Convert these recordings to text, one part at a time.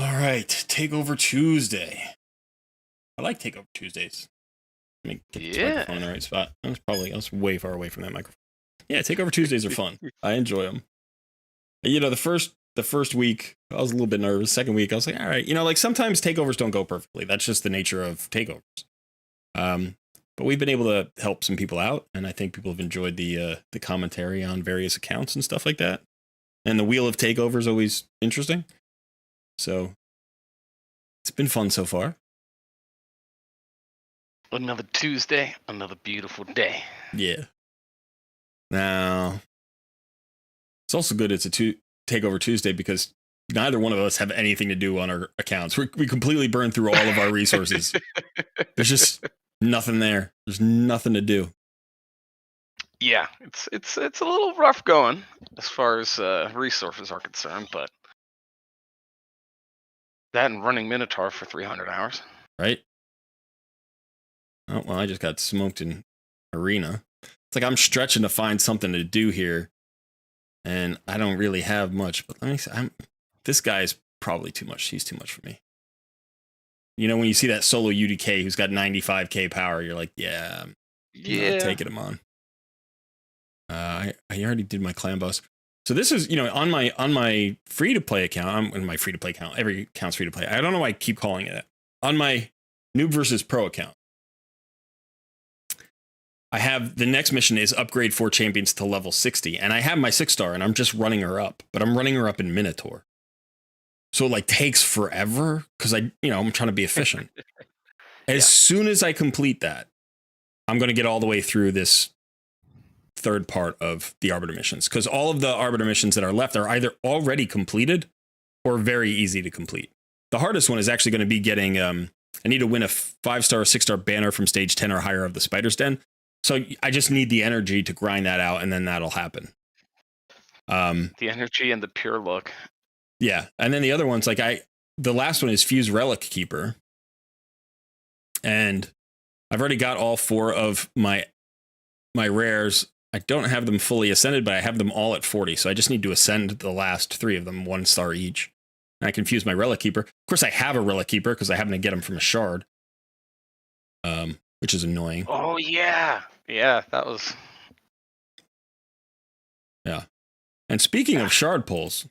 All right, Takeover Tuesday. I like Takeover Tuesdays. Let me get this microphone in the right spot. I was way far away from that microphone. Yeah, Takeover Tuesdays are fun. I enjoy them. You know, the first week I was a little bit nervous. Second week I was like, all right. You know, like sometimes takeovers don't go perfectly. That's just the nature of takeovers. But we've been able to help some people out, and I think people have enjoyed the commentary on various accounts and stuff like that. And the wheel of takeover is always interesting. So it's been fun so far. Another Tuesday, another beautiful day. Yeah. Now, it's also good it's a Takeover Tuesday because neither one of us have anything to do on our accounts. We completely burn through all of our resources. There's just nothing there. There's nothing to do. Yeah, it's a little rough going as far as resources are concerned, but that and running Minotaur for 300 hours. Right? Oh, well, I just got smoked in Arena. It's like I'm stretching to find something to do here, and I don't really have much. But let me see. This guy's probably too much. He's too much for me. You know, when you see that solo UDK who's got 95k power, you're like, yeah, I'm not taking him on. I already did my clan boss. So this is, you know, on my free to play account. I'm in my free to play account. Every account's free to play. I don't know why I keep calling it that. On my noob versus pro account, I have the next mission is upgrade 4 champions to level 60, and I have my 6-star, and I'm just running her up, but I'm running her up in Minotaur. So it like takes forever because I'm trying to be efficient. As soon as I complete that, I'm going to get all the way through this third part of the Arbiter missions, because all of the Arbiter missions that are left are either already completed or very easy to complete. The hardest one is actually going to be getting, I need to win a 5-star or 6-star banner from stage 10 or higher of the Spider's Den. So I just need the energy to grind that out, and then that'll happen. The energy and the pure look. Yeah, and then the other ones, like the last one is Fuse Relic Keeper, and I've already got all 4 of my rares. I don't have them fully ascended, but I have them all at 40, so I just need to ascend the last 3 of them, 1 star each. And I can fuse my Relic Keeper. Of course, I have a Relic Keeper because I happen to get them from a shard, which is annoying. Oh yeah, that was. Yeah, and speaking of shard pulls,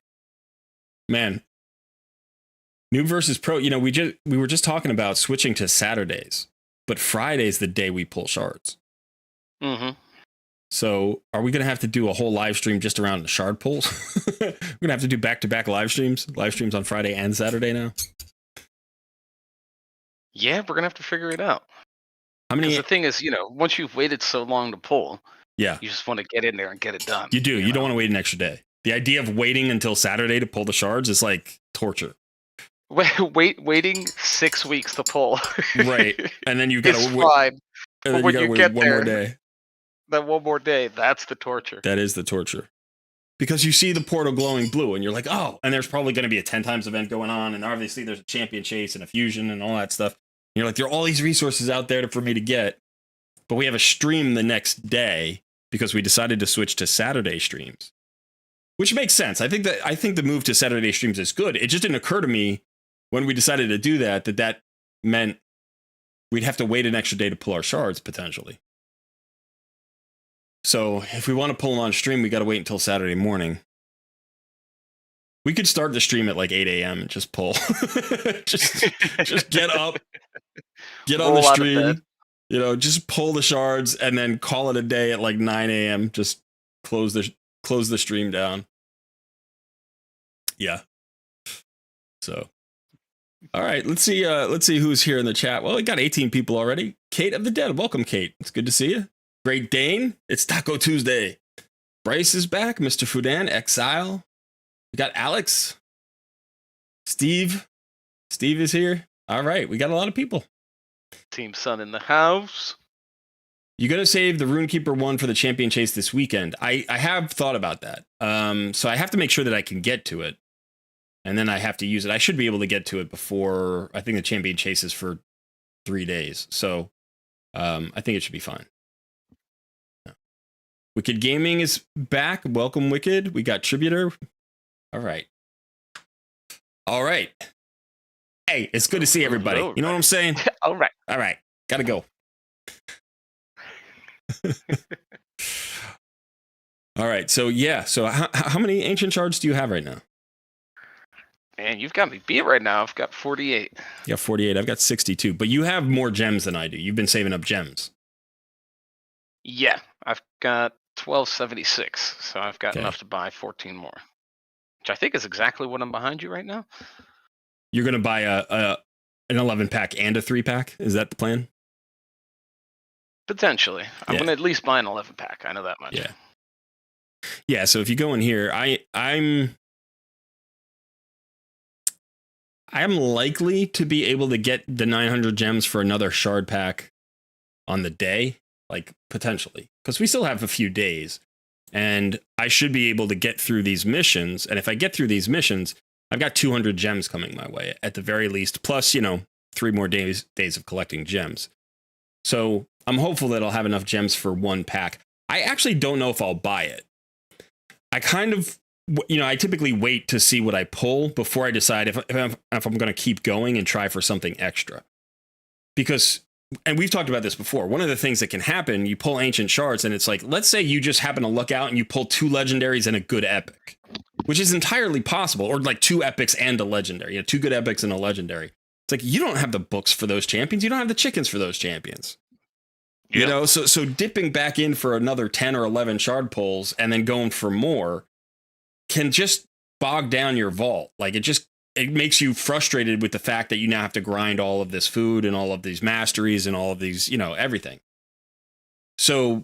man, noob versus pro. You know, we were just talking about switching to Saturdays, but Friday's the day we pull shards. Mm-hmm. So are we going to have to do a whole live stream just around the shard pulls? We're going to have to do back-to-back live streams on Friday and Saturday now. Yeah, we're going to have to figure it out. Because the thing is, once you've waited so long to pull, you just want to get in there and get it done. You do. You don't want to wait an extra day. The idea of waiting until Saturday to pull the shards is like torture. Waiting 6 weeks to pull. Right. And then you've got to wait. Fine. And then you got to wait one more day. That one more day, that's the torture. That is the torture. Because you see the portal glowing blue and you're like, oh, and there's probably going to be a 10 times event going on. And obviously there's a champion chase and a fusion and all that stuff. And you're like, there are all these resources out there for me to get. But we have a stream the next day because we decided to switch to Saturday streams, which makes sense. I think the move to Saturday streams is good. It just didn't occur to me when we decided to do that meant we'd have to wait an extra day to pull our shards potentially. So if we want to pull them on stream, we got to wait until Saturday morning. We could start the stream at like 8 a.m. and just pull. just get up, get on the stream, just pull the shards and then call it a day at like 9 a.m. Just close the stream down. Yeah. So, all right, let's see who's here in the chat. Well, we got 18 people already. Kate of the Dead, welcome, Kate. It's good to see you. Great Dane, it's Taco Tuesday. Bryce is back. Mr. Fudan, Exile. We got Alex. Steve is here. All right, we got a lot of people. Team Sun in the house. You got to save the Runekeeper 1 for the champion chase this weekend. I have thought about that. So I have to make sure that I can get to it. And then I have to use it. I should be able to get to it before, I think the champion chase is for 3 days. So I think it should be fine. Wicked Gaming is back. Welcome, Wicked. We got Tributor. All right. Hey, it's good to see everybody. All You know what I'm saying? All right. All right. Gotta go. All right. So, yeah. So, how many ancient shards do you have right now? Man, you've got me beat right now. I've got 48. You got 48. I've got 62. But you have more gems than I do. You've been saving up gems. Yeah, I've got 1276, so I've got Okay. enough to buy 14 more, which I think is exactly what I'm behind you right now. You're going to buy an 11 pack and a 3 pack? Is that the plan? Potentially. I'm Yeah. going to at least buy an 11 pack. I know that much. Yeah. Yeah. So if you go in here, I'm likely to be able to get the 900 gems for another shard pack on the day, like potentially, because we still have a few days, and I should be able to get through these missions. And if I get through these missions, I've got 200 gems coming my way at the very least, plus 3 more days of collecting gems. So I'm hopeful that I'll have enough gems for 1 pack. I actually don't know if I'll buy it. I kind of, I typically wait to see what I pull before I decide if I'm going to keep going and try for something extra. Because, and we've talked about this before, one of the things that can happen, you pull ancient shards and it's like, let's say you just happen to look out and you pull 2 legendaries and a good epic, which is entirely possible, or like 2 epics and a legendary, 2 good epics and a legendary. It's like, you don't have the books for those champions. You don't have the chickens for those champions. Yeah. So dipping back in for another 10 or 11 shard pulls and then going for more can just bog down your vault. Like it makes you frustrated with the fact that you now have to grind all of this food and all of these masteries and all of these, everything. So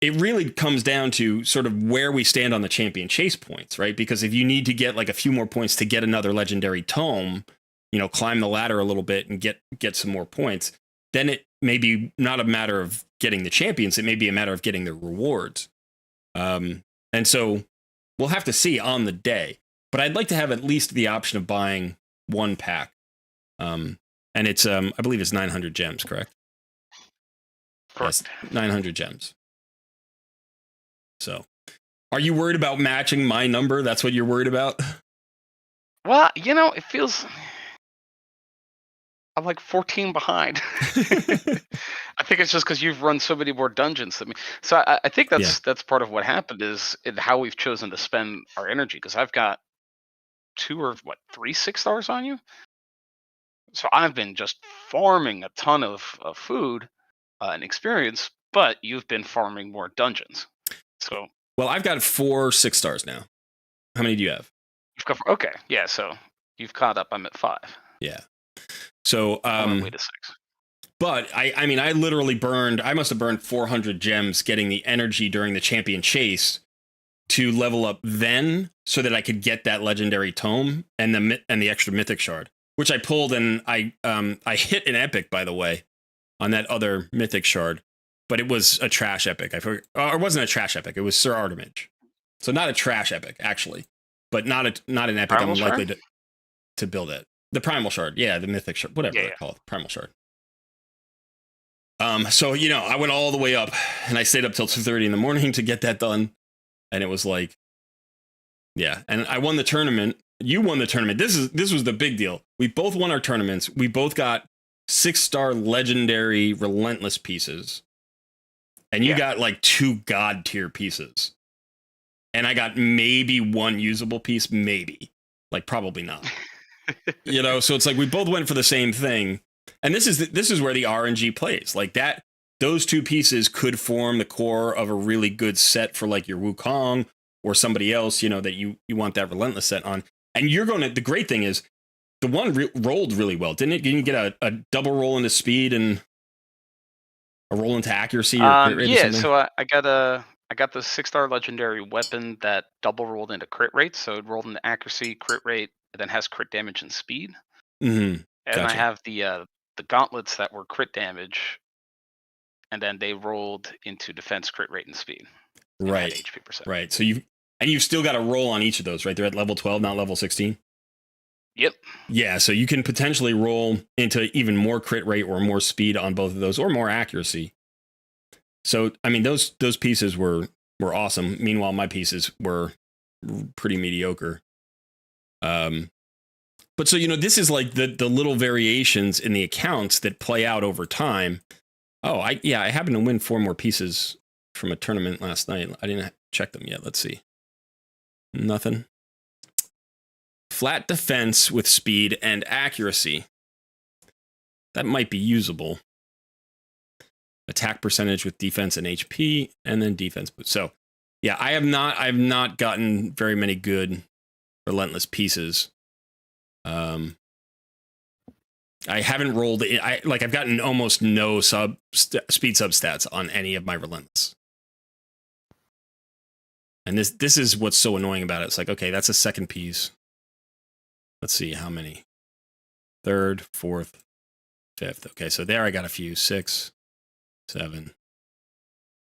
it really comes down to sort of where we stand on the champion chase points, right? Because if you need to get like a few more points to get another legendary tome, climb the ladder a little bit and get some more points, then it may be not a matter of getting the champions. It may be a matter of getting the rewards. And so we'll have to see on the day. But I'd like to have at least the option of buying 1 pack. And it's, I believe it's 900 gems, correct? Correct. Yes, 900 gems. So are you worried about matching my number? That's what you're worried about? Well, it feels... I'm like 14 behind. I think it's just because you've run so many more dungeons than me. So I think that's part of what happened is in how we've chosen to spend our energy. Because I've got 2 or 3 6-stars on you. So I've been just farming a ton of food and experience, but you've been farming more dungeons. So well, I've got 4 6-stars now. How many do you have? you've got okay, yeah. So you've caught up. I'm at 5. Yeah. So On my way to 6. But I mean, I must have burned 400 gems getting the energy during the champion chase to level up then so that I could get that legendary tome and the extra mythic shard, which I pulled, and I hit an epic, by the way, on that other mythic shard, but it was a trash epic. It wasn't a trash epic. It was Sir Artemage. So not a trash epic, actually, but not an epic. Primal I'm likely shard? to build it. The primal shard, yeah, the mythic shard, whatever they call it, primal shard. So I went all the way up, and I stayed up till 2:30 in the morning to get that done, and it was like, yeah, and I won the tournament. You won the tournament. This was the big deal. We both won our tournaments. We both got 6-star legendary relentless pieces, and you got like 2 god tier pieces, and I got maybe 1 usable piece, maybe, like probably not. So it's like we both went for the same thing, and this is where the RNG plays. Like that, those 2 pieces could form the core of a really good set for like your Wukong or somebody else, that you want that relentless set on. And the great thing is the one rolled really well, didn't it? Didn't you get a double roll into speed and a roll into accuracy? Or So I got the 6-star legendary weapon that double rolled into crit rate. So it rolled into accuracy, crit rate, and then has crit damage and speed. Mm-hmm. And I have the gauntlets that were crit damage, and then they rolled into defense, crit rate, and speed. Right. And HP percent. Right. So you've still got a roll on each of those, right? They're at level 12, not level 16. Yep. Yeah, so you can potentially roll into even more crit rate or more speed on both of those, or more accuracy. So I mean, those pieces were awesome. Meanwhile, my pieces were pretty mediocre. But so, this is like the little variations in the accounts that play out over time. Oh, I happened to win 4 more pieces from a tournament last night. I didn't check them yet. Let's see. Nothing. Flat defense with speed and accuracy. That might be usable. Attack percentage with defense and HP, and then defense boost. So, yeah, I have not gotten very many good relentless pieces. I haven't rolled it. I've gotten almost no speed substats on any of my relentless. And this is what's so annoying about it. It's like, okay, that's a second piece. Let's see how many. 3rd, 4th, 5th. Okay, so there I got a few. 6, 7,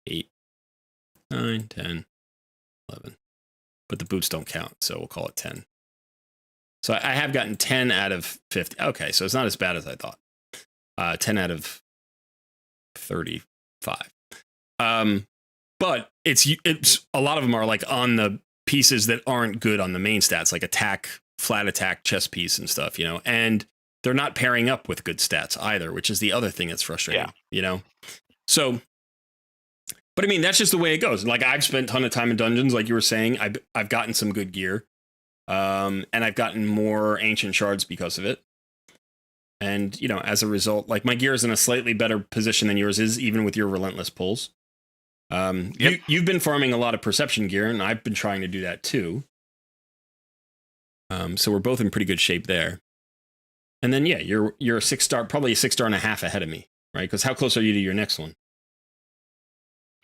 8, 9, 10, 11. But the boots don't count, so we'll call it 10. So I have gotten 10 out of 50. Okay, so it's not as bad as I thought. 10 out of 35. But it's a lot of them are like on the pieces that aren't good on the main stats, like attack, flat attack, chest piece and stuff, and they're not pairing up with good stats either, which is the other thing that's frustrating, So, but I mean, that's just the way it goes. Like I've spent a ton of time in dungeons, like you were saying. I've gotten some good gear. And I've gotten more ancient shards because of it. And, as a result, like my gear is in a slightly better position than yours is, even with your relentless pulls. Yep. You've been farming a lot of perception gear, and I've been trying to do that too. So we're both in pretty good shape there. And then, yeah, you're a 6-star, probably a 6-star and a half ahead of me, right? Because how close are you to your next one?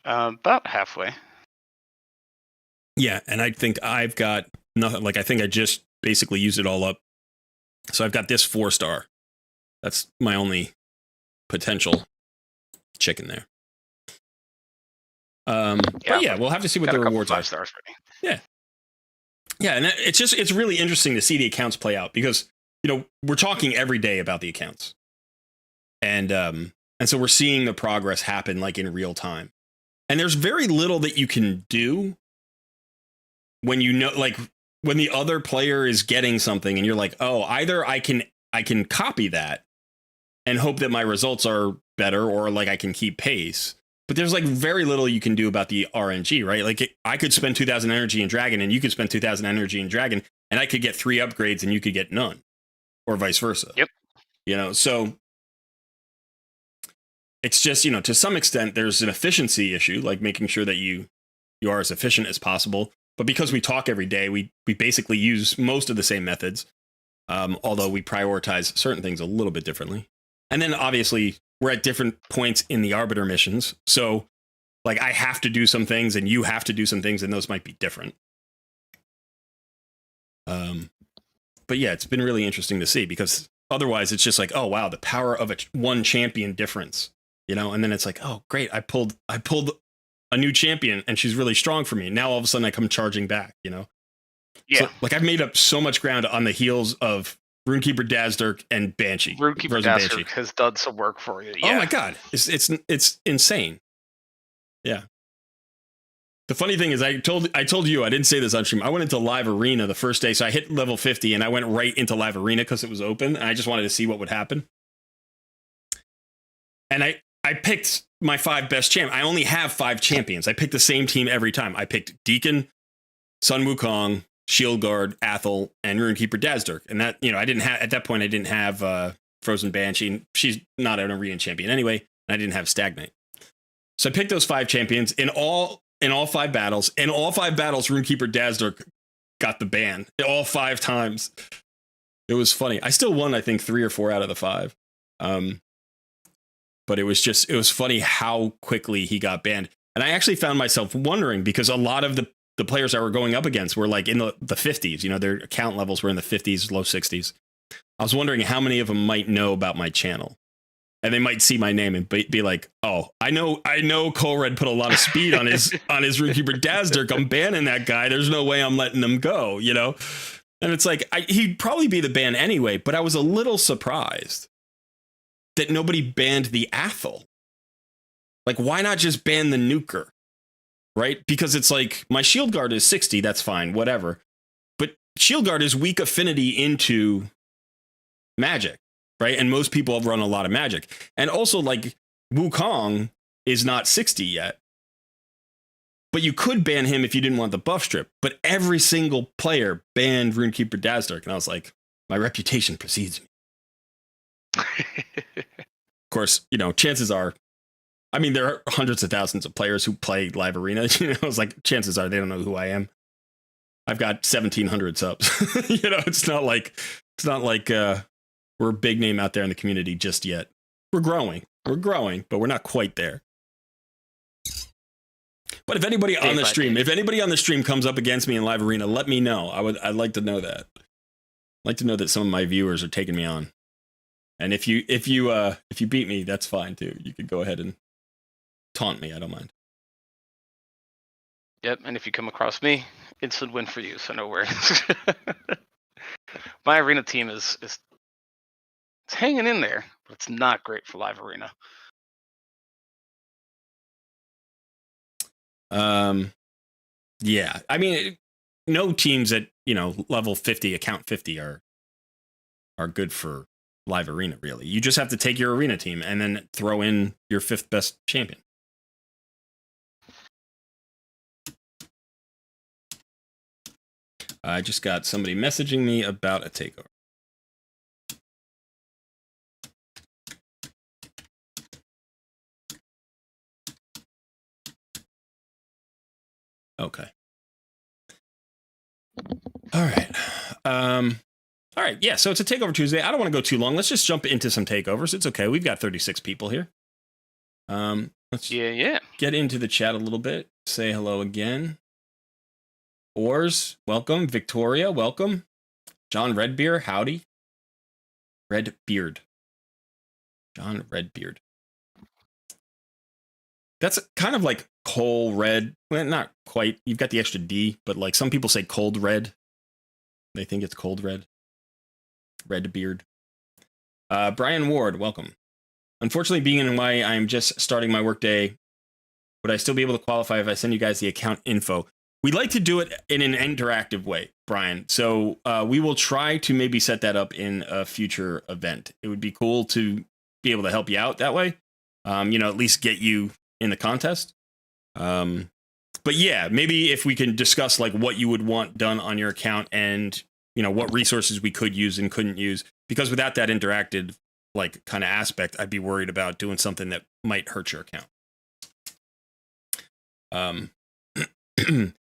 About halfway. Yeah, and I think I've got nothing. Like I think I just basically used it all up. So I've got this 4-star. That's my only potential chicken there. But yeah, we'll have to see what the rewards are. 5 stars for me. Yeah. Yeah, and it's really interesting to see the accounts play out because, we're talking every day about the accounts. And so we're seeing the progress happen like in real time. And there's very little that you can do when when the other player is getting something and you're like, oh, either I can copy that and hope that my results are better, or like I can keep pace. But there's like very little you can do about the RNG, right? Like I could spend 2,000 energy in Dragon and you could spend 2,000 energy in Dragon and I could get 3 upgrades and you could get none, or vice versa. Yep. So it's just, to some extent there's an efficiency issue, like making sure that you are as efficient as possible. But because we talk every day, we basically use most of the same methods, although we prioritize certain things a little bit differently. And then obviously we're at different points in the Arbiter missions. So like I have to do some things and you have to do some things, and those might be different. But yeah, it's been really interesting to see, because otherwise it's just like, oh, wow, the power of one champion difference, and then it's like, oh, great. I pulled a new champion and she's really strong for me. Now all of a sudden I come charging back, Yeah. So, like I've made up so much ground on the heels of Runekeeper Dazdurk and Banshee. Runekeeper Dazdurk has done some work for you. Yeah. Oh my god, it's insane. Yeah. The funny thing is, I told you, I didn't say this on stream. I went into live arena the first day, so I hit level 50 and I went right into live arena because it was open and I just wanted to see what would happen. And I picked my 5 best champions. I only have 5 champions. I picked the same team every time. I picked Deacon, Sun Wukong, Shield Guard, Athel, and Runekeeper Dazdurk. And that, I didn't have, at that point, I didn't have Frozen Banshee. She's not an Arena champion anyway. And I didn't have Stagnate. So I picked those 5 champions in all 5 battles. In all 5 battles, Runekeeper Dazdurk got the ban all 5 times. It was funny. I still won, I think, 3 or 4 out of the 5. But it was funny how quickly he got banned. And I actually found myself wondering, because a lot of the players I were going up against were like in the 50s, their account levels were in the 50s, low 60s. I was wondering how many of them might know about my channel, and they might see my name and be like, oh, I know Colred put a lot of speed on his Runekeeper Dazdurk. I'm banning that guy. There's no way I'm letting him go, And it's like, he'd probably be the ban anyway, but I was a little surprised that nobody banned the Athel. Like, why not just ban the Nuker? Right? Because it's like, my Shield Guard is 60, that's fine, whatever. But Shield Guard is weak affinity into Magic, right? And most people have run a lot of Magic. And also, like, Wukong is not 60 yet. But you could ban him if you didn't want the buff strip. But every single player banned Runekeeper Dazzdark. And I was like, my reputation precedes me. Of course, you know, chances are, I mean, there are hundreds of thousands of players who play Live Arena. You know, it's like, chances are they don't know who I am. I've got 1,700 subs. You know, it's not like we're a big name out there in the community just yet. We're growing, but we're not quite there. But if anybody on the stream comes up against me in Live Arena, let me know. I'd like to know that. I'd like to know that some of my viewers are taking me on. And if you beat me, that's fine too. You could go ahead and taunt me. I don't mind. Yep, and if you come across me, instant win for you, so no worries. My arena team is it's hanging in there, but it's not great for Live Arena. Yeah. I mean, no teams at, you know, level 50, account 50 are good for Live Arena, really. You just have to take your arena team and then throw in your 5th best champion. I just got somebody messaging me about a takeover. Okay. All right. All right. Yeah. So it's a Takeover Tuesday. I don't want to go too long. Let's just jump into some takeovers. It's okay. We've got 36 people here. Let's get into the chat a little bit. Say hello again. Ors, welcome. Victoria, welcome. John Redbeard, howdy. Redbeard. John Redbeard. That's kind of like Cole Red. Well, not quite. You've got the extra D, but like some people say cold red. They think it's cold red. Redbeard. Brian Ward, welcome. Unfortunately, being in Hawaii, I'm just starting my workday. Would I still be able to qualify if I send you guys the account info? We'd like to do it in an interactive way, Brian. So we will try to maybe set that up in a future event. It would be cool to be able to help you out that way. You know, at least get you in the contest. But yeah, maybe if we can discuss like what you would want done on your account and, you know, what resources we could use and couldn't use, because without that interactive like kind of aspect, I'd be worried about doing something that might hurt your account.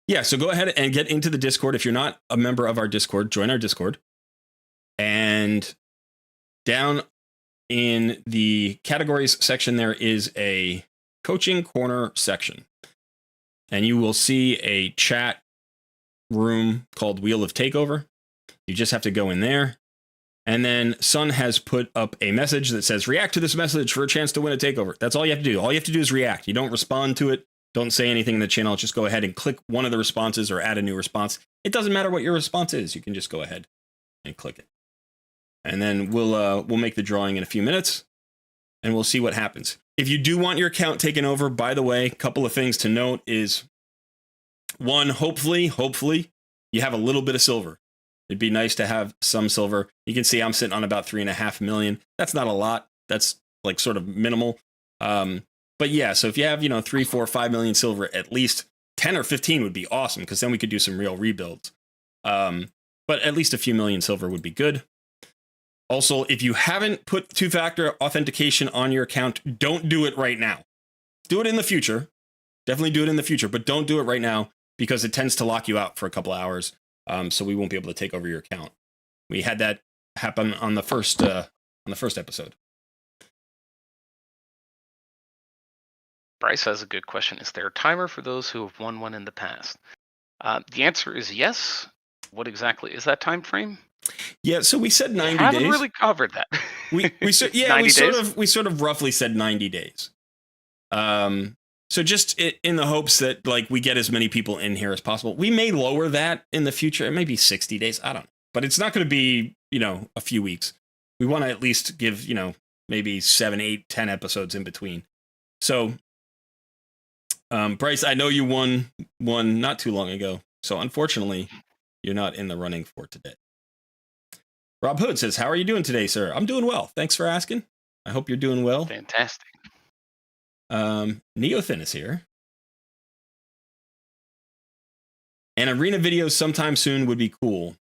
Yeah, so go ahead and get into the Discord. If you're not a member of our Discord, join our Discord. And down in the categories section, there is a coaching corner section. And you will see a chat room called Wheel of Takeover. You just have to go in there. And then Sun has put up a message that says, react to this message for a chance to win a takeover. That's all you have to do. All you have to do is react. You don't respond to it. Don't say anything in the channel. Just go ahead and click one of the responses or add a new response. It doesn't matter what your response is. You can just go ahead and click it. And then we'll make the drawing in a few minutes and we'll see what happens. If you do want your account taken over, by the way, a couple of things to note is one, hopefully you have a little bit of silver. It'd be nice to have some silver. You can see I'm sitting on about 3.5 million. That's not a lot. That's like sort of minimal. But yeah, so if you have, 3, 4, 5 million silver, at least 10 or 15 would be awesome, because then we could do some real rebuilds. But at least a few million silver would be good. Also, if you haven't put 2-factor authentication on your account, don't do it right now. Do it in the future. Definitely do it in the future, but don't do it right now because it tends to lock you out for a couple hours. So we won't be able to take over your account. We had that happen on the first episode. Bryce has a good question. Is there a timer for those who have won one in the past? The answer is yes. What exactly is that time frame? Yeah, so we said 90 days. Haven't really covered that. we sort of roughly said 90 days. So just in the hopes that like we get as many people in here as possible. We may lower that in the future. It may be 60 days. I don't know. But it's not going to be, a few weeks. We want to at least give, maybe 7, 8, 10 episodes in between. So Bryce, I know you won one not too long ago. So unfortunately, you're not in the running for today. Rob Hood says, how are you doing today, sir? I'm doing well. Thanks for asking. I hope you're doing well. Fantastic. Neothin is here. An arena video sometime soon would be cool.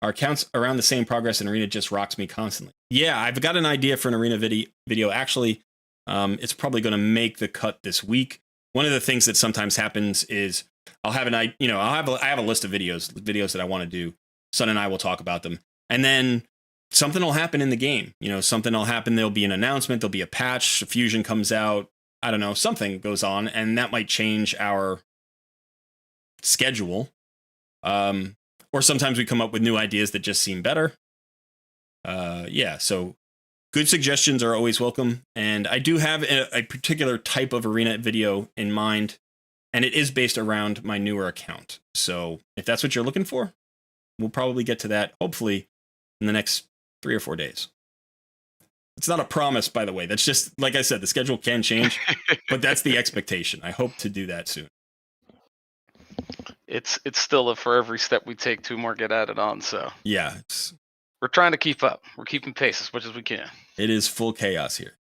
Our accounts around the same progress in arena just rocks me constantly. Yeah, I've got an idea for an arena video. Actually, it's probably going to make the cut this week. One of the things that sometimes happens is I have a list of videos that I want to do. Son and I will talk about them. And then something will happen in the game. Something will happen. There'll be an announcement. There'll be a patch. A fusion comes out. I don't know. Something goes on, and that might change our schedule. Or sometimes we come up with new ideas that just seem better. So good suggestions are always welcome. And I do have a particular type of arena video in mind, and it is based around my newer account. So if that's what you're looking for, we'll probably get to that, hopefully, in the next 3 or 4 days. It's not a promise, by the way. That's just, like I said, the schedule can change, but that's the expectation. I hope to do that soon. It's still for every step we take, 2 more get added on. So yeah, we're trying to keep up. We're keeping pace as much as we can. It is full chaos here.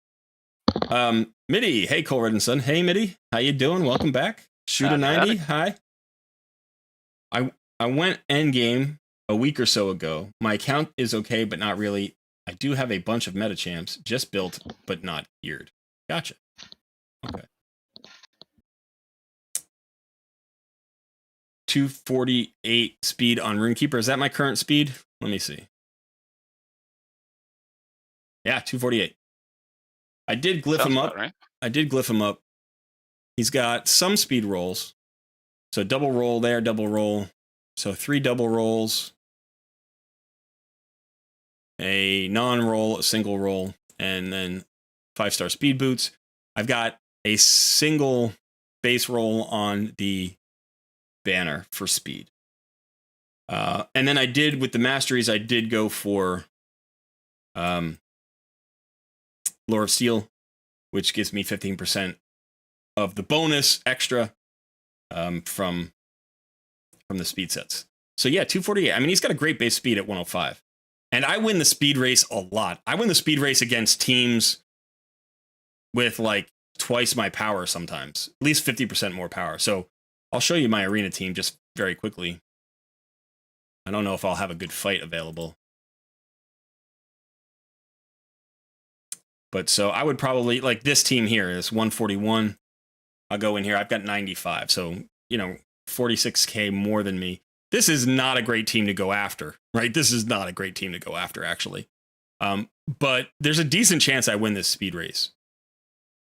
Mitty, hey Cole Red and Son. Hey Mitty, how you doing? Welcome back. Shooter 90, hi. I went endgame a week or so ago. My account is okay, but not really. I do have a bunch of meta champs just built, but not geared. Gotcha. Okay. 248 speed on Runekeeper. Is that my current speed? Let me see. Yeah, 248. I did glyph him up. Right? I did glyph him up. He's got some speed rolls. So double roll there, double roll. So 3 double rolls. A non-roll, a single roll, and then 5-star speed boots. I've got a single base roll on the banner for speed. And then I did, with the masteries, I did go for Lore of Steel, which gives me 15% of the bonus extra from the speed sets. So yeah, 248. I mean, he's got a great base speed at 105. And I win the speed race a lot. I win the speed race against teams with like twice my power sometimes, at least 50% more power. So I'll show you my arena team just very quickly. I don't know if I'll have a good fight available. But so I would probably, like this team here is 141. I'll go in here. I've got 95. So, 46K more than me. This is not a great team to go after, right? This is not a great team to go after, actually. But there's a decent chance I win this speed race.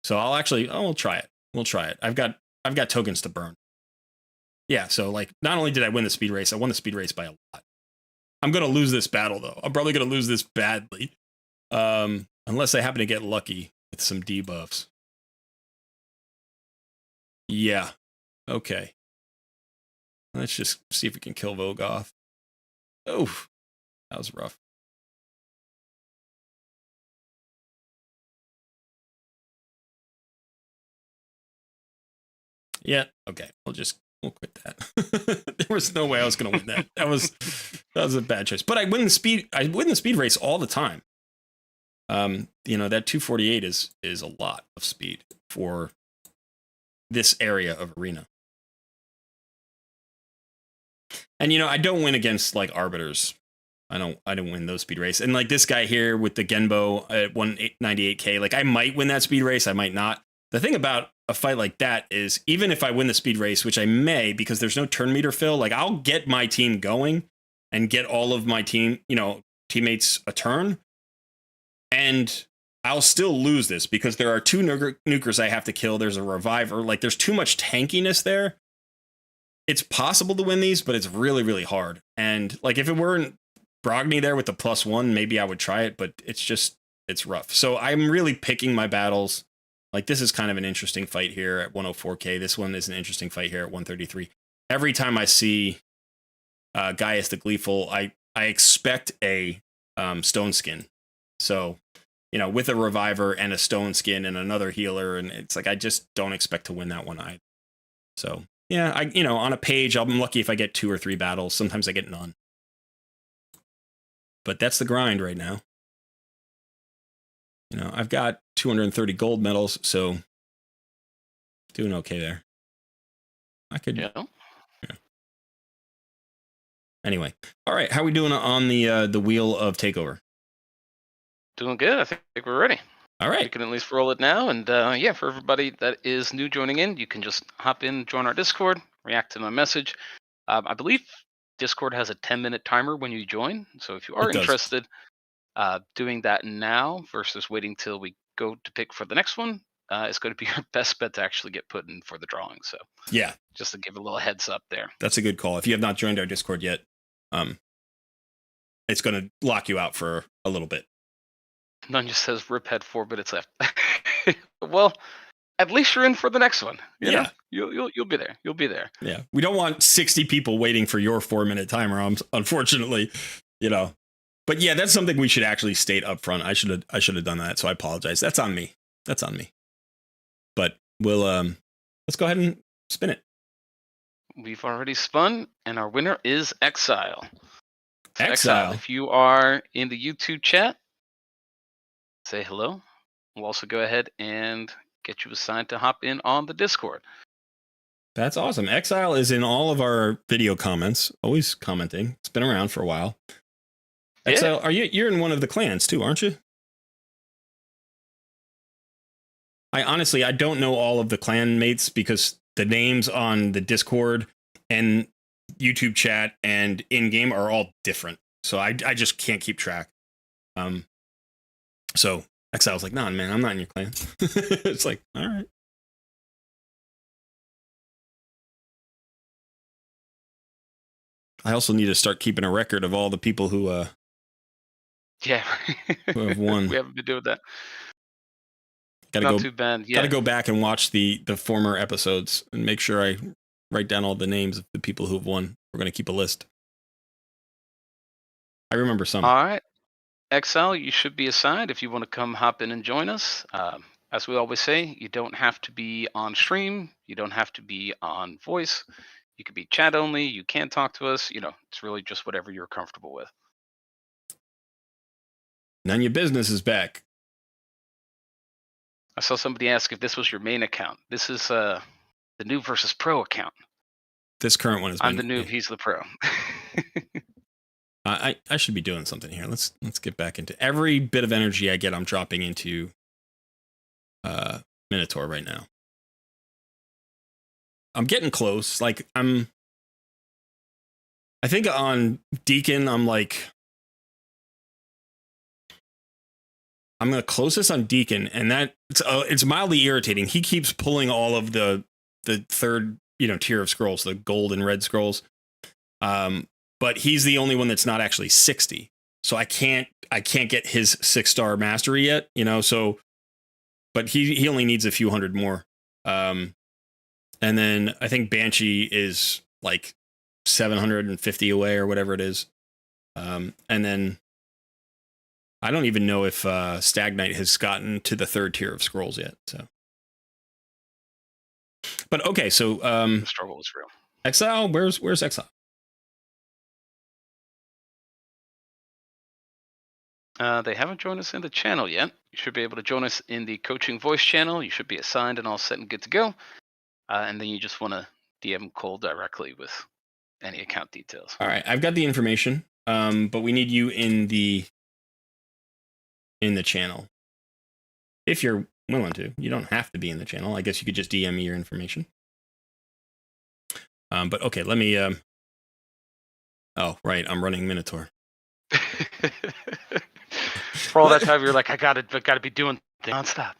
So we'll try it. We'll try it. I've got tokens to burn. Yeah, so like not only did I win the speed race, I won the speed race by a lot. I'm going to lose this battle, though. I'm probably going to lose this badly. Unless I happen to get lucky with some debuffs. Yeah. Okay. Let's just see if we can kill Vogoth. Oh, that was rough. Yeah, okay. We'll quit that. There was no way I was going to win that. That was a bad choice. But I win the speed race all the time. That 248 is a lot of speed for this area of arena. And I don't win against like arbiters. I don't win those speed race. And like this guy here with the Genbo at 198k, like I might win that speed race, I might not. The thing about a fight like that is even if I win the speed race, which I may because there's no turn meter fill, like I'll get my team going and get all of my teammates a turn. And I'll still lose this because there are 2 nukers I have to kill. There's a reviver. Like there's too much tankiness there. It's possible to win these, but it's really, really hard. And like if it weren't Brogni there with the +1, maybe I would try it, but it's rough. So I'm really picking my battles. Like this is kind of an interesting fight here at 104k. This one is an interesting fight here at 133. Every time I see Gaius the Gleeful, I expect a stone skin. So, with a reviver and a stone skin and another healer, and it's like I just don't expect to win that one either. So yeah, on a page, I'm lucky if I get 2 or 3 battles. Sometimes I get none. but that's the grind right now. You know, I've got 230 gold medals, so doing okay there. I could. Yeah. Anyway, all right. How are we doing on the wheel of Takeover? Doing good. I think we're ready. All right. We can at least roll it now. And yeah, for everybody that is new joining in, you can just hop in, join our Discord, react to my message. I believe Discord has a 10-minute timer when you join. So if you are interested, doing that now versus waiting till we go to pick for the next one is going to be your best bet to actually get put in for the drawing. So yeah, just to give a little heads up there. That's a good call. If you have not joined our Discord yet, it's going to lock you out for a little bit. None just says Rip had 4 minutes left. Well, at least you're in for the next one. You know? You'll be there. You'll be there. Yeah, we don't want 60 people waiting for your 4-minute timer. Unfortunately, you know. But yeah, that's something we should actually state up front. I should have done that. So I apologize. That's on me. But we'll let's go ahead and spin it. We've already spun, and our winner is Exile. So Exile. If you are in the YouTube chat, say hello. We'll also go ahead and get you assigned to hop in on the Discord. That's awesome. Exile is in all of our video comments, always commenting. It's been around for a while. Exile, you're in one of the clans too, aren't you? I don't know all of the clan mates because the names on the Discord and YouTube chat and in-game are all different. So I just can't keep track. So Exile's like, nah, man, I'm not in your clan. It's like, all right. I also need to start keeping a record of all the people who have won. We haven't been doing that. Too bad. Yeah. Gotta go back and watch the former episodes and make sure I write down all the names of the people who have won. We're gonna keep a list. I remember some. All right. Exile, you should be assigned if you want to come hop in and join us. As we always say, you don't have to be on stream. You don't have to be on voice. You could be chat only. You can talk to us. You know, it's really just whatever you're comfortable with. None of your business is back. I saw somebody ask if this was your main account. This is the noob versus pro account. This current one is. I'm the noob. He's the pro. I should be doing something here. Let's get back into every bit of energy I get. I'm dropping into Minotaur right now. I'm getting close. Like I think on Deacon, I'm the closest on Deacon, and that it's mildly irritating. He keeps pulling all of the third tier of scrolls, the gold and red scrolls. But he's the only one that's not actually 60. So I can't get his 6-star mastery yet, so but he only needs a few hundred more. And then I think Banshee is like 750 away or whatever it is. And then I don't even know if Stagnite has gotten to the 3rd tier of scrolls yet. So, but okay, so the struggle is real. Exile, where's Exile? They haven't joined us in the channel yet. You should be able to join us in the coaching voice channel. You should be assigned and all set and good to go. And then you just want to DM Cole directly with any account details. All right, I've got the information, but we need you in the channel. If you're willing to. You don't have to be in the channel. I guess you could just DM me your information. But okay, let me... Oh, right, I'm running Minotaur. For all that time, you're like, I gotta be doing things nonstop.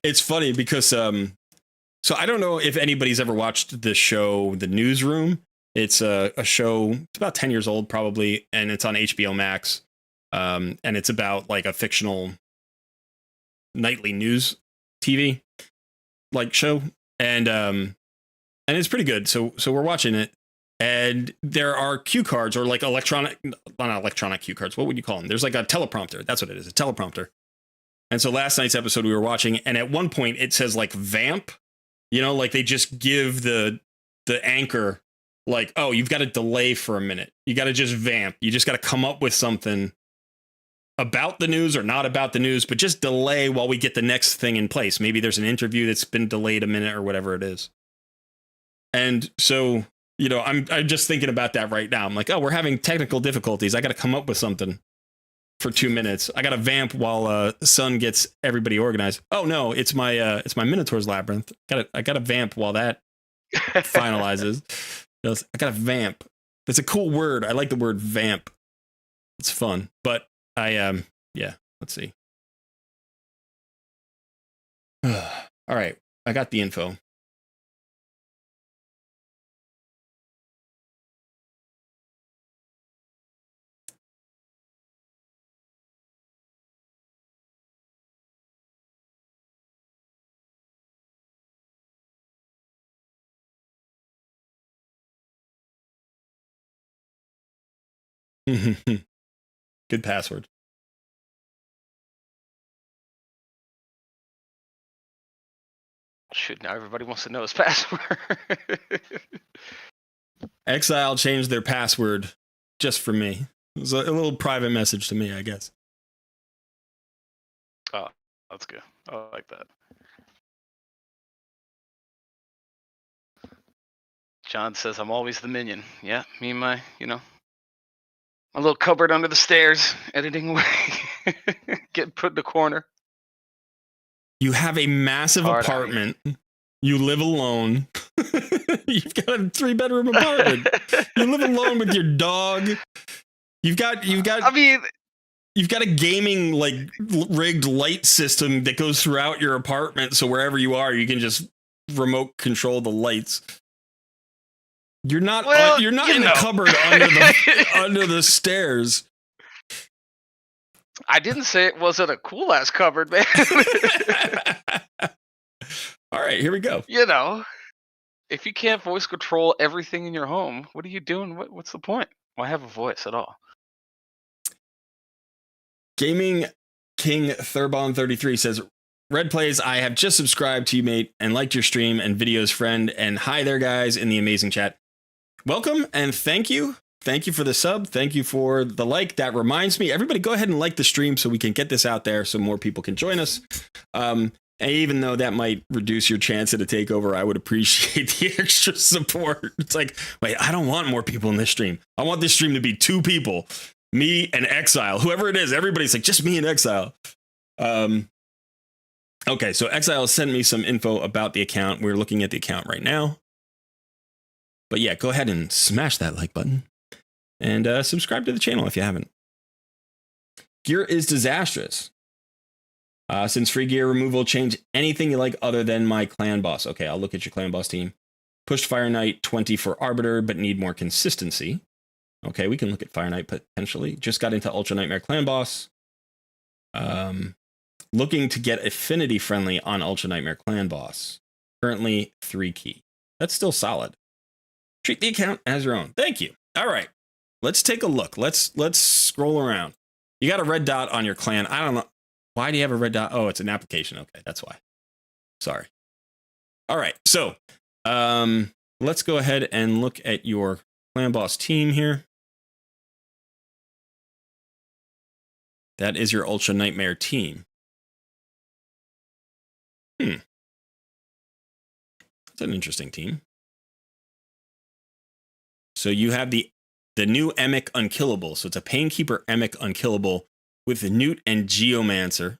It's funny because so I don't know if anybody's ever watched the show The Newsroom. It's a show. It's about 10 years old probably, and it's on HBO Max. And it's about like a fictional nightly news TV like show, and it's pretty good. So we're watching it. And there are cue cards, or like not electronic cue cards. What would you call them? There's like a teleprompter. That's what it is, a teleprompter. And so last night's episode we were watching, and at one point it says like vamp, like they just give the anchor like, oh, you've got to delay for a minute. You got to just vamp. You just got to come up with something about the news or not about the news, but just delay while we get the next thing in place. Maybe there's an interview that's been delayed a minute or whatever it is. And so, you know, I'm just thinking about that right now. I'm like, oh, we're having technical difficulties. I got to come up with something for 2 minutes. I got to vamp while Sun gets everybody organized. Oh no, it's my Minotaur's Labyrinth. I got to vamp while that finalizes. I got to vamp. That's a cool word. I like the word vamp. It's fun. But yeah, let's see. All right, I got the info. Good password. Shoot, now everybody wants to know his password. Exile changed their password just for me. It was a little private message to me, I guess. Oh, that's good. I like that. John says, I'm always the minion. Yeah, me and my little cupboard under the stairs, editing away, getting put in the corner. You have a massive apartment. You live alone. You've got a 3-bedroom apartment. You live alone with your dog. You've got. I mean, you've got a gaming like rigged light system that goes throughout your apartment, so wherever you are, you can just remote control the lights. You're not. You're not in a cupboard under the stairs. I didn't say it wasn't a cool ass cupboard, man. All right, here we go. You know, if you can't voice control everything in your home, what are you doing? What's the point? Why have a voice at all? Gaming King Thurbon 33 says, Red Plays, I have just subscribed to you, mate, and liked your stream and videos, friend. And hi there, guys, in the amazing chat. Welcome and thank you. Thank you for the sub. Thank you for the like. That reminds me, everybody go ahead and like the stream so we can get this out there so more people can join us. And even though that might reduce your chance at a takeover, I would appreciate the extra support. It's like, wait, I don't want more people in this stream. I want this stream to be 2 people, me and Exile, whoever it is. Everybody's like, just me and Exile. Okay, so Exile sent me some info about the account. We're looking at the account right now. But yeah, go ahead and smash that like button and subscribe to the channel if you haven't. Gear is disastrous. Since free gear removal, change anything you like other than my clan boss. Okay, I'll look at your clan boss team. Pushed Fire Knight 20 for Arbiter, but need more consistency. Okay, we can look at Fire Knight potentially. Just got into Ultra Nightmare clan boss. Looking to get affinity friendly on Ultra Nightmare clan boss. Currently 3 key. That's still solid. Treat the account as your own. Thank you. All right, let's take a look. Let's scroll around. You got a red dot on your clan. I don't know. Why do you have a red dot? Oh, it's an application. Okay, that's why. Sorry. All right, so let's go ahead and look at your clan boss team here. That is your Ultra Nightmare team. It's an interesting team. So you have the new Emic Unkillable. So it's a Painkeeper Emic Unkillable with Newt and Geomancer.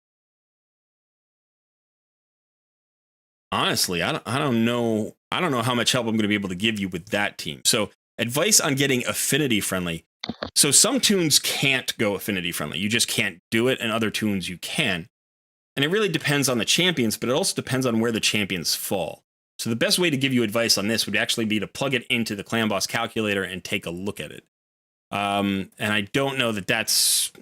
Honestly, I don't know how much help I'm going to be able to give you with that team. So advice on getting affinity friendly. So some tunes can't go affinity friendly. You just can't do it, and other tunes you can. And it really depends on the champions, but it also depends on where the champions fall. So the best way to give you advice on this would actually be to plug it into the clan boss calculator and take a look at it. And I don't know that that's...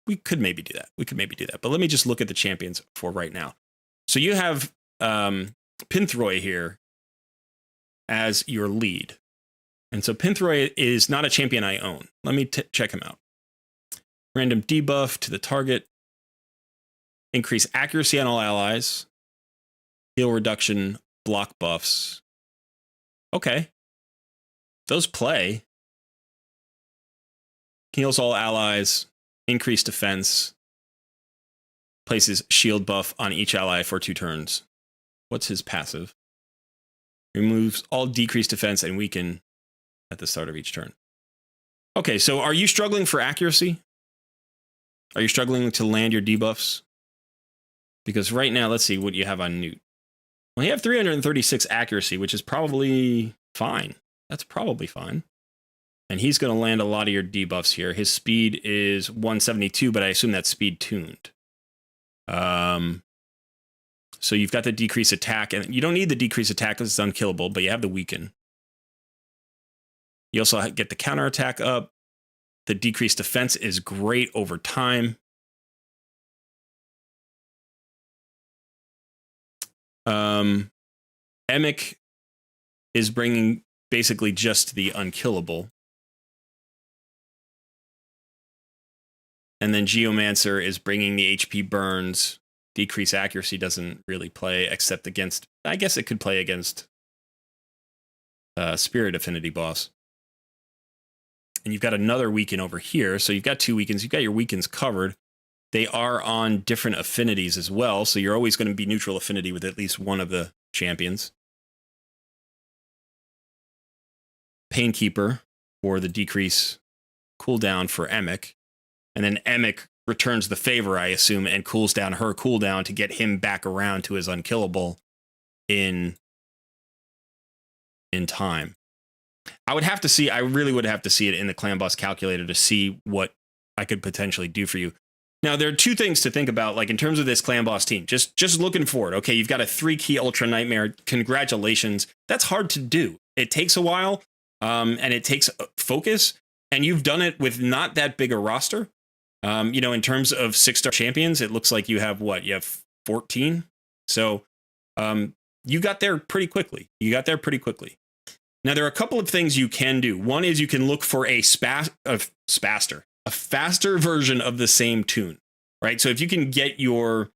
we could maybe do that. But let me just look at the champions for right now. So you have Pinthroy here as your lead. And so Pinthroy is not a champion I own. Let me check him out. Random debuff to the target. Increase accuracy on all allies. Heal reduction, block buffs. Okay. Those play. Heals all allies. increased defense, places shield buff on each ally for 2 turns. What's his passive? Removes all decreased defense and weaken at the start of each turn. Okay, so are you struggling for accuracy? Are you struggling to land your debuffs? Because right now, let's see what you have on Newt. Well, you have 336 accuracy, which is probably fine. That's probably fine. And he's going to land a lot of your debuffs here. His speed is 172, but I assume that's speed tuned. So you've got the decrease attack, and you don't need the decrease attack because it's unkillable, but you have the weaken. You also get the counter attack up. The decreased defense is great over time. Emic is bringing basically just the unkillable. And then Geomancer is bringing the HP burns. Decrease accuracy doesn't really play except against, I guess it could play against Spirit Affinity boss. And you've got another weaken over here. So you've got 2 weakens. You've got your weakens covered. They are on different affinities as well. So you're always going to be neutral affinity with at least one of the champions. Painkeeper for the decrease cooldown for Emic. And then Emic returns the favor, I assume, and cools down her cooldown to get him back around to his unkillable in time. I really would have to see it in the clan boss calculator to see what I could potentially do for you. Now, there are 2 things to think about, like in terms of this clan boss team. Just looking forward. Okay, you've got a 3-key Ultra Nightmare. Congratulations. That's hard to do. It takes a while, and it takes focus, and you've done it with not that big a roster. In terms of 6-star champions, it looks like you have what? You have 14. So you got there pretty quickly. Now, there are a couple of things you can do. One is you can look for a faster version of the same tune, right? So if you can get your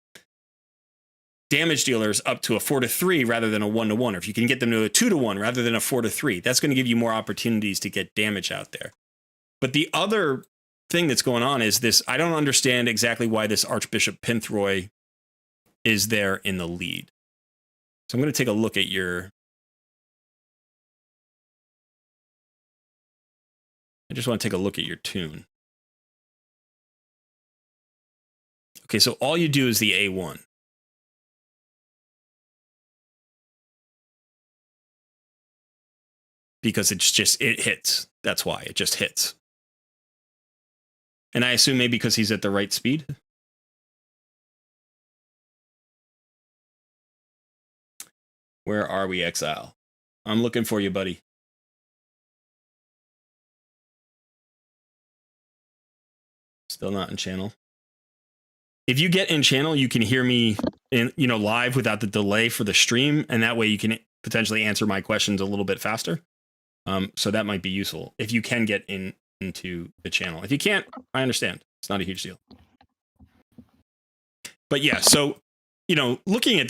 damage dealers up to a 4-3 rather than a 1-1, or if you can get them to a 2-1 rather than a 4-3, that's going to give you more opportunities to get damage out there. But the other thing that's going on is this. I don't understand exactly why this Archbishop Pinthroy is there in the lead. So I'm going to take a look at your... I just want to take a look at your tune. Okay, so all you do is the A1. Because it hits. That's why. It just hits. And I assume maybe because he's at the right speed. Where are we, Exile? I'm looking for you, buddy. Still not in channel. If you get in channel, you can hear me live without the delay for the stream, and that way you can potentially answer my questions a little bit faster. So that might be useful if you can get into the channel. If you can't, I understand. It's not a huge deal. But yeah, so looking at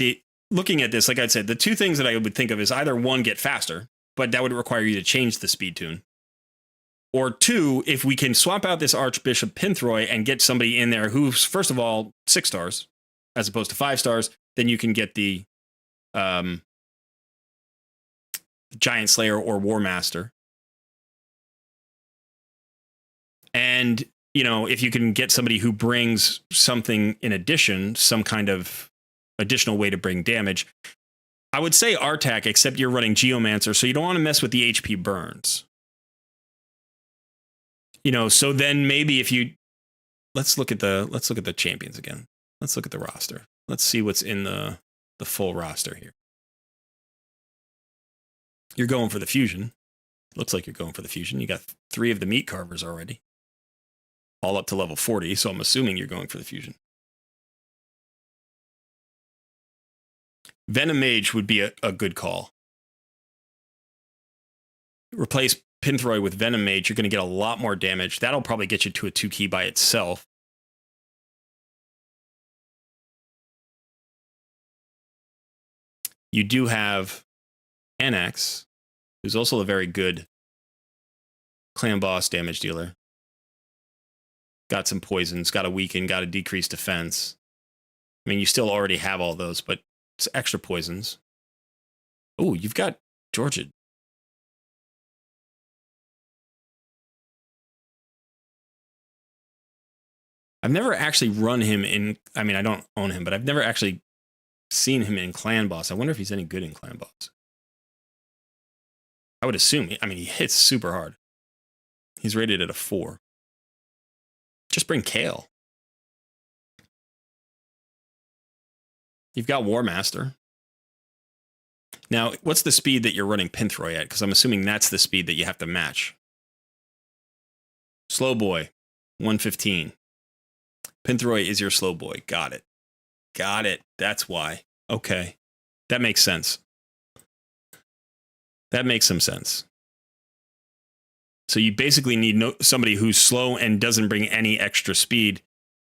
this, like I said, the 2 things that I would think of is either 1, get faster, but that would require you to change the speed tune. Or 2, if we can swap out this Archbishop Pinthroy and get somebody in there who's, first of all, 6 stars, as opposed to 5 stars, then you can get the Giant Slayer or War Master. And, if you can get somebody who brings something in addition, some kind of additional way to bring damage, I would say Artak, except you're running Geomancer, so you don't want to mess with the HP burns. So then maybe if you let's look at the champions again. Let's look at the roster. Let's see what's in the full roster here. You're going for the fusion. Looks like you're going for the fusion. You got 3 of the meat carvers already. All up to level 40, so I'm assuming you're going for the fusion. Venom Mage would be a good call. Replace Pinthroy with Venom Mage, you're going to get a lot more damage. That'll probably get you to a 2-key by itself. You do have NX, who's also a very good clan boss damage dealer. got some poisons, got a weaken, got a decreased defense. I mean, you still already have all those, but it's extra poisons. Oh, you've got Georgia. I've never actually run him in. I mean, I don't own him, but I've never actually seen him in Clan Boss. I wonder if he's any good in Clan Boss. I would assume. I mean, he hits super hard. He's rated at a 4. Just bring Kale. You've got War Master. Now, what's the speed that you're running Pinthroy at? Because I'm assuming that's the speed that you have to match. Slow Boy, 115. Pinthroy is your slow boy. Got it. Got it. That's why. Okay. That makes sense. That makes some sense. So you basically need somebody who's slow and doesn't bring any extra speed.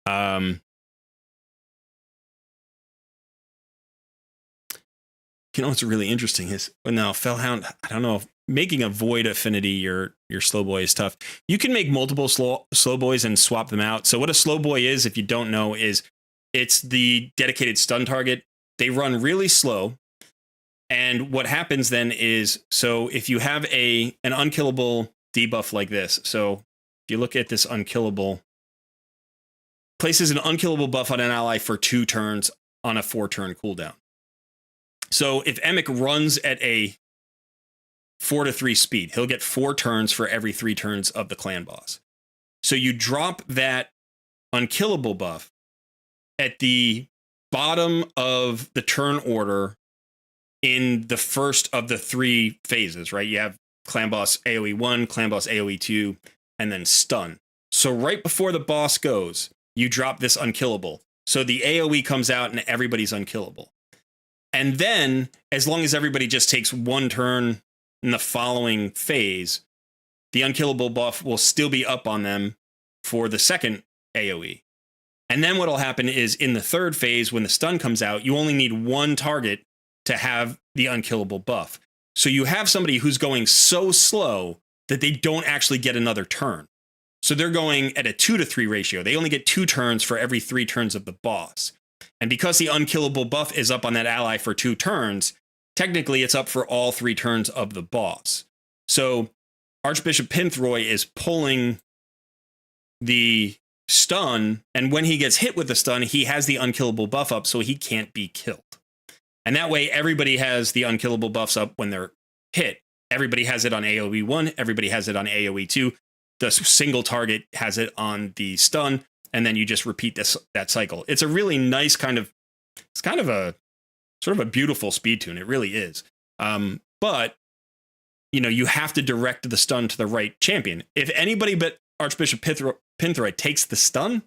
You know what's really interesting is, well, now Fellhound, I don't know if making a void affinity your slow boy is tough. You can make multiple slow boys and swap them out. So what a slow boy is, if you don't know, is it's the dedicated stun target. They run really slow. And what happens then is, so if you have an unkillable debuff like this, so if you look at this unkillable, places an unkillable buff on an ally for 2 turns on a 4-turn cooldown. So if Emic runs at a 4-3 speed, he'll get 4 turns for every 3 turns of the clan boss. So you drop that unkillable buff at the bottom of the turn order in the first of the 3 phases, right? You have clan boss AoE 1, clan boss AoE 2, and then stun. So right before the boss goes, you drop this unkillable. So the AoE comes out and everybody's unkillable. And then, as long as everybody just takes 1 turn in the following phase, the unkillable buff will still be up on them for the second AoE. And then what'll happen is in the 3rd phase, when the stun comes out, you only need 1 target to have the unkillable buff. So you have somebody who's going so slow that they don't actually get another turn. So they're going at a 2-to-3 ratio. They only get 2 turns for every 3 turns of the boss. And because the unkillable buff is up on that ally for 2 turns, technically it's up for all 3 turns of the boss. So Archbishop Pinthroy is pulling the stun, and when he gets hit with the stun, he has the unkillable buff up, so he can't be killed. And that way, everybody has the unkillable buffs up when they're hit. Everybody has it on AoE 1, everybody has it on AoE 2. The single target has it on the stun, and then you just repeat that cycle. It's a really nice it's kind of a sort of a beautiful speed tune. It really is. But, you know, you have to direct the stun to the right champion. If anybody but Archbishop Pinthroy takes the stun,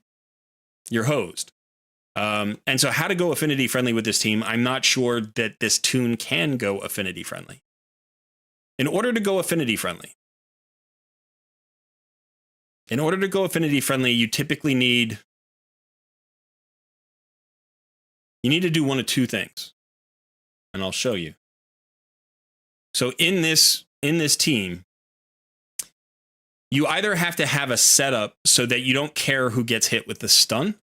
you're hosed. And so how to go affinity friendly with this team, I'm not sure that this tune can go affinity friendly. In order to go affinity friendly, you typically need to do one of 2 things. And I'll show you. So in this team, you either have to have a setup so that you don't care who gets hit with the stun,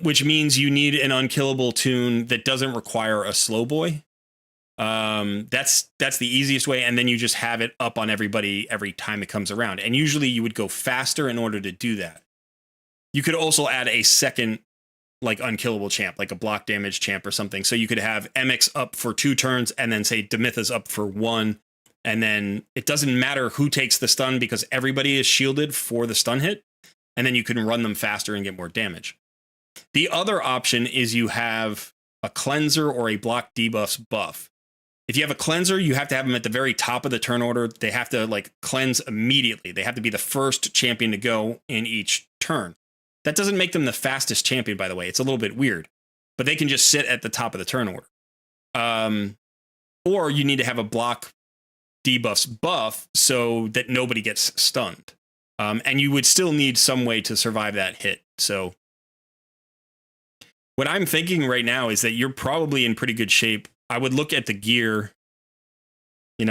which means you need an unkillable tune that doesn't require a slow boy. That's the easiest way, and then you just have it up on everybody every time it comes around. And usually you would go faster in order to do that. You could also add a second, like, unkillable champ, like a block damage champ or something. So you could have MX up for 2 turns, and then say Demitha's up for 1, and then it doesn't matter who takes the stun because everybody is shielded for the stun hit, and then you can run them faster and get more damage. The other option is you have a cleanser or a block debuffs buff. If you have a cleanser, you have to have them at the very top of the turn order. They have to, like, cleanse immediately. They have to be the first champion to go in each turn. That doesn't make them the fastest champion, by the way. It's a little bit weird, but they can just sit at the top of the turn order. Or you need to have a block debuffs buff so that nobody gets stunned. And you would still need some way to survive that hit. So what I'm thinking right now is that you're probably in pretty good shape. I would look at the gear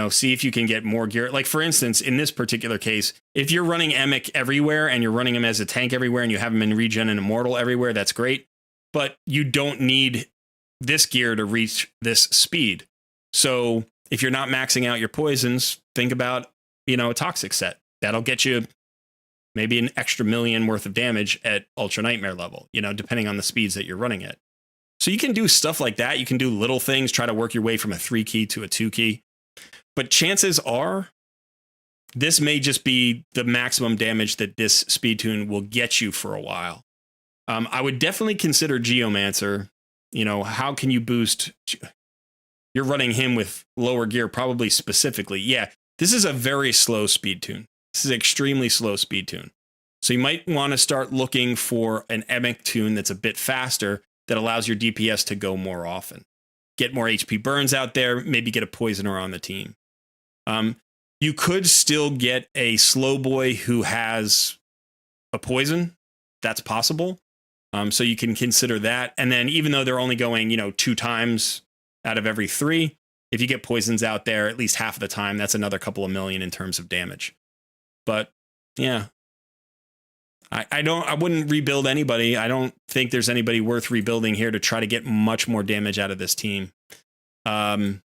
See if you can get more gear. Like, for instance, in this particular case, if you're running Emic everywhere and you're running him as a tank everywhere and you have him in regen and immortal everywhere, that's great. But you don't need this gear to reach this speed. So if you're not maxing out your poisons, think about, a toxic set. That'll get you maybe an extra million worth of damage at Ultra Nightmare level, depending on the speeds that you're running at. So you can do stuff like that. You can do little things, try to work your way from a 3 key to a 2 key. But chances are, this may just be the maximum damage that this speed tune will get you for a while. I would definitely consider Geomancer. How can you boost? You're running him with lower gear, probably specifically. Yeah, this is a very slow speed tune. This is an extremely slow speed tune. So you might want to start looking for an Emic tune that's a bit faster that allows your DPS to go more often. Get more HP burns out there, maybe get a poisoner on the team. You could still get a slow boy who has a poison. That's possible. So you can consider that. And then even though they're only going, 2 times out of every 3, if you get poisons out there at least half of the time, that's another couple of million in terms of damage. But yeah, I wouldn't rebuild anybody. I don't think there's anybody worth rebuilding here to try to get much more damage out of this team. And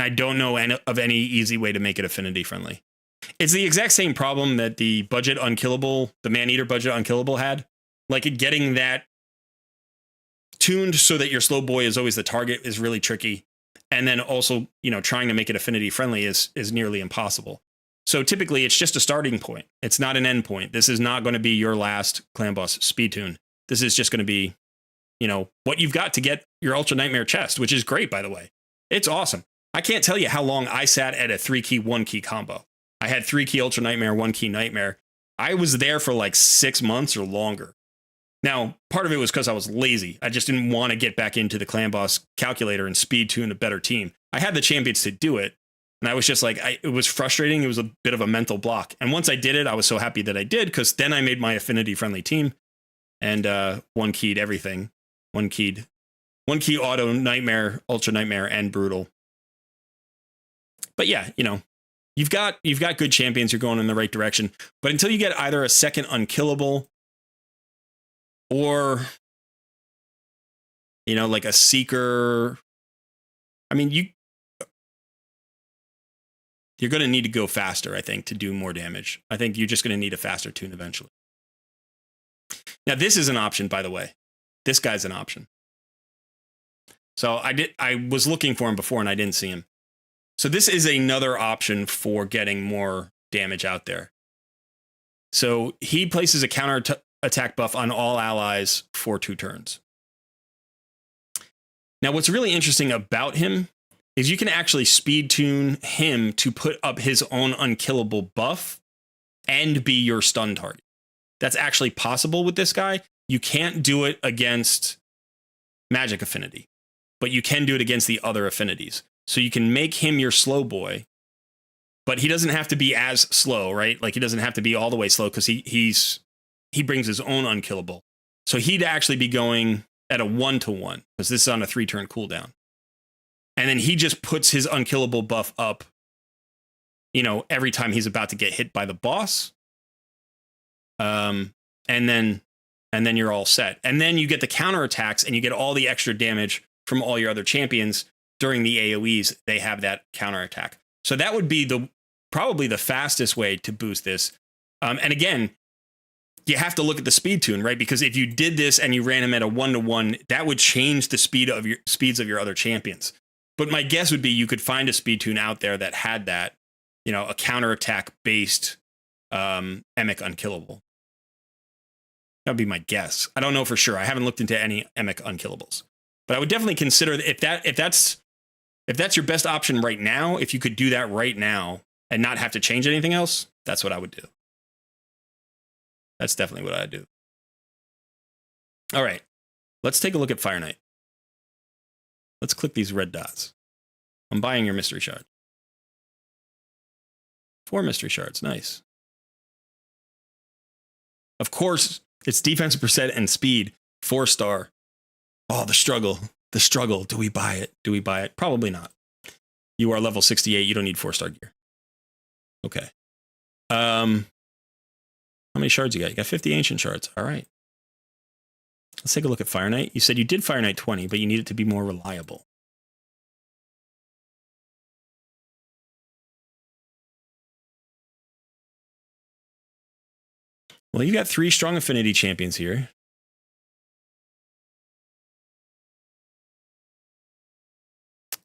I don't know of any easy way to make it affinity friendly. It's the exact same problem that the Man-Eater budget Unkillable had. Like, getting that tuned so that your slow boy is always the target is really tricky. And then also, trying to make it affinity friendly is nearly impossible. So typically it's just a starting point. It's not an end point. This is not going to be your last clan boss speed tune. This is just going to be, what you've got to get your Ultra Nightmare chest, which is great, by the way. It's awesome. I can't tell you how long I sat at a 3 key, 1 key combo. I had 3 key Ultra Nightmare, 1 key Nightmare. I was there for like 6 months or longer. Now, part of it was because I was lazy. I just didn't want to get back into the clan boss calculator and speed tune a better team. I had the champions to do it. And I was just like, it was frustrating. It was a bit of a mental block. And once I did it, I was so happy that I did, because then I made my affinity friendly team and 1 keyed everything. 1 key auto Nightmare, Ultra Nightmare, and Brutal. But yeah, you've got good champions. You're going in the right direction. But until you get either a second Unkillable or, like a Seeker, I mean, you're going to need to go faster, I think, to do more damage. I think you're just going to need a faster tune eventually. Now, this is an option, by the way. This guy's an option. So I was looking for him before and I didn't see him. So this is another option for getting more damage out there. So he places a counter attack buff on all allies for 2 turns. Now, what's really interesting about him is you can actually speed tune him to put up his own unkillable buff and be your stun target. That's actually possible with this guy. You can't do it against magic affinity, but you can do it against the other affinities. So you can make him your slow boy, but he doesn't have to be as slow, right? Like, he doesn't have to be all the way slow, because he brings his own unkillable. So he'd actually be going at a 1-to-1, because this is on a 3-turn cooldown. And then he just puts his unkillable buff up, every time he's about to get hit by the boss. And then you're all set. And then you get the counterattacks and you get all the extra damage from all your other champions during the AoEs. They have that counterattack. So that would be probably the fastest way to boost this. And again, you have to look at the speed tune, right? Because if you did this and you ran him at a 1-to-1, that would change the speeds of your other champions. But my guess would be you could find a speed tune out there that had that, a counterattack based Emic Unkillable. That would be my guess. I don't know for sure. I haven't looked into any Emic Unkillables, but I would definitely consider if that's your best option right now. If you could do that right now and not have to change anything else, that's what I would do. That's definitely what I'd do. All right, let's take a look at Fire Knight. Let's click these red dots. I'm buying your mystery shard. 4 mystery shards, nice. Of course, it's defensive percent and speed, 4-star. Oh, the struggle. Do we buy it? Probably not. You are level 68. You don't need 4-star gear. Okay. How many shards you got? You got 50 ancient shards. All right. Let's take a look at Fire Knight. You said you did Fire Knight 20, but you need it to be more reliable. Well, you got 3 strong affinity champions here.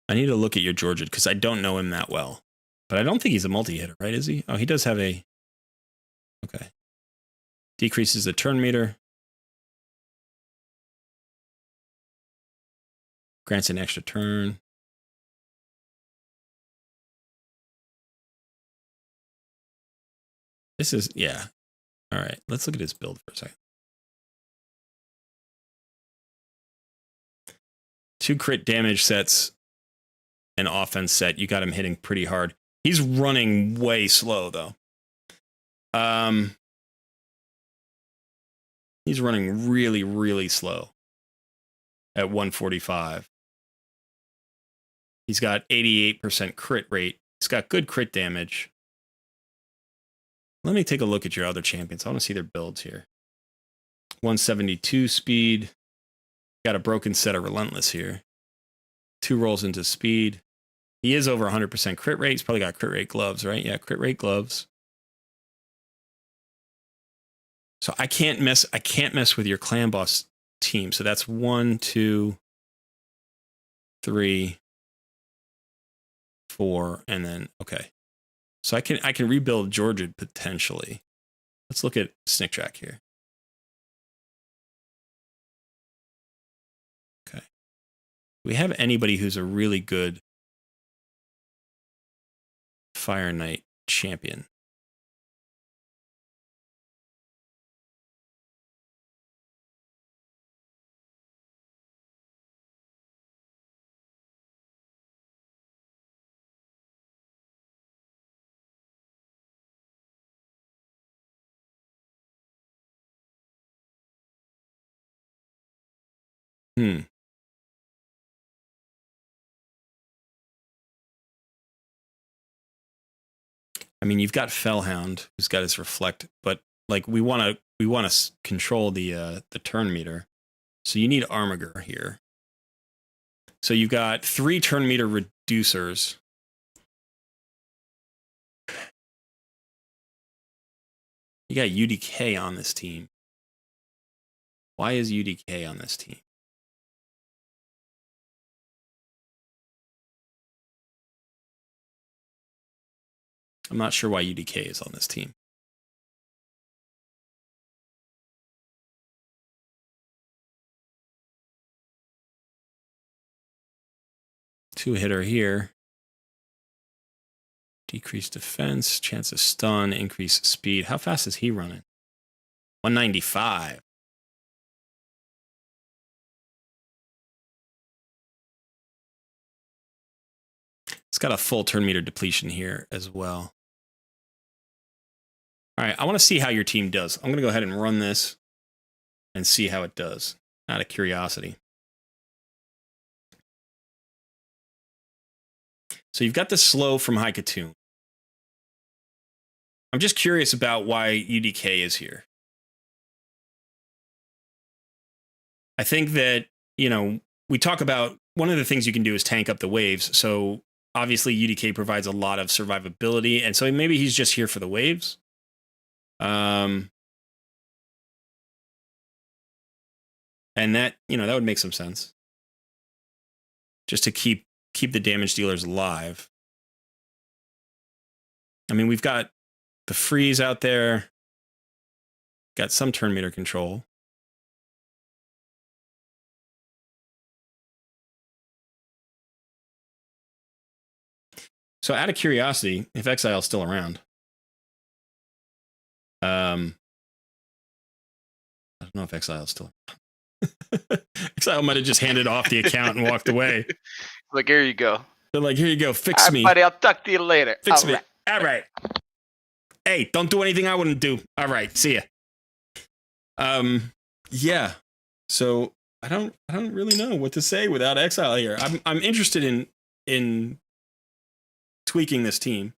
I need to look at your Georgia because I don't know him that well. But I don't think he's a multi-hitter, right? Is he? Oh, he does have a... Okay. Decreases the turn meter. Grants an extra turn. This is... Yeah. All right. Let's look at his build for a second. 2 crit damage sets. An offense set. You got him hitting pretty hard. He's running way slow, though. He's running really, really slow at 145. He's got 88% crit rate. He's got good crit damage. Let me take a look at your other champions. I want to see their builds here. 172 speed. Got a broken set of Relentless here. 2 rolls into speed. He is over 100% crit rate. He's probably got crit rate gloves, right? Yeah, crit rate gloves. So I can't mess with your clan boss team. So that's 1, 2, 3, 4, and then okay. So I can rebuild Georgia potentially. Let's look at Snick Track here. Okay. Do we have anybody who's a really good Fire Knight champion? I mean, you've got Fellhound, who's got his reflect, but like we want to control the turn meter, so you need Armiger here. So you've got 3 turn meter reducers. You got UDK on this team. Why is UDK on this team? I'm not sure why UDK is on this team. Two-hitter here. Decrease defense, chance of stun, increase speed. How fast is he running? 195. It's got a full turn meter depletion here as well. All right, I want to see how your team does. I'm going to go ahead and run this and see how it does, out of curiosity. So you've got the slow from Haikatoon. I'm just curious about why UDK is here. I think that, you know, we talk about one of the things you can do is tank up the waves. So obviously UDK provides a lot of survivability. And so maybe he's just here for the waves. And that, you know, that would make some sense. Just to keep the damage dealers alive. I mean, we've got the freeze out there. Got some turn meter control. So out of curiosity, if Exile's still around, I don't know if Exile's still around. Exile might have just handed off the account and walked away. Like, here you go. They're like, here you go, fix me. Buddy, I'll talk to you later. Fix me. All right. Hey, don't do anything I wouldn't do. All right, see ya. Yeah. So I don't really know what to say without Exile here. I'm interested in tweaking this team.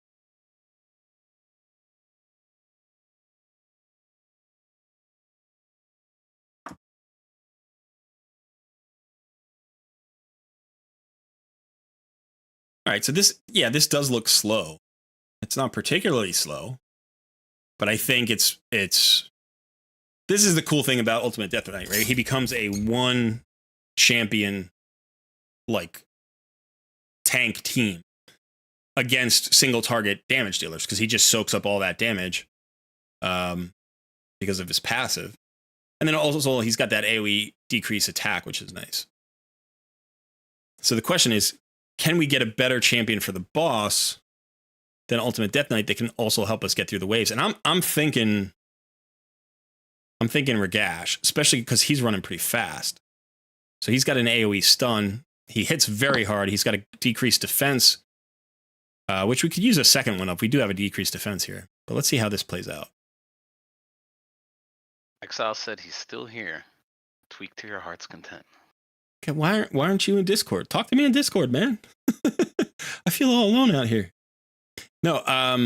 All right, so this does look slow. It's not particularly slow, but I think it's this is the cool thing about Ultimate Death Knight, right? He becomes a one champion like tank team against single target damage dealers because he just soaks up all that damage because of his passive. And then also he's got that AoE decrease attack, which is nice. So the question is, can we get a better champion for the boss than Ultimate Death Knight that can also help us get through the waves? And I'm thinking Ragash, especially because he's running pretty fast. So he's got an AoE stun. He hits very hard. He's got a decreased defense, which we could use a second one up. We do have a decreased defense here. But let's see how this plays out. Exile said he's still here. Tweak to your heart's content. Okay, why aren't you in Discord? Talk to me in Discord, man. I feel all alone out here. No, all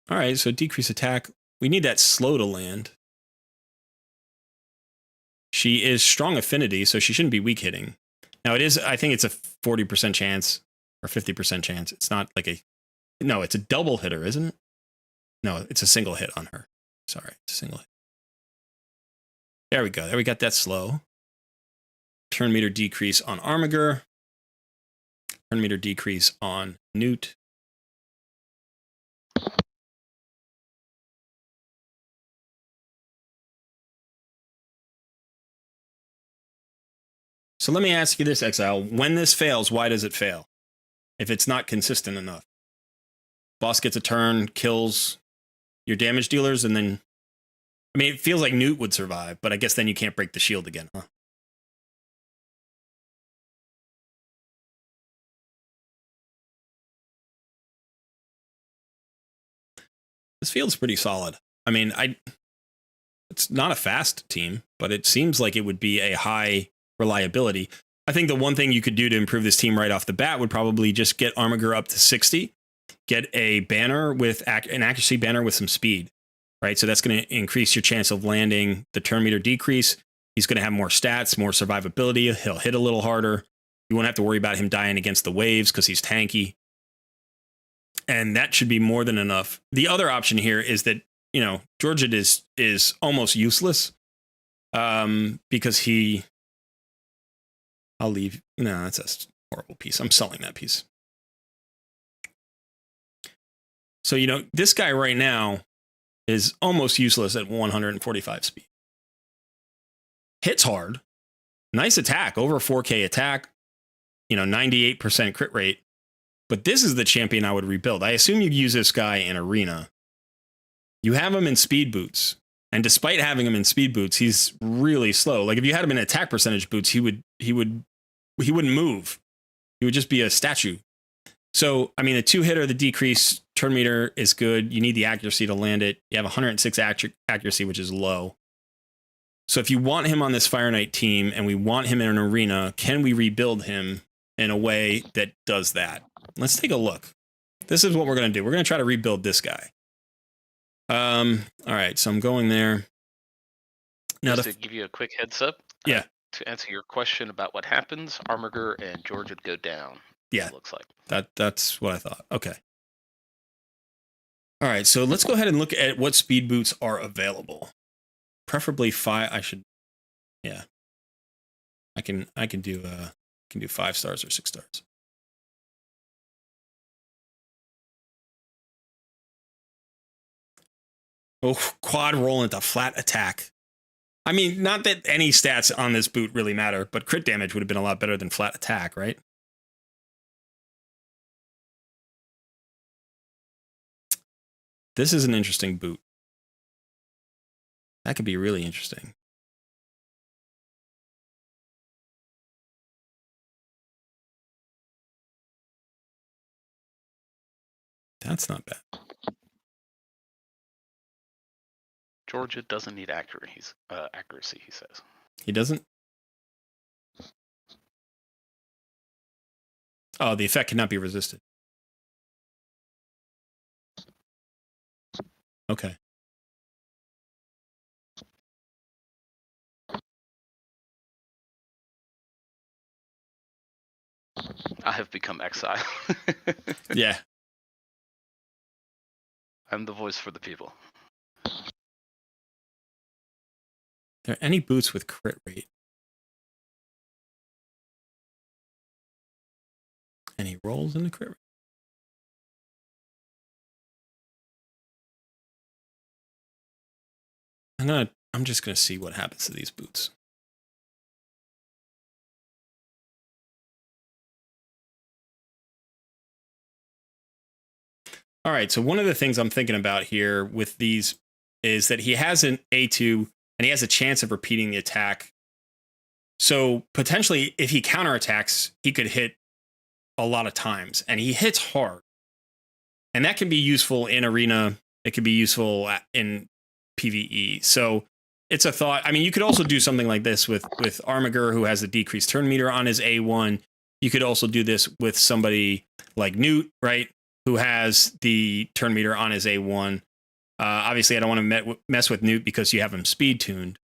right, so decrease attack. We need that slow to land. She is strong affinity, so she shouldn't be weak hitting. Now it is, I think it's a 40% chance or 50% chance. It's not like no, it's a double hitter, isn't it? No, it's a single hit on her. Sorry, it's a single hit. There we go. There we got that slow. Turn meter decrease on Armiger. Turn meter decrease on Newt. So let me ask you this, Exile. When this fails, why does it fail? If it's not consistent enough. Boss gets a turn, kills your damage dealers, and then... I mean, it feels like Newt would survive, but I guess then you can't break the shield again, huh? This field's pretty solid. I mean, it's not a fast team, but it seems like it would be a high reliability. I think the one thing you could do to improve this team right off the bat would probably just get Armiger up to 60, get a banner with an accuracy banner with some speed, right? So that's going to increase your chance of landing, the turn meter decrease. He's going to have more stats, more survivability. He'll hit a little harder. You won't have to worry about him dying against the waves because he's tanky. And that should be more than enough. The other option here is that, Georgid is almost useless because I'll leave. No, that's a horrible piece. I'm selling that piece. So, this guy right now is almost useless at 145 speed. Hits hard. Nice attack, over 4K attack, 98% crit rate. But this is the champion I would rebuild. I assume you use this guy in arena. You have him in speed boots. And despite having him in speed boots, he's really slow. Like if you had him in attack percentage boots, he wouldn't move. He would just be a statue. So, I mean, the two hitter, the decrease turn meter is good. You need the accuracy to land it. You have 106 accuracy, which is low. So if you want him on this Fire Knight team and we want him in an arena, can we rebuild him in a way that does that? Let's take a look. This is what we're going to do. We're going to try to rebuild this guy. All right, so I'm going there. Now Just to give you a quick heads up. Yeah. To answer your question about what happens, Armiger and George would go down. Yeah. It looks like. That's what I thought. Okay. All right, so let's go ahead and look at what speed boots are available. Preferably 5. Yeah. I can do 5 stars or 6 stars. Oh, quad roll into flat attack. I mean, not that any stats on this boot really matter, but crit damage would have been a lot better than flat attack, right? This is an interesting boot. That could be really interesting. That's not bad. Georgia doesn't need accuracy, he says. He doesn't? Oh, the effect cannot be resisted. Okay. I have become exile. Yeah. I'm the voice for the people. There any boots with crit rate? Any rolls in the crit rate? I'm just gonna see what happens to these boots. All right, so one of the things I'm thinking about here with these is that he has an A2 and he has a chance of repeating the attack. So potentially, if he counterattacks, he could hit a lot of times, and he hits hard. And that can be useful in arena. It could be useful in PvE. So it's a thought. I mean, you could also do something like this with Armiger, who has a decreased turn meter on his A1. You could also do this with somebody like Newt, right, who has the turn meter on his A1. Obviously, I don't want to mess with Newt because you have him speed tuned.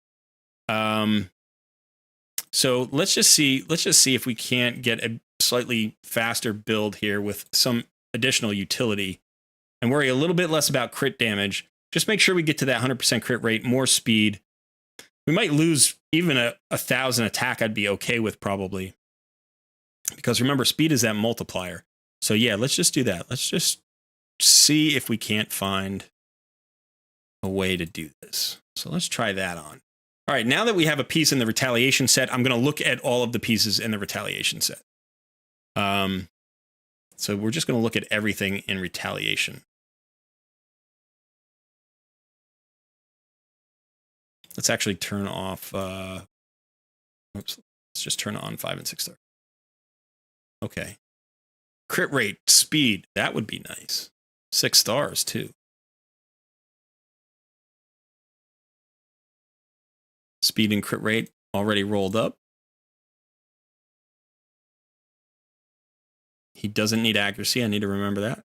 So let's just see if we can't get a slightly faster build here with some additional utility and worry a little bit less about crit damage. Just make sure we get to that 100% crit rate, more speed. We might lose even a 1,000 attack. I'd be okay with probably. Because remember, speed is that multiplier. So yeah, let's just do that. Let's just see if we can't find a way to do this. So let's try that on. All right, now that we have a piece in the retaliation set, I'm going to look at all of the pieces in the retaliation set. So we're just going to look at everything in retaliation. Let's actually turn off. Oops, let's just turn on 5 and 6 star. Okay. Crit rate, speed, that would be nice. 6 stars too. Speed and crit rate already rolled up. He doesn't need accuracy. I need to remember that.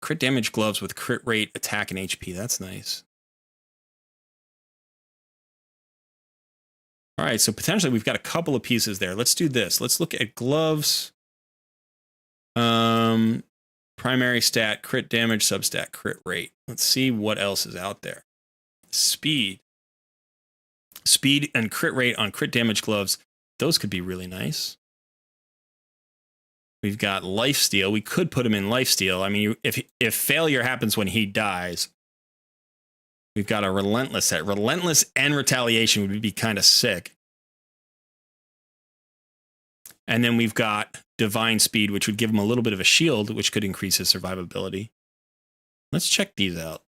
Crit damage gloves with crit rate, attack, and HP. That's nice. All right, so potentially we've got a couple of pieces there. Let's do this. Let's look at gloves. Primary stat, crit damage, substat, crit rate. Let's see what else is out there. Speed. Speed and crit rate on crit damage gloves. Those could be really nice. We've got lifesteal. We could put him in lifesteal. I mean, if failure happens when he dies, we've got a relentless set. Relentless and retaliation would be kind of sick. And then we've got divine speed, which would give him a little bit of a shield, which could increase his survivability. Let's check these out.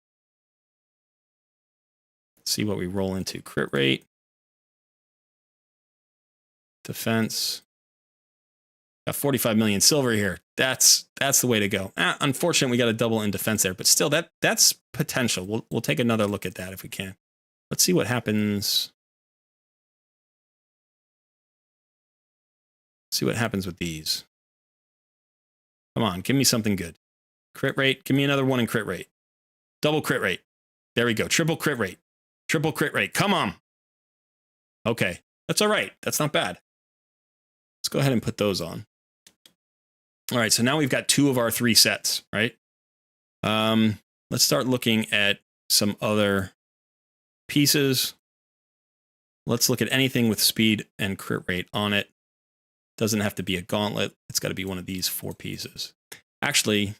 See what we roll into. Crit rate. Defense. Got 45 million silver here. That's the way to go. Unfortunately, we got a double in defense there, but still, that's potential. We'll take another look at that if we can. Let's see what happens. See what happens with these. Come on, give me something good. Crit rate. Give me another one in crit rate. Double crit rate. There we go. Triple crit rate. Triple crit rate. Come on. Okay, that's all right. That's not bad. Let's go ahead and put those on. All right, so now we've got 2 of our 3 sets, right? Let's start looking at some other pieces. Let's look at anything with speed and crit rate on it. Doesn't have to be a gauntlet. It's got to be one of these 4 pieces. Actually,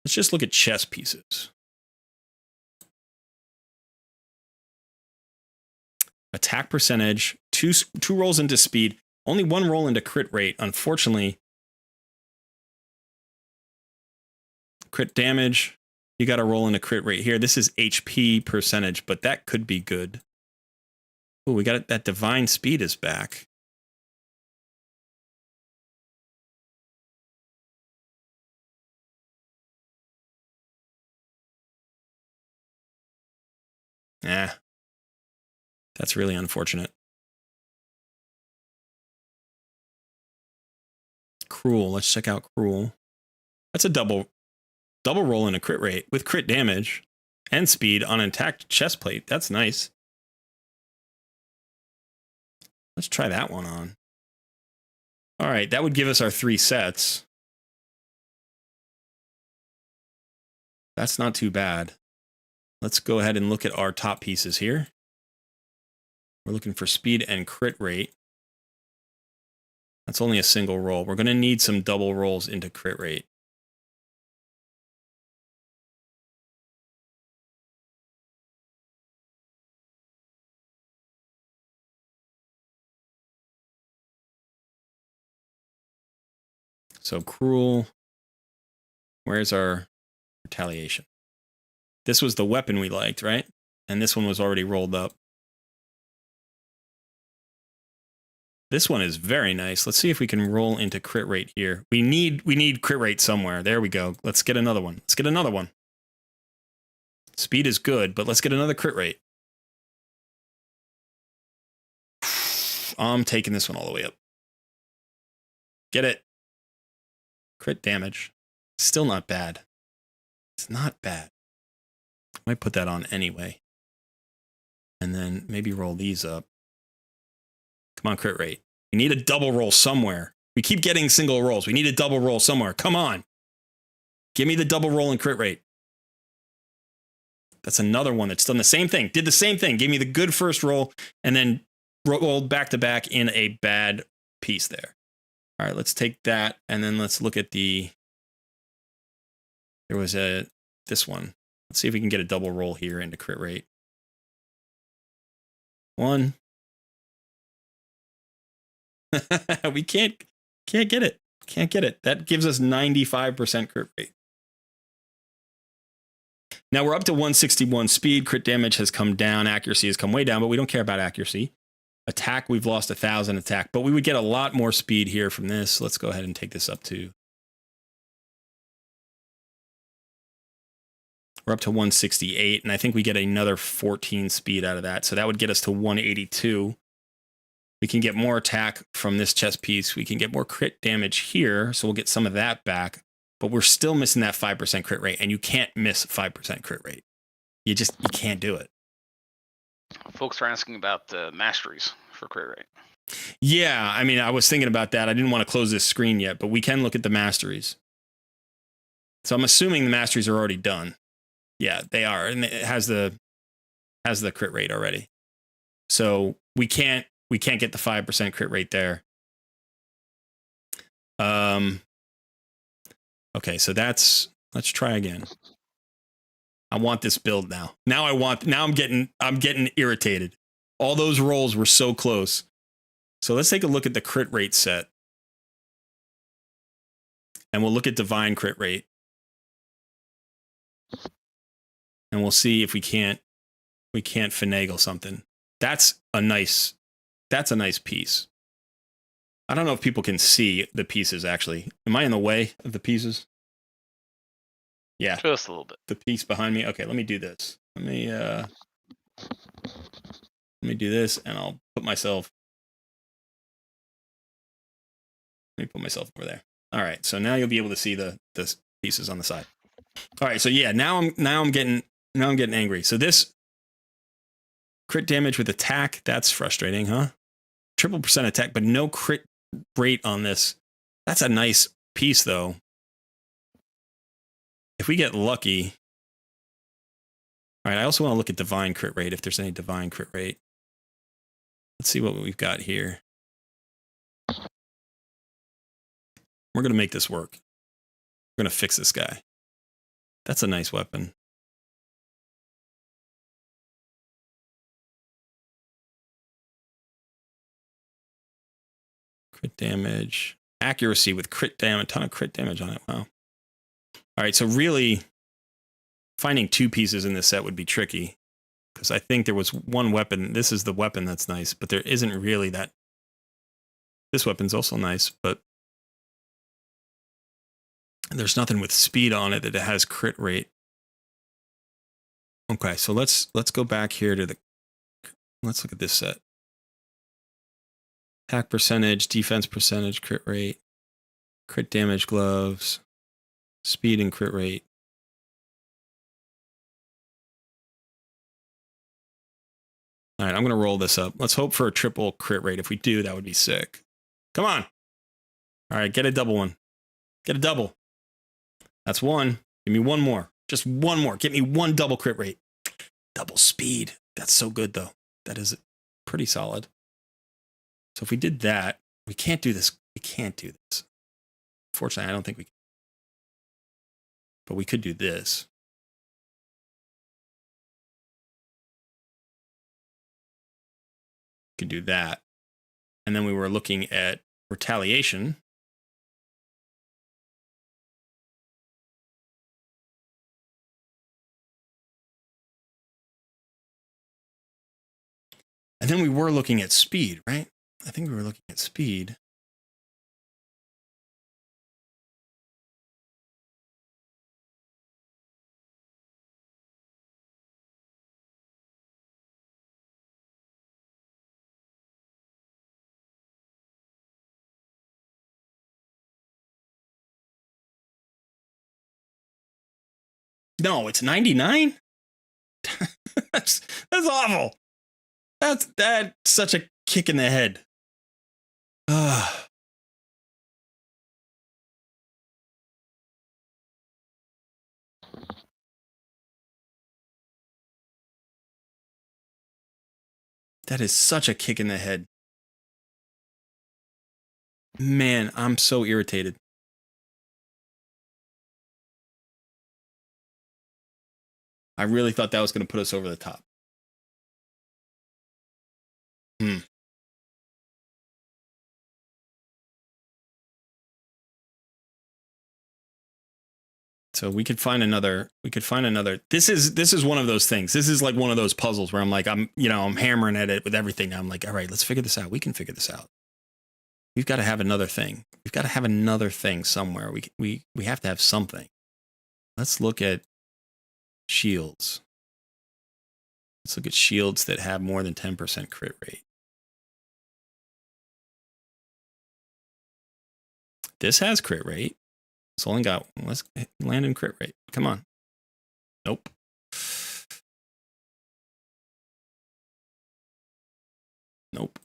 let's just look at chess pieces. Attack percentage, two rolls into speed, only 1 roll into crit rate. Unfortunately, crit damage, you got to roll into crit rate here. This is HP percentage, but that could be good. Oh, we got it. That divine speed is back. That's really unfortunate. Cruel. Let's check out Cruel. That's a double roll and a crit rate with crit damage and speed on intact chest plate. That's nice. Let's try that one on. All right, that would give us our 3 sets. That's not too bad. Let's go ahead and look at our top pieces here. We're looking for speed and crit rate. That's only a single roll. We're going to need some double rolls into crit rate. So Cruel. Where's our retaliation? This was the weapon we liked, right? And this one was already rolled up. This one is very nice. Let's see if we can roll into crit rate here. We need crit rate somewhere. There we go. Let's get another one. Let's get another one. Speed is good, but let's get another crit rate. I'm taking this one all the way up. Get it. Crit damage. Still not bad. It's not bad. I might put that on anyway. And then maybe roll these up. Come on, crit rate. We need a double roll somewhere. We keep getting single rolls. We need a double roll somewhere. Come on. Give me the double roll and crit rate. That's another one that's done the same thing. Did the same thing. Gave me the good first roll and then rolled back to back in a bad piece there. All right, let's take that and then let's look at the... There was this one. Let's see if we can get a double roll here into crit rate. 1. We can't get it. Can't get it. That gives us 95% crit rate. Now we're up to 161 speed. Crit damage has come down. Accuracy has come way down, but we don't care about accuracy. Attack, we've lost 1,000 attack, but we would get a lot more speed here from this. Let's go ahead and take this up to... We're up to 168, and I think we get another 14 speed out of that. So that would get us to 182. We can get more attack from this chest piece. We can get more crit damage here, so we'll get some of that back. But we're still missing that 5% crit rate, and you can't miss 5% crit rate. You can't do it. Folks are asking about the masteries for crit rate. Yeah, I mean, I was thinking about that. I didn't want to close this screen yet, but we can look at the masteries. So I'm assuming the masteries are already done. Yeah, they are, and it has the crit rate already. So we can't get the 5% crit rate there. Okay, so let's try again. I want this build now. Now I'm getting irritated. All those rolls were so close. So let's take a look at the crit rate set. And we'll look at divine crit rate. And we'll see if we can't finagle something. That's a nice piece. I don't know if people can see the pieces actually. Am I in the way of the pieces? Yeah. Just a little bit. The piece behind me. Okay, let me do this. Let me do this and I'll put myself. Let me put myself over there. All right, so now you'll be able to see the pieces on the side. All right, so yeah, now I'm getting angry. So this crit damage with attack, that's frustrating, huh? Triple % attack, but no crit rate on this. That's a nice piece, though. If we get lucky... All right, I also want to look at divine crit rate, if there's any divine crit rate. Let's see what we've got here. We're going to make this work. We're going to fix this guy. That's a nice weapon. Crit damage. Accuracy with crit damage. A ton of crit damage on it. Wow. All right, so really, finding 2 pieces in this set would be tricky. Because I think there was one weapon. This is the weapon that's nice, but there isn't really that. This weapon's also nice, but there's nothing with speed on it that it has crit rate. Okay, so let's go back here to let's look at this set. Attack percentage, defense percentage, crit rate. Crit damage gloves. Speed and crit rate. All right, I'm going to roll this up. Let's hope for a triple crit rate. If we do, that would be sick. Come on. All right, get a double one. Get a double. That's one. Give me one more. Just one more. Get me one double crit rate. Double speed. That's so good, though. That is pretty solid. So if we did that, we can't do this. We can't do this. Fortunately, I don't think we can. But we could do this. We could do that. And then we were looking at retaliation. And then we were looking at speed, right? I think we were looking at speed. No, it's 99? that's awful. That's such a kick in the head. That is such a kick in the head. Man, I'm so irritated. I really thought that was going to put us over the top. So we could find another. This is one of those things. This is like one of those puzzles where I'm like, I'm hammering at it with everything. I'm like, all right, let's figure this out. We can figure this out. We've got to have another thing. We've got to have another thing somewhere. We have to have something. Let's look at shields. Let's look at shields that have more than 10% crit rate. This has crit rate. It's only got one. Let's land in crit rate. Come on. Nope. Nope.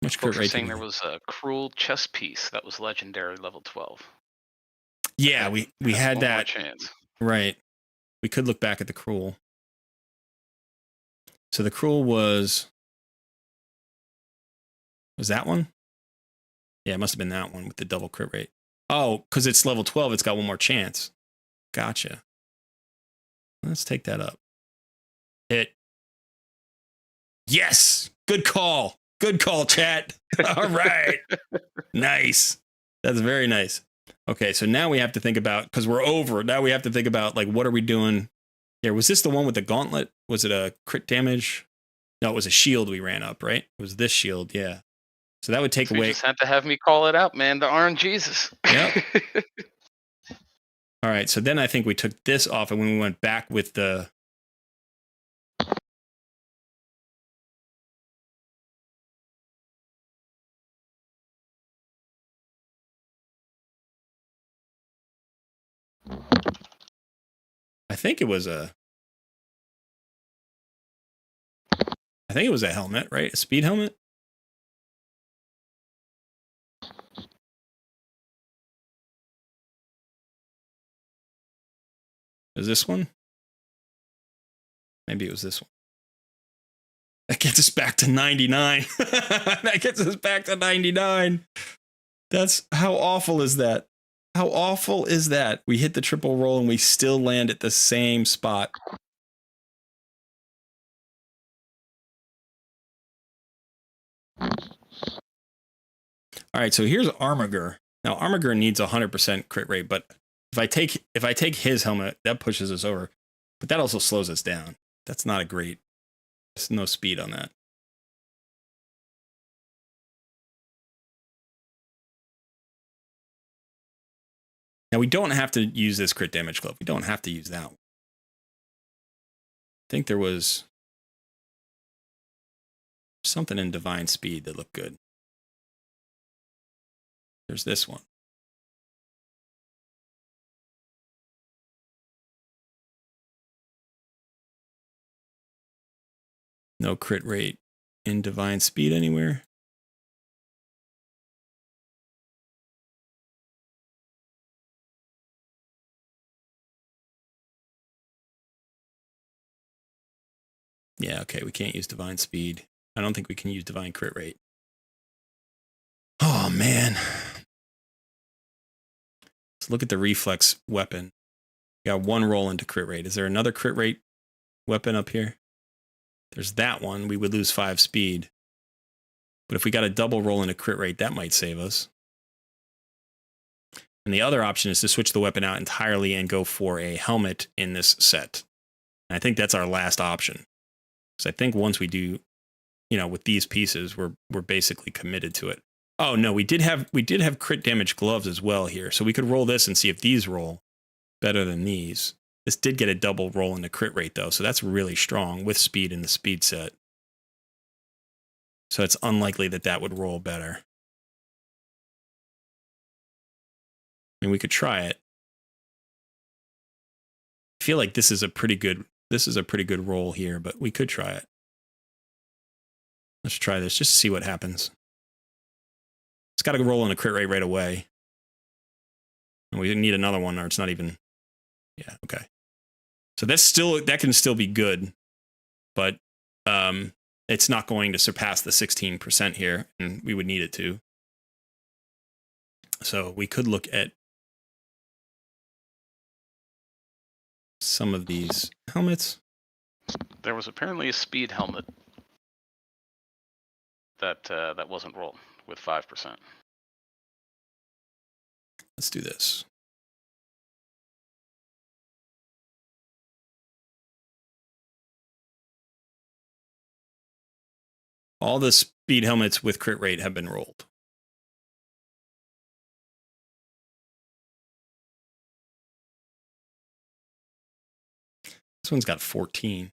Much crit rate. Saying there was a cruel chess piece that was legendary level 12. Yeah, we had that chance. Right. We could look back at the cruel. So the cruel was that one? Yeah, it must have been that one with the double crit rate. Oh, because it's level 12, it's got one more chance. Gotcha. Let's take that up. Hit. Yes! Good call. Good call, chat. All right. Nice. That's very nice. Okay, so now we have to think about, because we're over, now we have to think about, like, what are we doing? Here, was this the one with the gauntlet? Was it a crit damage? No, it was a shield we ran up, right? It was this shield, yeah. So that would take away. You just had to have me call it out, man. The RNGesus. Yep. All right, so then I think we took this off, and when we went back with the... I think it was a helmet, right? A speed helmet? Is this one? Maybe it was this one. That gets us back to 99. That gets us back to 99. That's how awful is that? How awful is that? We hit the triple roll and we still land at the same spot. All right, so here's Armiger. Now Armiger needs 100% crit rate, but if I take his helmet, that pushes us over. But that also slows us down. That's not a great. There's no speed on that. Now we don't have to use this crit damage glove. We don't have to use that one. think there was something in Divine Speed that looked good. There's this one. No crit rate in Divine Speed anywhere. Yeah, okay, we can't use Divine Speed. I don't think we can use Divine Crit Rate. Oh, man. Let's look at the Reflex weapon. We got one roll into crit rate. Is there another crit rate weapon up here? There's that one. We would lose 5 speed. But if we got a double roll into crit rate, that might save us. And the other option is to switch the weapon out entirely and go for a helmet in this set. And I think that's our last option. Because I think once we do, you know, with these pieces, we're basically committed to it. Oh no, we did have crit damage gloves as well here. So we could roll this and see if these roll better than these. This did get a double roll into crit rate though, so that's really strong with speed in the speed set. So it's unlikely that that would roll better. I mean, we could try it. I feel like this is a pretty good roll here, but we could try it. Let's try this just to see what happens. It's got to roll on a crit rate right away. And we need another one or it's not even... Yeah, okay. So that can still be good, but it's not going to surpass the 16% here, and we would need it to. So we could look at some of these helmets. There was apparently a speed helmet that wasn't rolled with 5%. Let's do this. All the speed helmets with crit rate have been rolled. This one's got 14.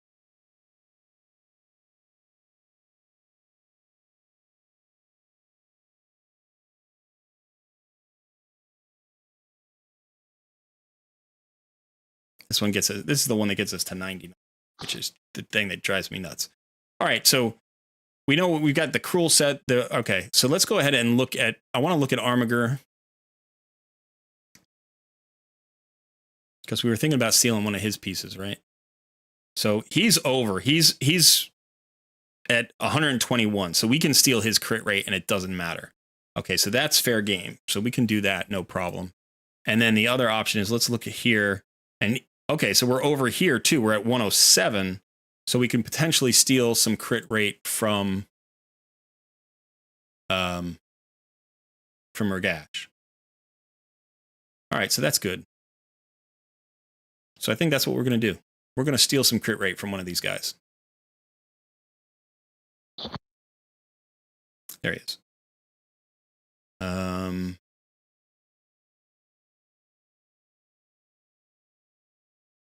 This is the one that gets us to 90, which is the thing that drives me nuts. All right, so we know we've got the cruel set. Okay, so let's go ahead and look at. I want to look at Armiger because we were thinking about stealing one of his pieces, right? So he's over. He's at 121, so we can steal his crit rate and it doesn't matter. Okay, so that's fair game. So we can do that, no problem. And then the other option is let's look at here. And okay, so we're over here too. We're at 107. So we can potentially steal some crit rate from Murgash. All right, so that's good. So I think that's what we're going to do. We're going to steal some crit rate from one of these guys. There he is.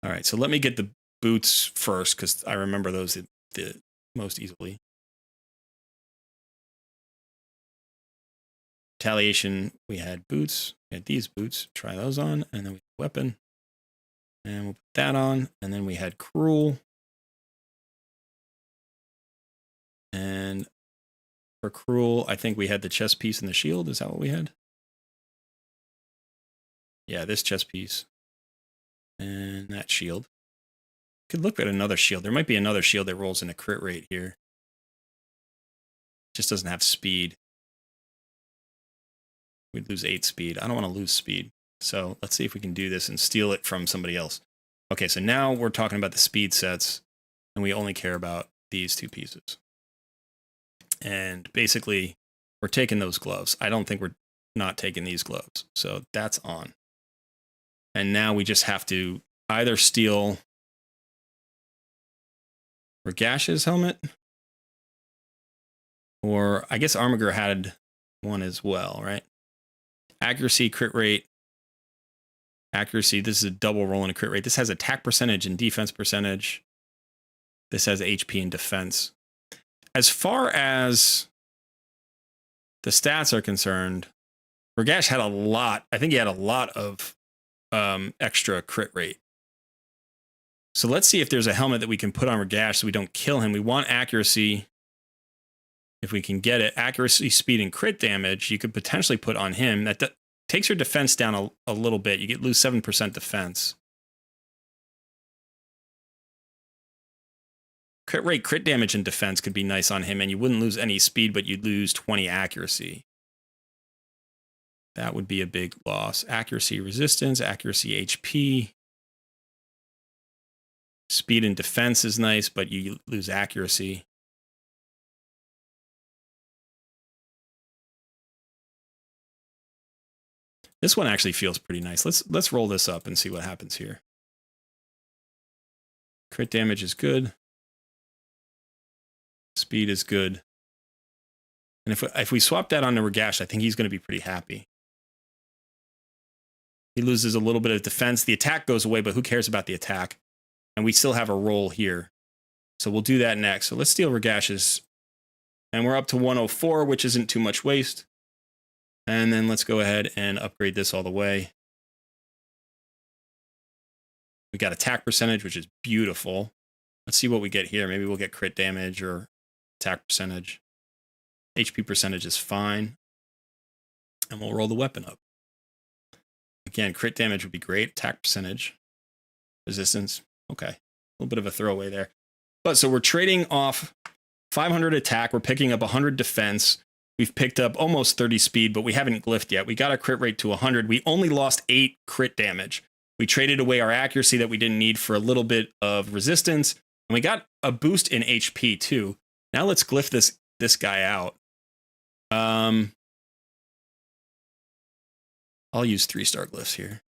All right, so let me get the boots first because I remember those the most easily. Retaliation, we had boots. We had these boots. Try those on, and then we had weapon. And we'll put that on, and then we had cruel. And for cruel, I think we had the chest piece and the shield. Is that what we had? Yeah, this chest piece. And that shield. Could look at another shield. There might be another shield that rolls in a crit rate here. Just doesn't have speed. We'd lose 8 speed. I don't want to lose speed. So let's see if we can do this and steal it from somebody else. Okay, so now we're talking about the speed sets, and we only care about these 2 pieces. And basically, we're taking those gloves. I don't think we're not taking these gloves. So that's on. And now we just have to either steal Ragash's helmet, or I guess Armiger had one as well, right? Accuracy, crit rate. Accuracy, this is a double roll and a crit rate. This has attack percentage and defense percentage. This has HP and defense. As far as the stats are concerned, Ragash had a lot. I think he had a lot of extra crit rate. So let's see if there's a helmet that we can put on Ragash so we don't kill him. We want accuracy. If we can get it, accuracy, speed, and crit damage, you could potentially put on him. That takes your defense down a little bit. You lose 7% defense. Crit rate, crit damage, and defense could be nice on him, and you wouldn't lose any speed, but you'd lose 20 accuracy. That would be a big loss. Accuracy, resistance, accuracy, HP. Speed and defense is nice, but you lose accuracy. This one actually feels pretty nice. Let's roll this up and see what happens here. Crit damage is good. Speed is good. And if we swap that onto Ragash, I think he's going to be pretty happy. He loses a little bit of defense. The attack goes away, but who cares about the attack? And we still have a roll here. So we'll do that next. So let's steal Ragash's. And we're up to 104, which isn't too much waste. And then let's go ahead and upgrade this all the way. We got attack percentage, which is beautiful. Let's see what we get here. Maybe we'll get crit damage or attack percentage. HP percentage is fine. And we'll roll the weapon up. Again, crit damage would be great. Attack percentage. Resistance. Okay. A little bit of a throwaway there. But so we're trading off 500 attack. We're picking up 100 defense. We've picked up almost 30 speed, but we haven't glyphed yet. We got our crit rate to 100. We only lost 8 crit damage. We traded away our accuracy that we didn't need for a little bit of resistance. And we got a boost in HP too. Now let's glyph this guy out. I'll use 3-star glyphs here.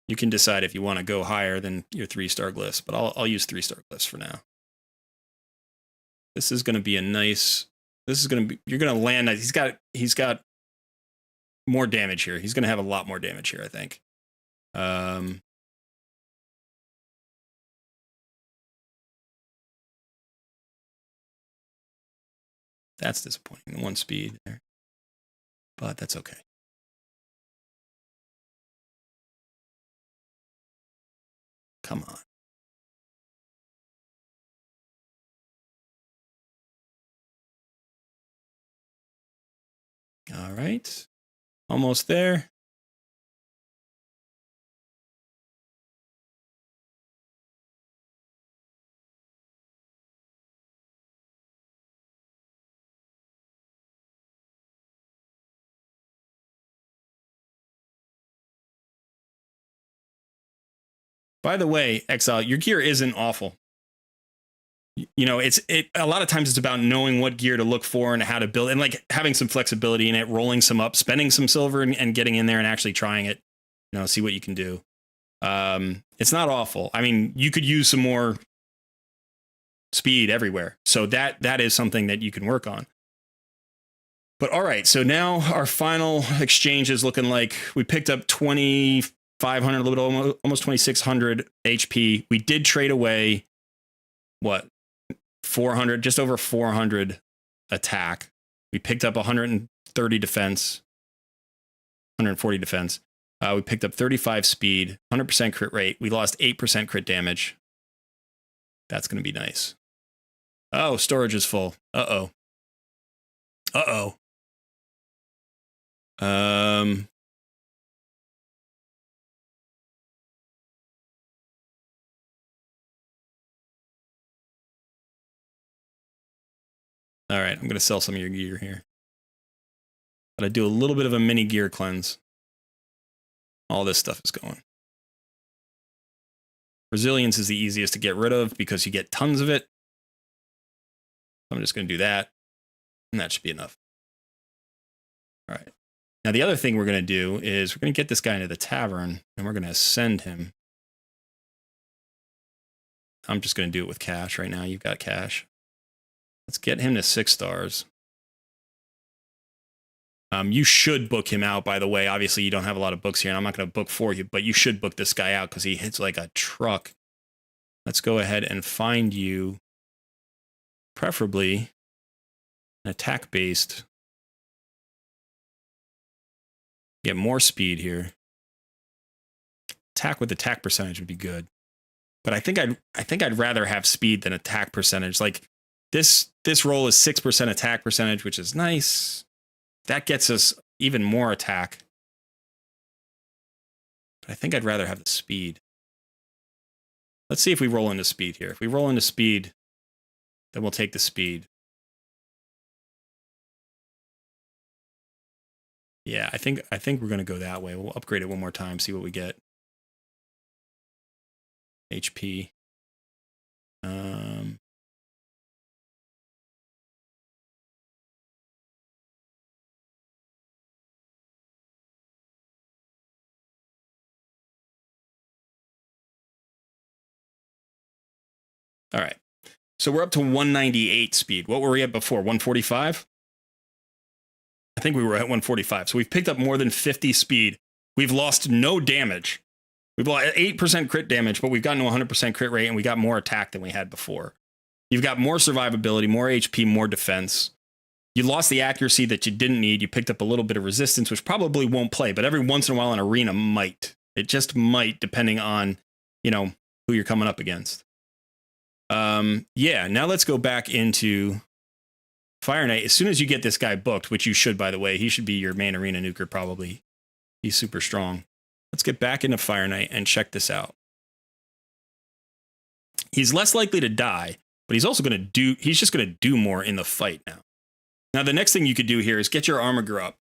You can decide if you want to go higher than your 3-star glyphs, but I'll use 3-star glyphs for now. This is going to be a nice. This is going to be. You're going to land. He's got more damage here. He's going to have a lot more damage here, I think. That's disappointing. 1 speed there, but that's okay. Come on. All right. Almost there. By the way, Exile, your gear isn't awful. You know, a lot of times it's about knowing what gear to look for and how to build, and like having some flexibility in it, rolling some up, spending some silver and getting in there and actually trying it, you know, see what you can do. It's not awful. I mean, you could use some more speed everywhere. So that is something that you can work on. But all right, so now our final exchange is looking like we picked up 2,500, a little bit, almost 2,600 HP. We did trade away, what, 400, just over 400 attack. We picked up 130 defense, 140 defense. We picked up 35 speed, 100% crit rate. We lost 8% crit damage. That's going to be nice. Oh, storage is full. Uh-oh. Uh-oh. All right, I'm going to sell some of your gear here. But I do a little bit of a mini gear cleanse. All this stuff is going. Resilience is the easiest to get rid of because you get tons of it. I'm just going to do that. And that should be enough. All right. Now, the other thing we're going to do is we're going to get this guy into the tavern and we're going to ascend him. I'm just going to do it with cash right now. You've got cash. Let's get him to 6 stars. You should book him out, by the way. Obviously, you don't have a lot of books here, and I'm not going to book for you, but you should book this guy out because he hits like a truck. Let's go ahead and find you, preferably an attack-based. Get more speed here. Attack with attack percentage would be good, but I think I'd rather have speed than attack percentage. Like this roll is 6% attack percentage, which is nice. That gets us even more attack. But I think I'd rather have the speed. Let's see if we roll into speed here. If we roll into speed, then we'll take the speed. Yeah, I think we're going to go that way. We'll upgrade it one more time, see what we get. HP. All right. So we're up to 198 speed. What were we at before? 145? I think we were at 145. So we've picked up more than 50 speed. We've lost no damage. We've lost 8% crit damage, but we've gotten to 100% crit rate, and we got more attack than we had before. You've got more survivability, more HP, more defense. You lost the accuracy that you didn't need. You picked up a little bit of resistance, which probably won't play, but every once in a while an arena might. It just might, depending on, who you're coming up against. Yeah, now let's go back into Fire Knight. As soon as you get this guy booked, which you should, by the way, he should be your main arena nuker probably. He's super strong. Let's get back into Fire Knight and check this out. He's less likely to die, but he's also he's just going to do more in the fight now. Now, the next thing you could do here is get your armor up.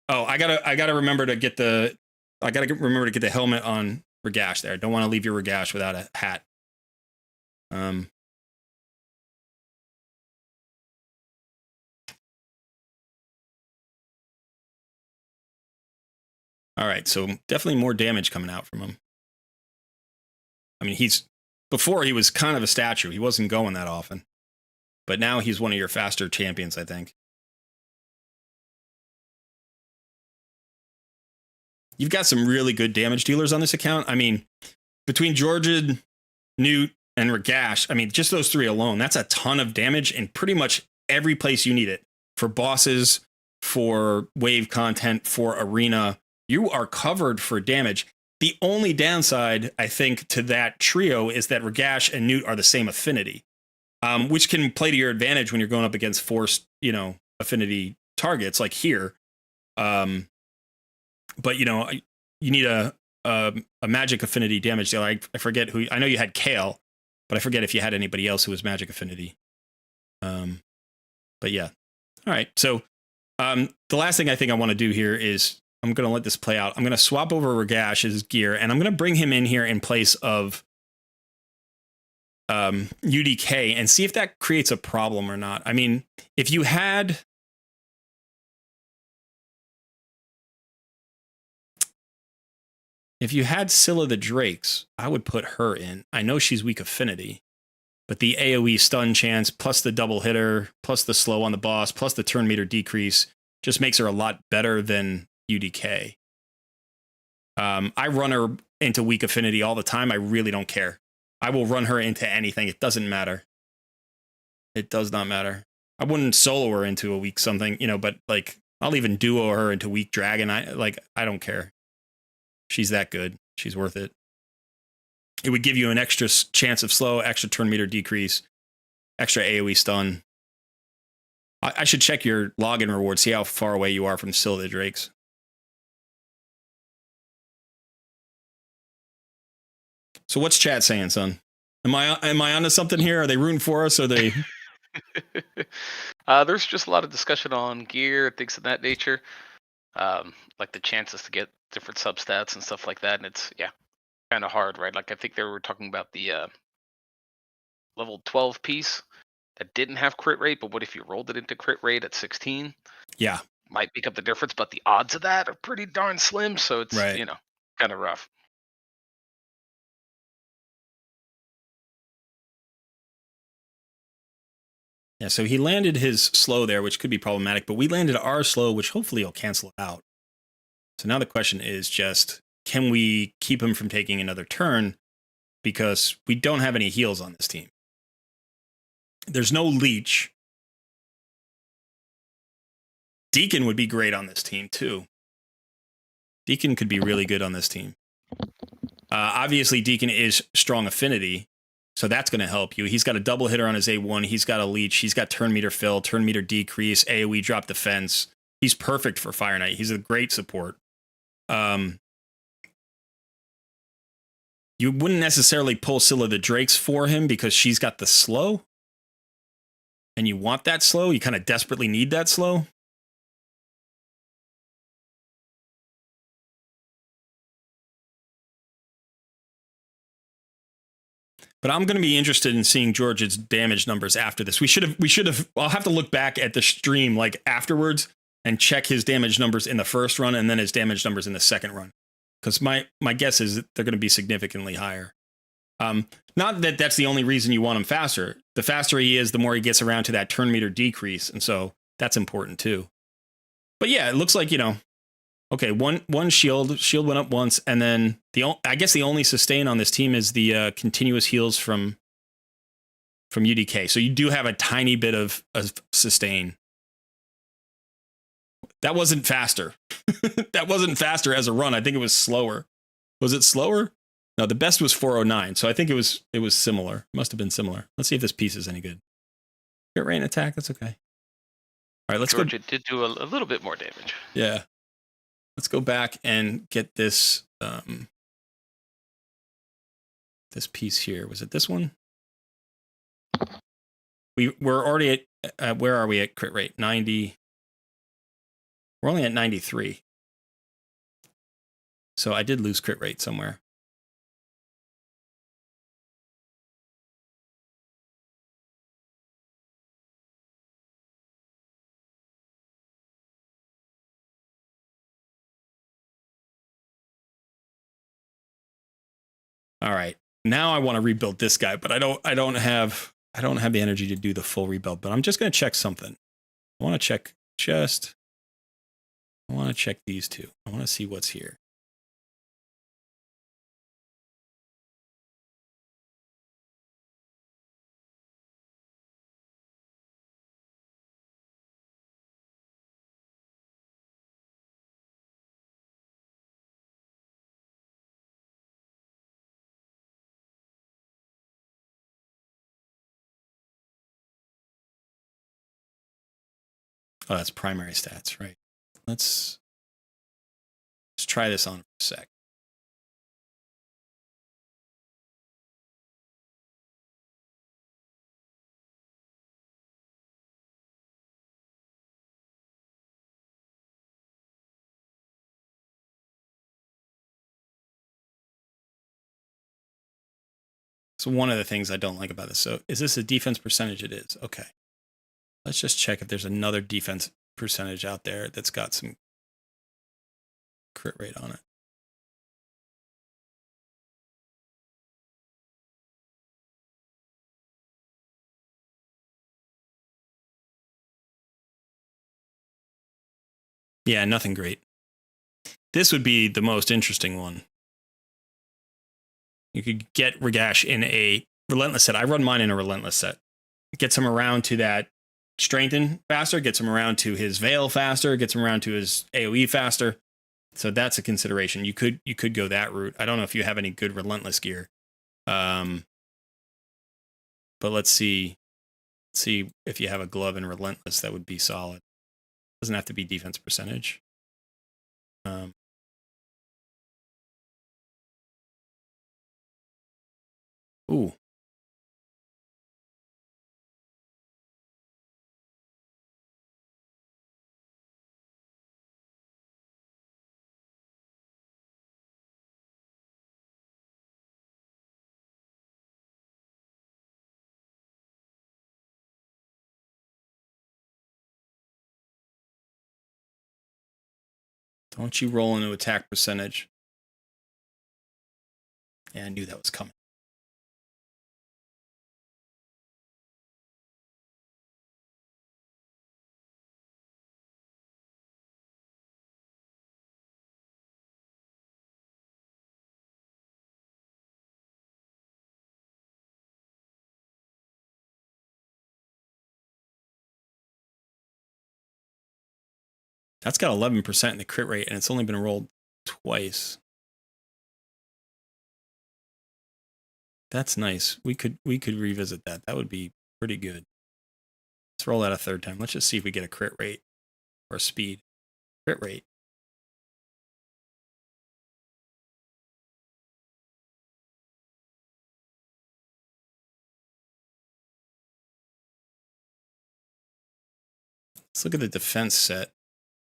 Oh, I gotta remember to get the helmet on Ragash there. Don't want to leave your Ragash without a hat. All right, so definitely more damage coming out from him. I mean, before he was kind of a statue. He wasn't going that often. But now he's one of your faster champions, I think. You've got some really good damage dealers on this account. I mean, between Georgian, Newt, and Ragash, I mean, just those three alone, that's a ton of damage in pretty much every place you need it. For bosses, for wave content, for arena, you are covered for damage. The only downside, I think, to that trio is that Ragash and Newt are the same affinity, which can play to your advantage when you're going up against forced, affinity targets like here. But you need a magic affinity damage dealer. I forget who. I know you had Kale, but I forget if you had anybody else who was magic affinity. But yeah, all right. So the last thing I think I want to do here is I'm going to let this play out. I'm going to swap over Ragash's gear, and I'm going to bring him in here in place of UDK and see if that creates a problem or not. I mean, if you had Scylla the Drakes, I would put her in. I know she's weak affinity, but the AoE stun chance, plus the double hitter, plus the slow on the boss, plus the turn meter decrease, just makes her a lot better than UDK. I run her into weak affinity all the time. I really don't care. I will run her into anything. It doesn't matter. It does not matter. I wouldn't solo her into a weak something, but like I'll even duo her into weak dragon. I don't care. She's that good. She's worth it. It would give you an extra chance of slow, extra turn meter decrease, extra AoE stun. I should check your login reward, see how far away you are from Scylla the Drakes. So what's chat saying, son? Am I onto something here? Are they rooting for us? Or are they? There's just a lot of discussion on gear, things of that nature, like the chances to get different substats and stuff like that. And it's kind of hard, right? Like I think they were talking about the level 12 piece that didn't have crit rate, but what if you rolled it into crit rate at 16? Yeah, might make up the difference, but the odds of that are pretty darn slim. So it's right. Kind of rough. Yeah, so he landed his slow there, which could be problematic, but we landed our slow, which hopefully will cancel it out. So now the question is just, can we keep him from taking another turn? Because we don't have any heals on this team. There's no leech. Deacon would be great on this team, too. Deacon could be really good on this team. Obviously, Deacon is strong affinity, so that's going to help you. He's got a double hitter on his A1. He's got a leech. He's got turn meter fill, turn meter decrease, AoE drop defense. He's perfect for Fire Knight. He's a great support. You wouldn't necessarily pull Scylla the Drakes for him because she's got the slow. And you want that slow. You kind of desperately need that slow. But I'm going to be interested in seeing George's damage numbers after this. We should have, I'll have to look back at the stream like afterwards and check his damage numbers in the first run and then his damage numbers in the second run. Because my guess is that they're going to be significantly higher. Not that that's the only reason you want him faster. The faster he is, the more he gets around to that turn meter decrease. And so that's important too. But yeah, it looks like, okay, one shield went up once, and then I guess the only sustain on this team is the continuous heals from UDK. So you do have a tiny bit of sustain. That wasn't faster. That wasn't faster as a run. I think it was slower. Was it slower? No, the best was 409. So I think it was similar. Must have been similar. Let's see if this piece is any good. Crit rate and attack. That's okay. All right, let's George, go. it did do a little bit more damage. Yeah. Let's go back and get this this piece here. Was it this one? We're already at where are we at crit rate? 90. We're only at 93. So I did lose crit rate somewhere. All right. Now I want to rebuild this guy, but I don't have the energy to do the full rebuild, but I'm just going to check something. I want to check these two. I want to see what's here. Oh, that's primary stats, right? Let's try this on for a sec. So one of the things I don't like about this. So is this a defense percentage? It is. Okay. Let's just check if there's another defense percentage out there that's got some crit rate on it. Yeah, nothing great. This would be the most interesting one. You could get Ragash in a relentless set. I run mine in a relentless set. It gets him around to that strengthen faster, gets him around to his veil faster, gets him around to his AoE faster. So that's a consideration. You could go that route. I don't know if you have any good relentless gear. But let's see if you have a glove in relentless that would be solid. Doesn't have to be defense percentage. Ooh. Don't you roll into attack percentage. Yeah, I knew that was coming. That's got 11% in the crit rate, and it's only been rolled twice. That's nice. We could revisit that. That would be pretty good. Let's roll that a third time. Let's just see if we get a crit rate or speed. Crit rate. Let's look at the defense set,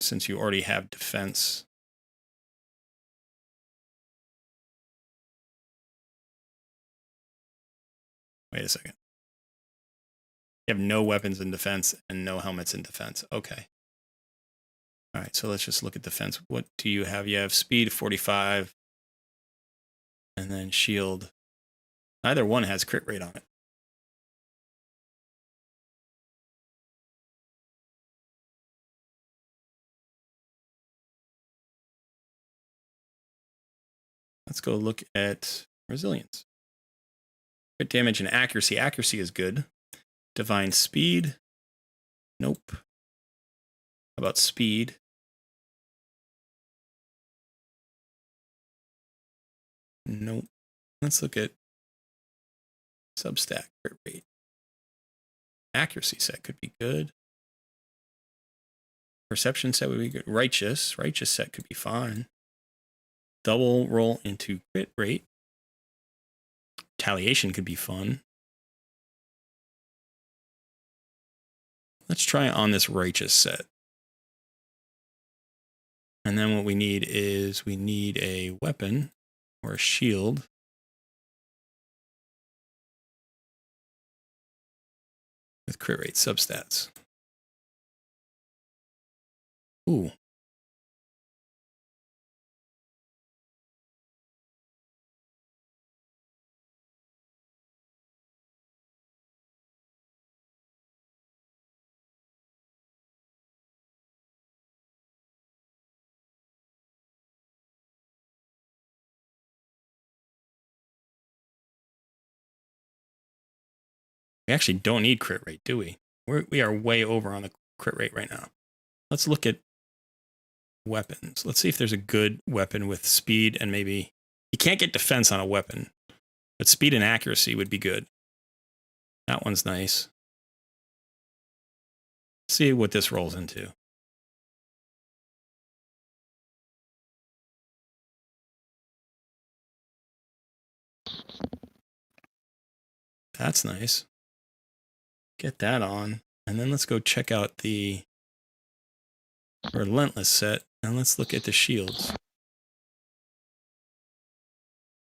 since you already have defense. Wait a second. You have no weapons in defense and no helmets in defense. Okay. All right, so let's just look at defense. What do you have? You have speed 45 and then shield. Neither one has crit rate on it. Let's go look at resilience. Crit damage and accuracy. Accuracy is good. Divine speed. Nope. How about speed? Nope. Let's look at substat crit rate. Accuracy set could be good. Perception set would be good. Righteous set could be fine. Double roll into crit rate. Retaliation could be fun. Let's try on this righteous set. And then what we need is we need a weapon or a shield. With crit rate substats. Ooh. We actually don't need crit rate, do we? We are way over on the crit rate right now. Let's look at weapons. Let's see if there's a good weapon with speed and maybe... You can't get defense on a weapon, but speed and accuracy would be good. That one's nice. See what this rolls into. That's nice. Get that on. And then let's go check out the Relentless set. And let's look at the shields.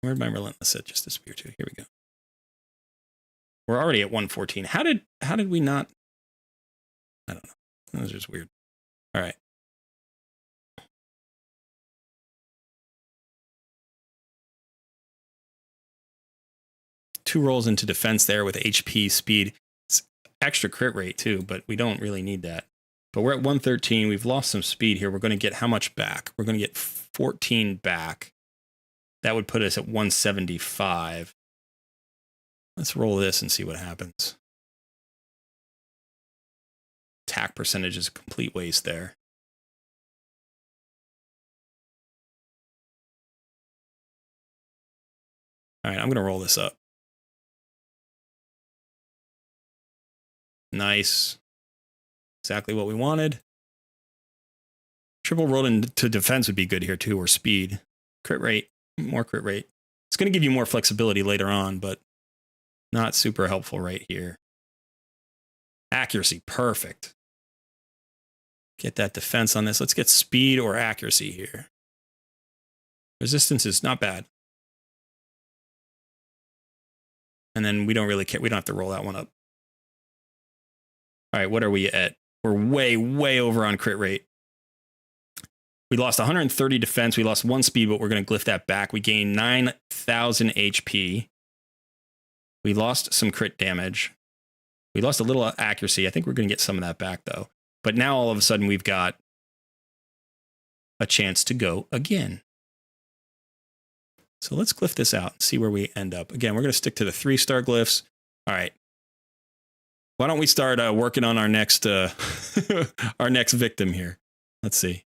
Where'd my Relentless set just disappear to? Here we go. We're already at 114. How did we not? I don't know. That was just weird. All right. Two rolls into defense there with HP, speed. It's extra crit rate too, but we don't really need that. But we're at 113. We've lost some speed here. We're going to get how much back? We're going to get 14 back. That would put us at 175. Let's roll this and see what happens. Attack percentage is a complete waste there. All right, I'm going to roll this up. Nice. Exactly what we wanted. Triple roll into defense would be good here too, or speed. Crit rate, more crit rate. It's going to give you more flexibility later on, but not super helpful right here. Accuracy, perfect. Get that defense on this. Let's get speed or accuracy here. Resistance is not bad. And then we don't really care. We don't have to roll that one up. All right, what are we at? We're way, way over on crit rate. We lost 130 defense. We lost 1 speed, but we're going to glyph that back. We gained 9,000 HP. We lost some crit damage. We lost a little accuracy. I think we're going to get some of that back, though. But now all of a sudden we've got a chance to go again. So let's glyph this out and see where we end up. Again, we're going to stick to the 3-star glyphs. All right. Why don't we start working on our next our next victim here? Let's see.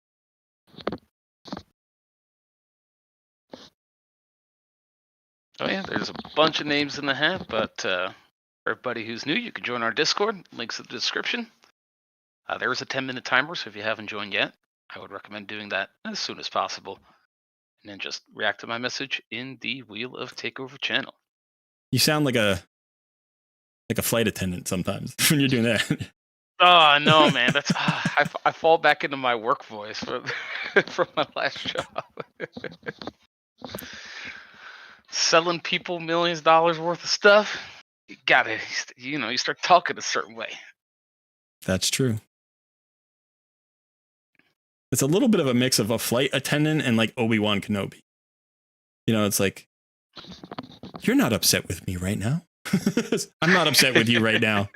Oh yeah, there's a bunch of names in the hat, but for everybody who's new, you can join our Discord. Links in the description. There is a 10-minute timer, so if you haven't joined yet, I would recommend doing that as soon as possible. And then just react to my message in the Wheel of Takeover channel. You sound like a flight attendant sometimes when you're doing that. Oh no, man! That's I fall back into my work voice from my last job. Selling people millions of dollars worth of stuff. You gotta, you start talking a certain way. That's true. It's a little bit of a mix of a flight attendant and like Obi-Wan Kenobi. It's like, you're not upset with me right now. I'm not upset with you right now.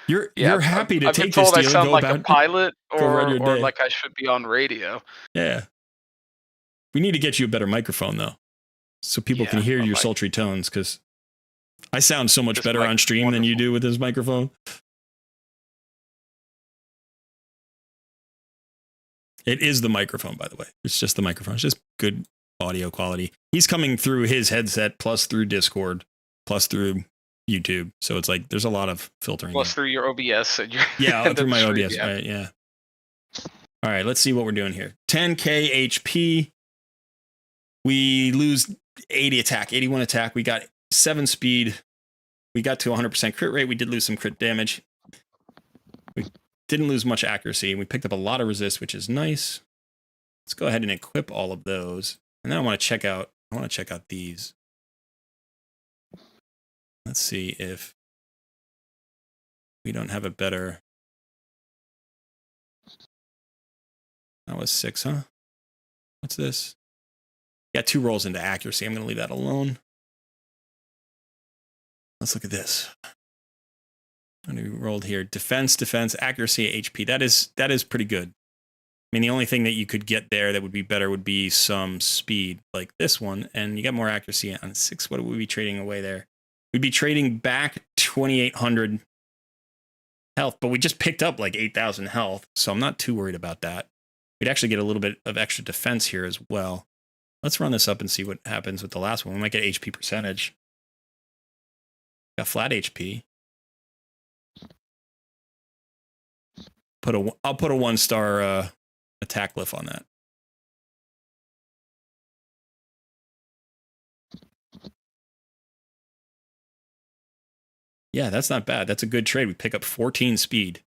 You're happy to take this deal. I sound go like about, a pilot or day. like I should be on radio. Yeah. We need to get you a better microphone though, so people can hear your sultry tones, because I sound so much better on stream than you do with this microphone. It is the microphone, by the way. It's just the microphone. It's just good audio quality. He's coming through his headset, plus through Discord, plus through YouTube. So it's like there's a lot of filtering. Plus through your OBS. And through my OBS. Right, yeah. All right, let's see what we're doing here. 10K HP. We lose 80 attack, 81 attack. We got 7 speed. We got to 100% crit rate. We did lose some crit damage. We didn't lose much accuracy. We picked up a lot of resist, which is nice. Let's go ahead and equip all of those. And then I want to check out these. Let's see if we don't have a better. That was 6, huh? What's this? Got 2 rolls into accuracy. I'm going to leave that alone. Let's look at this. What we rolled here? Defense, accuracy, HP. That is pretty good. I mean, the only thing that you could get there that would be better would be some speed, like this one, and you got more accuracy on 6. What would we be trading away there? We'd be trading back 2,800 health, but we just picked up like 8,000 health, so I'm not too worried about that. We'd actually get a little bit of extra defense here as well. Let's run this up and see what happens with the last one. We might get HP percentage. Got flat HP. I'll put a 1-star attack lift on that. Yeah, that's not bad. That's a good trade. We pick up 14 speed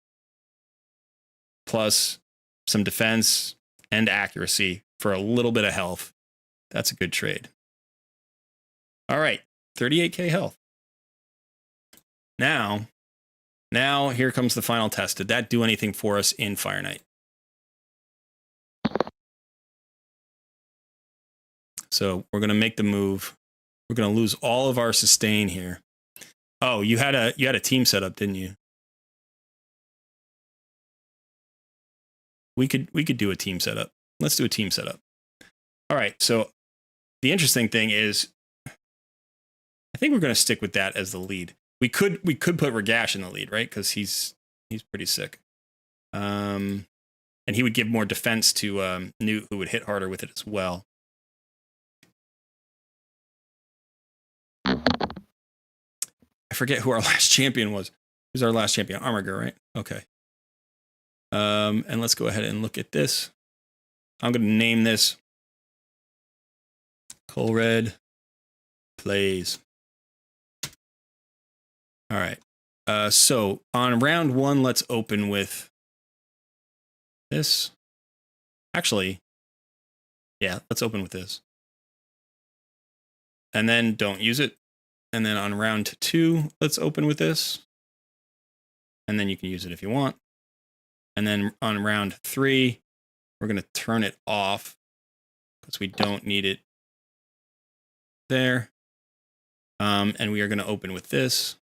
plus some defense and accuracy for a little bit of health. That's a good trade. All right, 38k health. Now here comes the final test. Did that do anything for us in Fire Knight? So we're going to make the move. We're going to lose all of our sustain here. Oh, you had a team set up, didn't you? We could do a team setup. Let's do a team setup. All right. So the interesting thing is, I think we're going to stick with that as the lead. We could put Ragash in the lead, right? Because he's pretty sick. And he would give more defense to Newt, who would hit harder with it as well. I forget who our last champion was. Who's our last champion? Armiger, right? Okay. And let's go ahead and look at this. I'm going to name this Colred Plays. All right. So on round 1, let's open with this. Actually, yeah, let's open with this. And then don't use it. And then on round 2, let's open with this. And then you can use it if you want. And then on round 3, we're going to turn it off because we don't need it there. And we are going to open with this.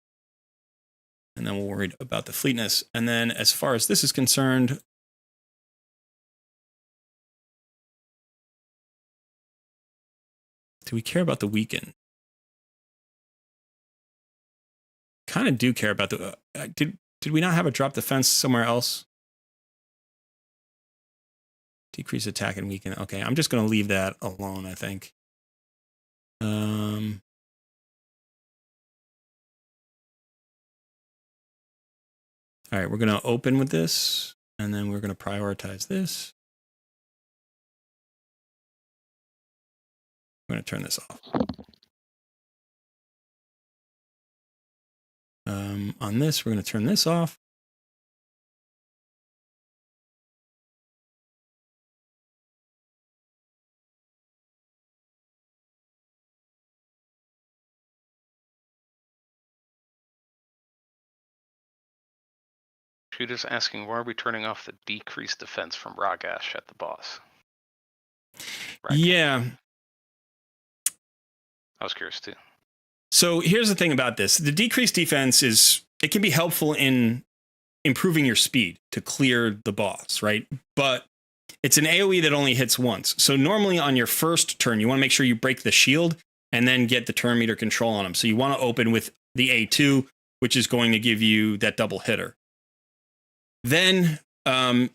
And then we'll worry about the fleetness. And then as far as this is concerned, do we care about the weekend? Kind of do care about the... Did we not have a drop defense somewhere else? Decrease attack and weaken. Okay, I'm just going to leave that alone, I think. All right, we're going to open with this, and then we're going to prioritize this. I'm going to turn this off. On this, we're going to turn this off. Shooter's asking, why are we turning off the decreased defense from Ragash at the boss? Yeah. I was curious too. So here's the thing about this. The decreased defense it can be helpful in improving your speed to clear the boss, right? But it's an AoE that only hits once. So normally on your first turn, you want to make sure you break the shield and then get the turn meter control on him. So you want to open with the A2, which is going to give you that double hitter. Then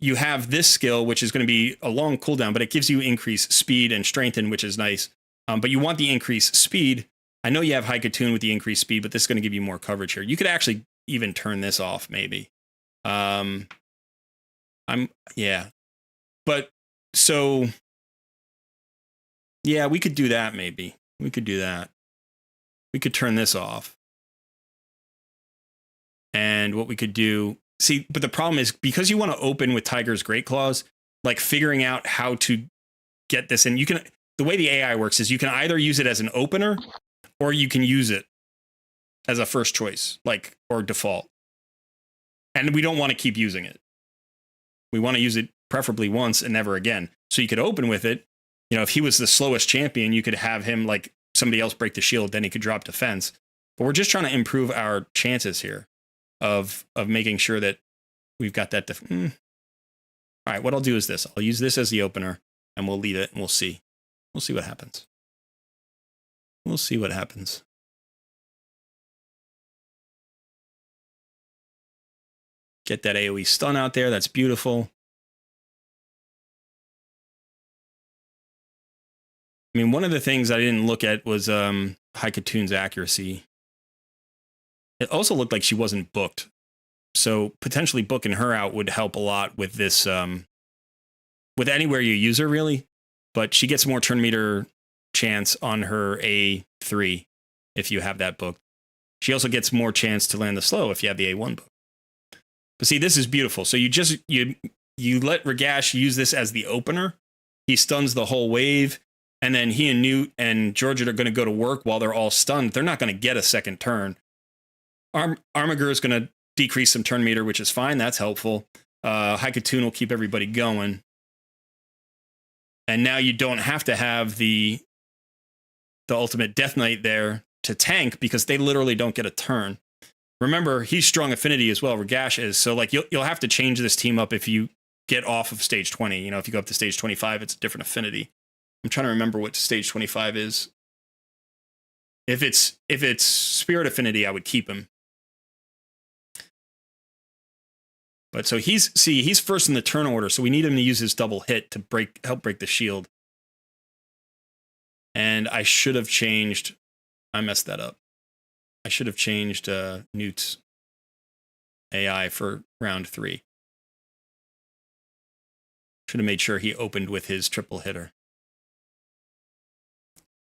you have this skill, which is going to be a long cooldown, but it gives you increased speed and strengthen, which is nice. But you want the increased speed. I know you have High Katoon with the increased speed, but this is going to give you more coverage here. You could actually even turn this off, maybe. Yeah. But so, yeah, we could do that, maybe. We could do that. We could turn this off. And what we could do, see, but the problem is because you want to open with Tiger's Great Claws, like figuring out how to get this in, the way the AI works is you can either use it as an opener or you can use it as a first choice, like, or default. And we don't want to keep using it. We want to use it preferably once and never again. So you could open with it. You know, if he was the slowest champion, you could have him like somebody else break the shield, then he could drop defense. But we're just trying to improve our chances here of making sure that we've got that. All right, what I'll do is this. I'll use this as the opener and we'll leave it and we'll see. We'll see what happens. We'll see what happens. Get that AoE stun out there. That's beautiful. I mean, one of the things I didn't look at was High Katoon's accuracy. It also looked like she wasn't booked. So potentially booking her out would help a lot with this, with anywhere you use her, really. But she gets more turn meter chance on her A3 if you have that booked. She also gets more chance to land the slow if you have the A1 book. But see, this is beautiful. So you let Ragash use this as the opener. He stuns the whole wave. And then he and Newt and Georgia are going to go to work while they're all stunned. They're not going to get a second turn. Armiger is going to decrease some turn meter, which is fine. That's helpful. High Katoon will keep everybody going. And now you don't have to have the ultimate Death Knight there to tank because they literally don't get a turn. Remember, he's strong affinity as well. Ragash is. So like you'll have to change this team up if you get off of stage 20. You know, if you go up to stage 25, it's a different affinity. I'm trying to remember what stage 25 is. If it's spirit affinity, I would keep him. But so he's first in the turn order, so we need him to use his double hit to help break the shield. And I should have changed. I messed that up. I should have changed Newt's AI for round 3. Should have made sure he opened with his triple hitter.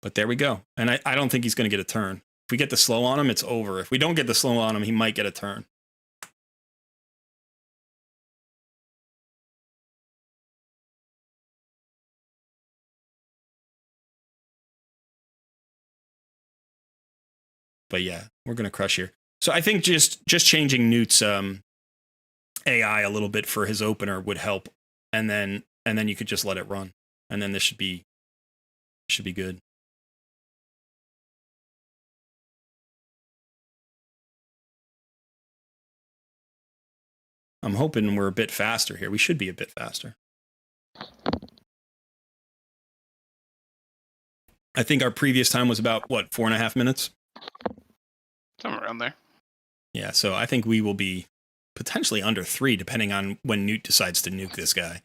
But there we go. And I don't think he's going to get a turn. If we get the slow on him, it's over. If we don't get the slow on him, he might get a turn. But yeah, we're going to crush here. So I think just changing Newt's AI a little bit for his opener would help. And then you could just let it run. And then this should be good. I'm hoping we're a bit faster here. We should be a bit faster. I think our previous time was about, 4.5 minutes? Somewhere around there. Yeah, so I think we will be potentially under 3, depending on when Newt decides to nuke this guy.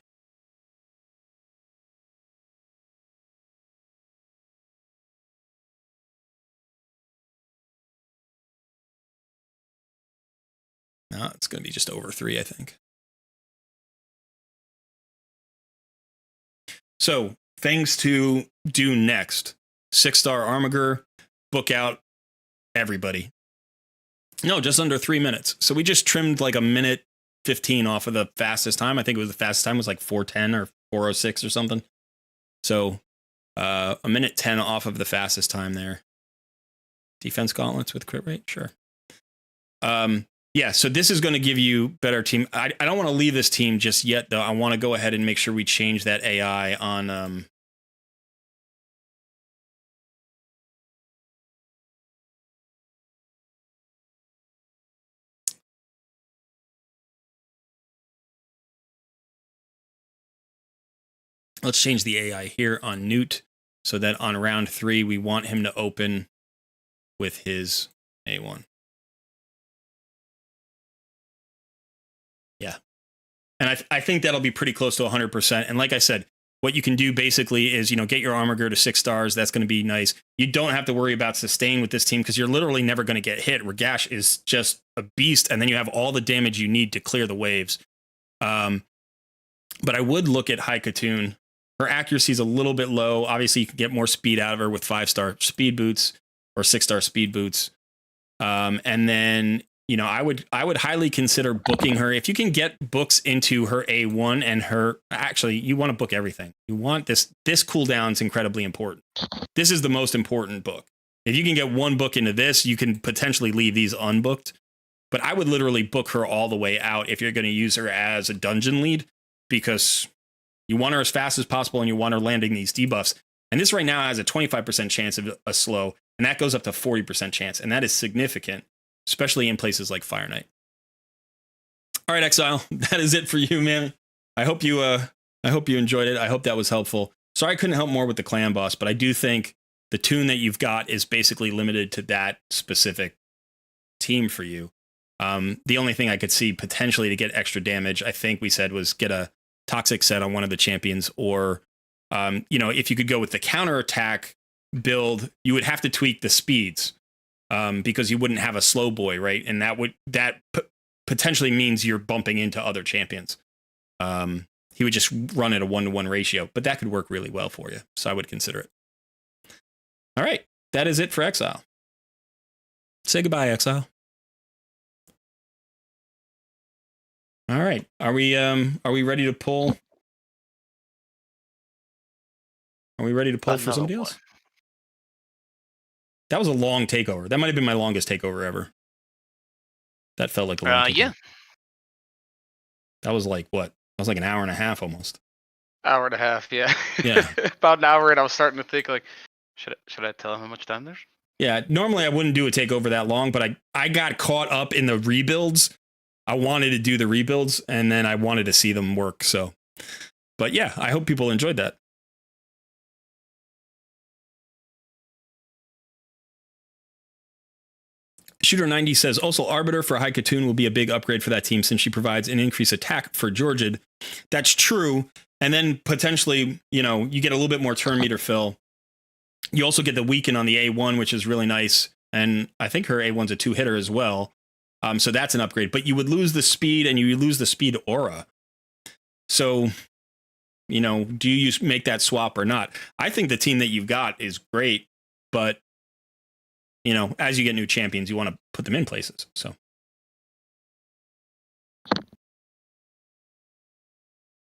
No, it's going to be just over 3, I think. So, things to do next. 6-star Armiger, book out everybody. No, just under 3 minutes. So we just trimmed like a minute 15 off of the fastest time. I think it was the fastest time was like 4:10 or 4:06 or something. So a minute 10 off of the fastest time there. Defense gauntlets with crit rate, sure. Yeah, so this is going to give you better team. I don't want to leave this team just yet, though. I want to go ahead and make sure we change that AI on. Let's change the AI here on Newt so that on round 3, we want him to open with his A1. Yeah. And I think that'll be pretty close to 100%. And like I said, what you can do basically is, get your Armiger to 6 stars. That's going to be nice. You don't have to worry about sustain with this team because you're literally never going to get hit. Regash is just a beast. And then you have all the damage you need to clear the waves. But I would look at High Katoon. Her accuracy is a little bit low. Obviously, you can get more speed out of her with 5-star speed boots or 6-star speed boots. And then, I would highly consider booking her. If you can get books into her A1 and actually, you want to book everything. You want this cooldown is incredibly important. This is the most important book. If you can get one book into this, you can potentially leave these unbooked. But I would literally book her all the way out if you're going to use her as a dungeon lead, because you want her as fast as possible and you want her landing these debuffs. And this right now has a 25% chance of a slow, and that goes up to 40% chance. And that is significant, especially in places like Fire Knight. All right, Exile, that is it for you, man. I hope you enjoyed it. I hope that was helpful. Sorry I couldn't help more with the clan boss, but I do think the tune that you've got is basically limited to that specific team for you. The only thing I could see potentially to get extra damage, I think we said, was get a toxic set on one of the champions, or if you could go with the counterattack build, you would have to tweak the speeds because you wouldn't have a slow boy, right? And that potentially means you're bumping into other champions. He would just run at a 1-to-1 ratio, but that could work really well for you. So I would consider it. All right, that is it for Exile. Say goodbye, Exile. All right, are we ready to pull? Are we ready to pull for somebody else? That was a long takeover. That might have been my longest takeover ever. That felt like a long takeover. Yeah. That was like what? That was like an hour and a half almost. Hour and a half, yeah. Yeah. About an hour, and I was starting to think, like, should I tell him how much time there's? Yeah, normally I wouldn't do a takeover that long, but I got caught up in the rebuilds. I wanted to do the rebuilds, and then I wanted to see them work. So, but yeah, I hope people enjoyed that. Shooter90 says, also Arbiter for High Katoon will be a big upgrade for that team since she provides an increased attack for Georgid. That's true. And then potentially, you get a little bit more turn meter fill. You also get the weaken on the A1, which is really nice. And I think her A1's a 2-hitter as well. So that's an upgrade. But you would lose the speed, and you lose the speed aura. So, do you make that swap or not? I think the team that you've got is great, but as you get new champions, you want to put them in places. So,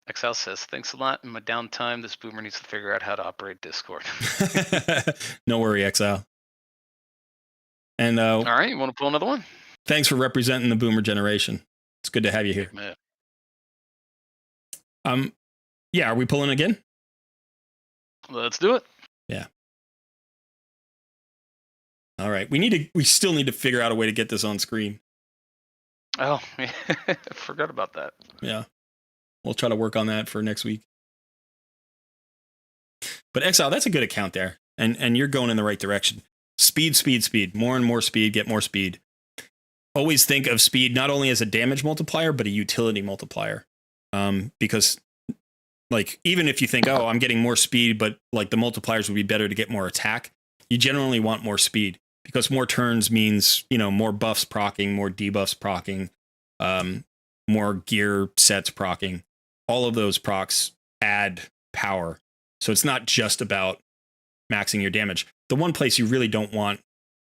Excel says, thanks a lot. In my downtime, this boomer needs to figure out how to operate Discord. No worry, Exile. And all right, you want to pull another one? Thanks for representing the boomer generation. It's good to have you here. Yeah, are we pulling again? Let's do it. Yeah. All right. We still need to figure out a way to get this on screen. Oh, I forgot about that. Yeah. We'll try to work on that for next week. But Exile, that's a good account there. And you're going in the right direction. Speed, speed, speed. More and more speed, get more speed. Always think of speed not only as a damage multiplier, but a utility multiplier. Because like, even if you think, oh, I'm getting more speed, but like the multipliers would be better to get more attack, you generally want more speed because more turns means, more buffs proccing, more debuffs proccing. more gear sets procking. All of those procs add power. So it's not just about maxing your damage. The one place you really don't want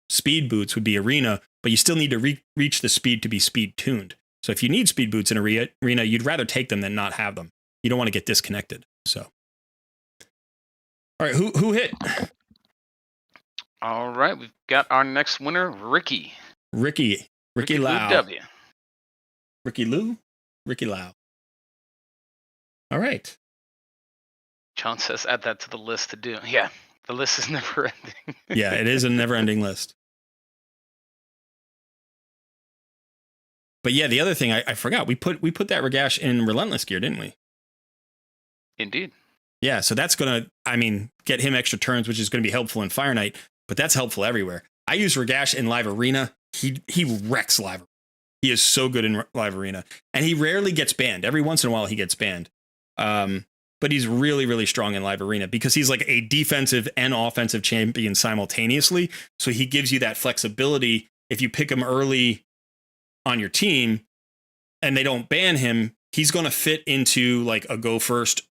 speed boots would be arena, but you still need to reach the speed to be speed tuned. So if you need speed boots in arena, you'd rather take them than not have them. You don't want to get disconnected. So, all right, who hit? All right, we've got our next winner, Ricky. Ricky Lau. W. Ricky Lau. All right. John says add that to the list to do. Yeah, the list is never ending. Yeah, it is a never-ending list. But yeah, the other thing I forgot, we put that Ragash in Relentless gear, didn't we? Indeed. Yeah, so that's gonna, get him extra turns, which is gonna be helpful in Fire Knight, but that's helpful everywhere. I use Ragash in Live Arena. He wrecks Live. He is so good in Live Arena, and he rarely gets banned. Every once in a while, he gets banned. But he's really, really strong in Live Arena because he's like a defensive and offensive champion simultaneously. So he gives you that flexibility. If you pick him early on your team and they don't ban him, he's going to fit into like a go first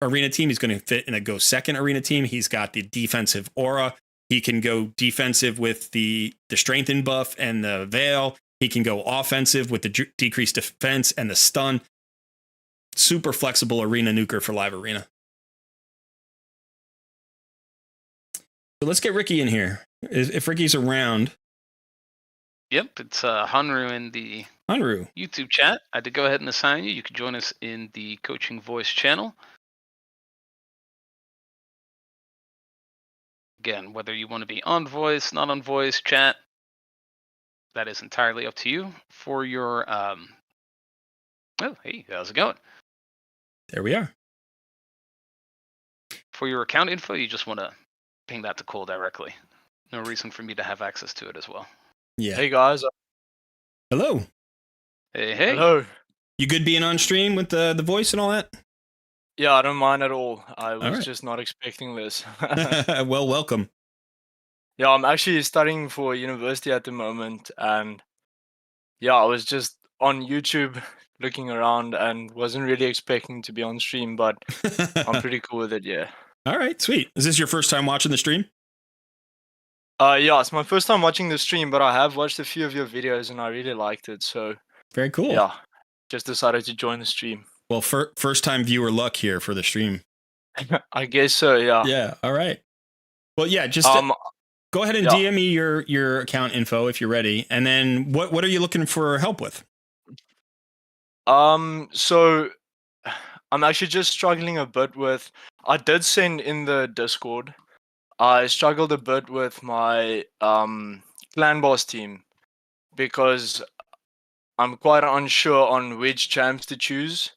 arena team. He's going to fit in a go second arena team. He's got the defensive aura. He can go defensive with the strengthen buff and the veil. He can go offensive with the decreased defense and the stun. Super flexible arena nuker for Live Arena. So let's get Ricky in here. If Ricky's around. Yep, it's Hanru in the YouTube chat. I did go ahead and assign you. You can join us in the Coaching Voice channel. Again, whether you want to be on voice, not on voice, chat, that is entirely up to you. For your oh, hey, how's it going? There we are. For your account info, you just want to ping that to Cole directly. No reason for me to have access to it as well. Yeah. Hey guys. Hello. Hey. Hello. You good being on stream with the voice and all that? Yeah, I don't mind at all. I was right. just not expecting this. Well, welcome. Yeah, I'm actually studying for university at the moment, and yeah, I was just on YouTube looking around and wasn't really expecting to be on stream, but I'm pretty cool with it, yeah. All right, sweet. Is this your first time watching the stream? Yeah, it's my first time watching the stream, but I have watched a few of your videos and I really liked it, so very cool. Yeah, just decided to join the stream. Well, first time viewer luck here for the stream. I guess so, yeah. Yeah, all right. Well, yeah, just go ahead and yeah. DM me your account info if you're ready, and then what are you looking for help with? So I'm actually just struggling a bit with. I did send in the Discord. I struggled a bit with my clan boss team because I'm quite unsure on which champs to choose.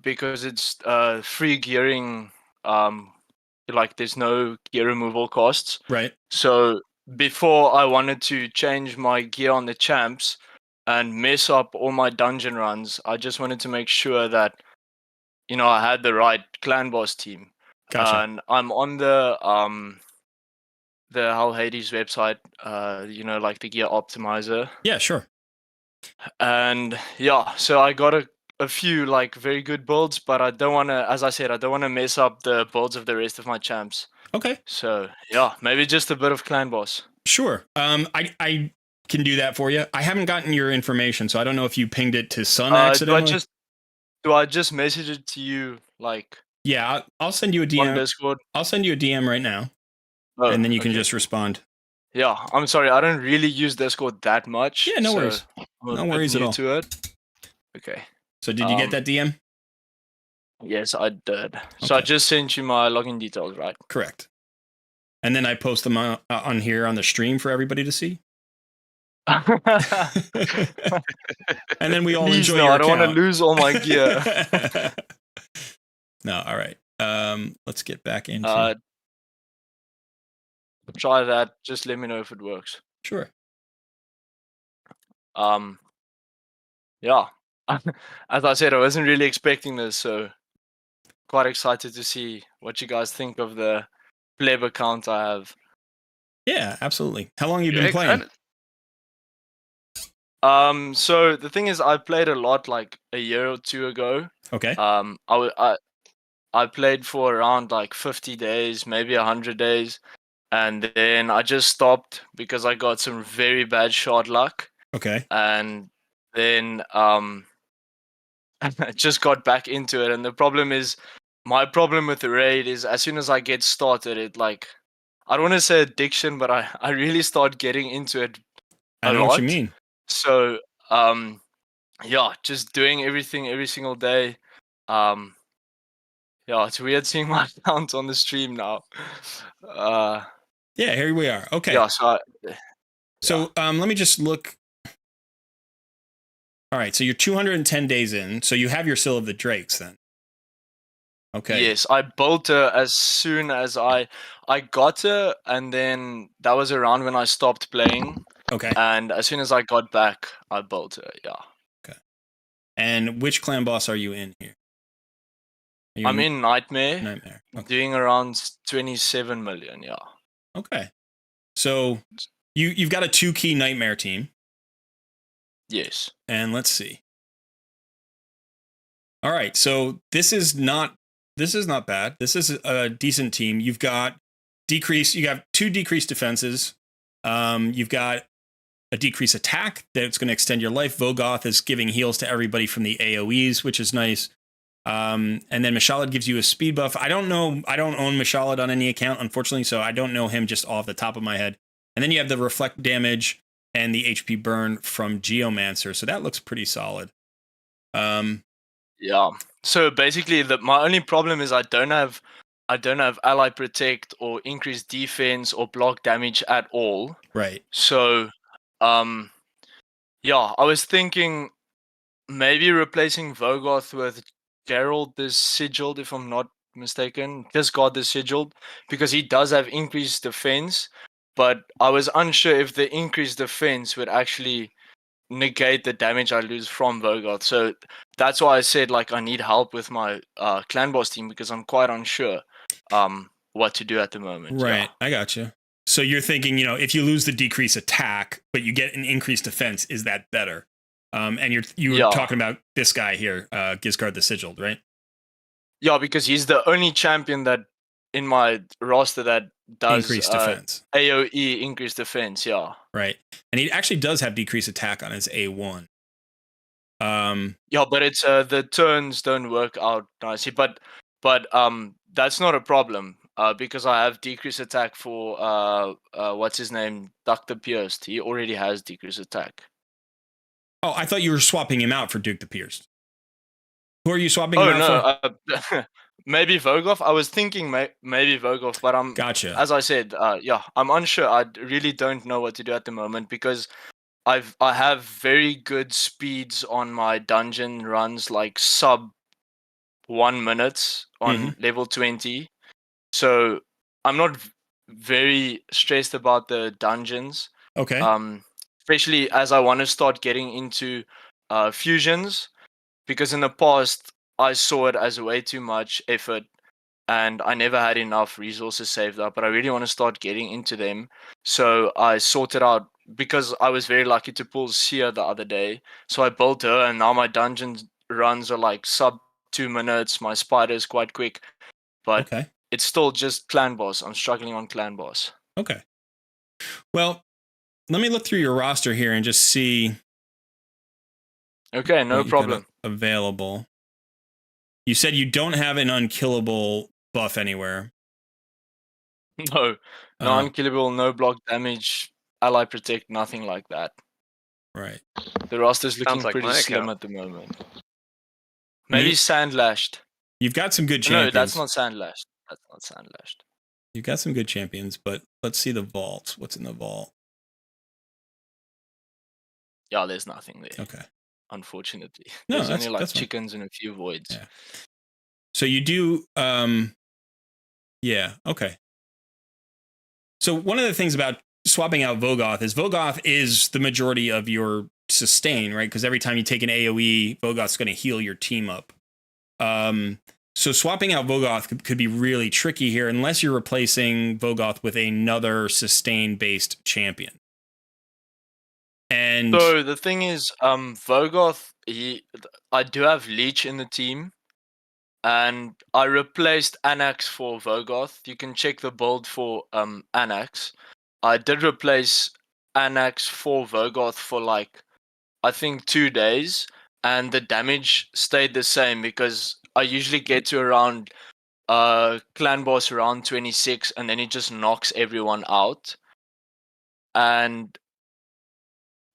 Because it's free gearing. Like there's no gear removal costs. Right. So before I wanted to change my gear on the champs and mess up all my dungeon runs, I just wanted to make sure that I had the right clan boss team. Gotcha. And I'm on the Hell Hades website, like the gear optimizer. Yeah, sure. And yeah, so I got a few like very good builds, but I don't want to, as I said, I don't want to mess up the builds of the rest of my champs. Okay. So yeah, maybe just a bit of clan boss. Sure. I can do that for you. I haven't gotten your information, so I don't know if you pinged it to Sun accidentally. Do I just message it to you like? Yeah, I'll send you a DM. On Discord. I'll send you a DM right now, and then you can just respond. Yeah, I'm sorry, I don't really use Discord that much. Yeah, no worries. No worries at all. To it. Okay. So did you get that DM? Yes, I did. So I just sent you my login details, right? Correct. And then I post them on here on the stream for everybody to see. And then we all enjoy your I don't want to lose all my gear. No, all right. Let's get back into. Try that. Just let me know if it works. Sure. Yeah. As I said, I wasn't really expecting this, so quite excited to see what you guys think of the pleb account I have. Yeah, absolutely. How long have you been playing? So the thing is, I played a lot like a year or two ago. Okay. I played for around like 50 days, maybe 100 days, and then I just stopped because I got some very bad shot luck, Okay. and then I just got back into it. And the problem is, my problem with the raid is as soon as I get started, it like I don't want to say addiction, but I really start getting into it I a know what you lot. mean. So yeah, just doing everything every single day. Um, yeah, it's weird seeing my account on the stream now. Uh, Yeah, here we are. Okay. yeah, so So let me just look. All right. So you're 210 days in. So you have your Seal of the Drakes then. Okay. yes, I built her as soon as I got her, and then that was around when I stopped playing. Okay. And as soon as I got back, I built her. Yeah, Okay. And which clan boss are you in here? Are you I'm in Nightmare, Nightmare. Okay. doing around 27 million. Yeah. Okay. So you've got a 2-key Nightmare team, Yes. and let's see. All right. So this is not bad. This is a decent team. You've got you have 2 decreased defenses. You've got a decreased attack that's going to extend your life. Vogoth is giving heals to everybody from the AoEs, which is nice. And then Mashalad gives you a speed buff. I don't know. I don't own Mashalad on any account, unfortunately, so I don't know him just off the top of my head. And then you have the reflect damage and the HP burn from Geomancer. So that looks pretty solid. Yeah. So basically, my only problem is I don't have ally protect or increased defense or block damage at all. Right. So, yeah, I was thinking maybe replacing Vogoth with Gerald the Sigiled, if I'm not mistaken. Just got the Sigiled because he does have increased defense, but I was unsure if the increased defense would actually negate the damage I lose from Vogoth. So that's why I said like I need help with my clan boss team because I'm quite unsure what to do at the moment. Right. Yeah. I got you. So you're thinking, if you lose the decrease attack, but you get an increased defense, is that better? And you were talking about this guy here, Gizgard the Sigiled, right? Yeah, because he's the only champion that in my roster that does increased defense. AoE increased defense, yeah. Right. And he actually does have decreased attack on his A1. Yeah, but it's the turns don't work out nicely. But that's not a problem. Because I have decreased attack for what's his name? Dr. Pierced. He already has decreased attack. Oh, I thought you were swapping him out for Duke the Pierced. Who are you swapping him out for? Maybe Vogoth. I was thinking maybe Vogoth, but I'm gotcha. As I said, yeah, I'm unsure. I really don't know what to do at the moment because I have very good speeds on my dungeon runs, like sub 1 minute on level 20. So I'm not very stressed about the dungeons. Okay. Especially as I want to start getting into fusions, because in the past I saw it as way too much effort and I never had enough resources saved up, but I really want to start getting into them. So I sorted out, because I was very lucky to pull Sia the other day. So I built her, and now my dungeon runs are like sub 2 minutes. My spider is quite quick, but it's still just clan boss. I'm struggling on clan boss. Okay. Well, let me look through your roster here and just see. Okay, no problem. Available. You said you don't have an unkillable buff anywhere. No, no unkillable, no block damage, ally protect, nothing like that. Right. The roster's looking pretty slim at the moment. Maybe Sandlashed. You've got some good champions. No, that's not Sandlashed. That's not Sandlashed. You've got some good champions, but let's see the vault. What's in the vault? Yeah, there's nothing there. Okay. Unfortunately. No, there's only like chickens and a few voids. Yeah. So you do yeah, okay. So one of the things about swapping out Vogoth is the majority of your sustain, right? Because every time you take an AoE, Vogoth's going to heal your team up. So swapping out Vogoth could be really tricky here unless you're replacing Vogoth with another sustain-based champion. And So the thing is, Vogoth, I do have Leech in the team, and I replaced Anax for Vogoth. You can check the build for Anax. I did replace Anax for Vogoth for like I think 2 days, and the damage stayed the same because I usually get to around clan boss around 26, and then it just knocks everyone out. And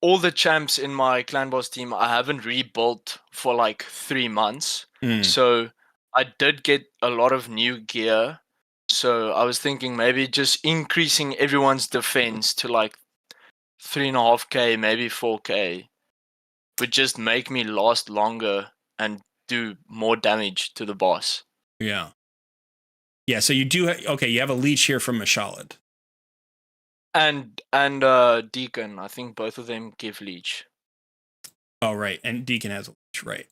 all the champs in my clan boss team I haven't rebuilt for like 3 months. So I did get a lot of new gear. So I was thinking maybe just increasing everyone's defense to like 3.5k, maybe 4k, would just make me last longer and do more damage to the boss. Yeah. So you do. Okay, you have a leech here from Mashalad. And Deacon, I think both of them give leech. Oh, right. And Deacon has a leech, right.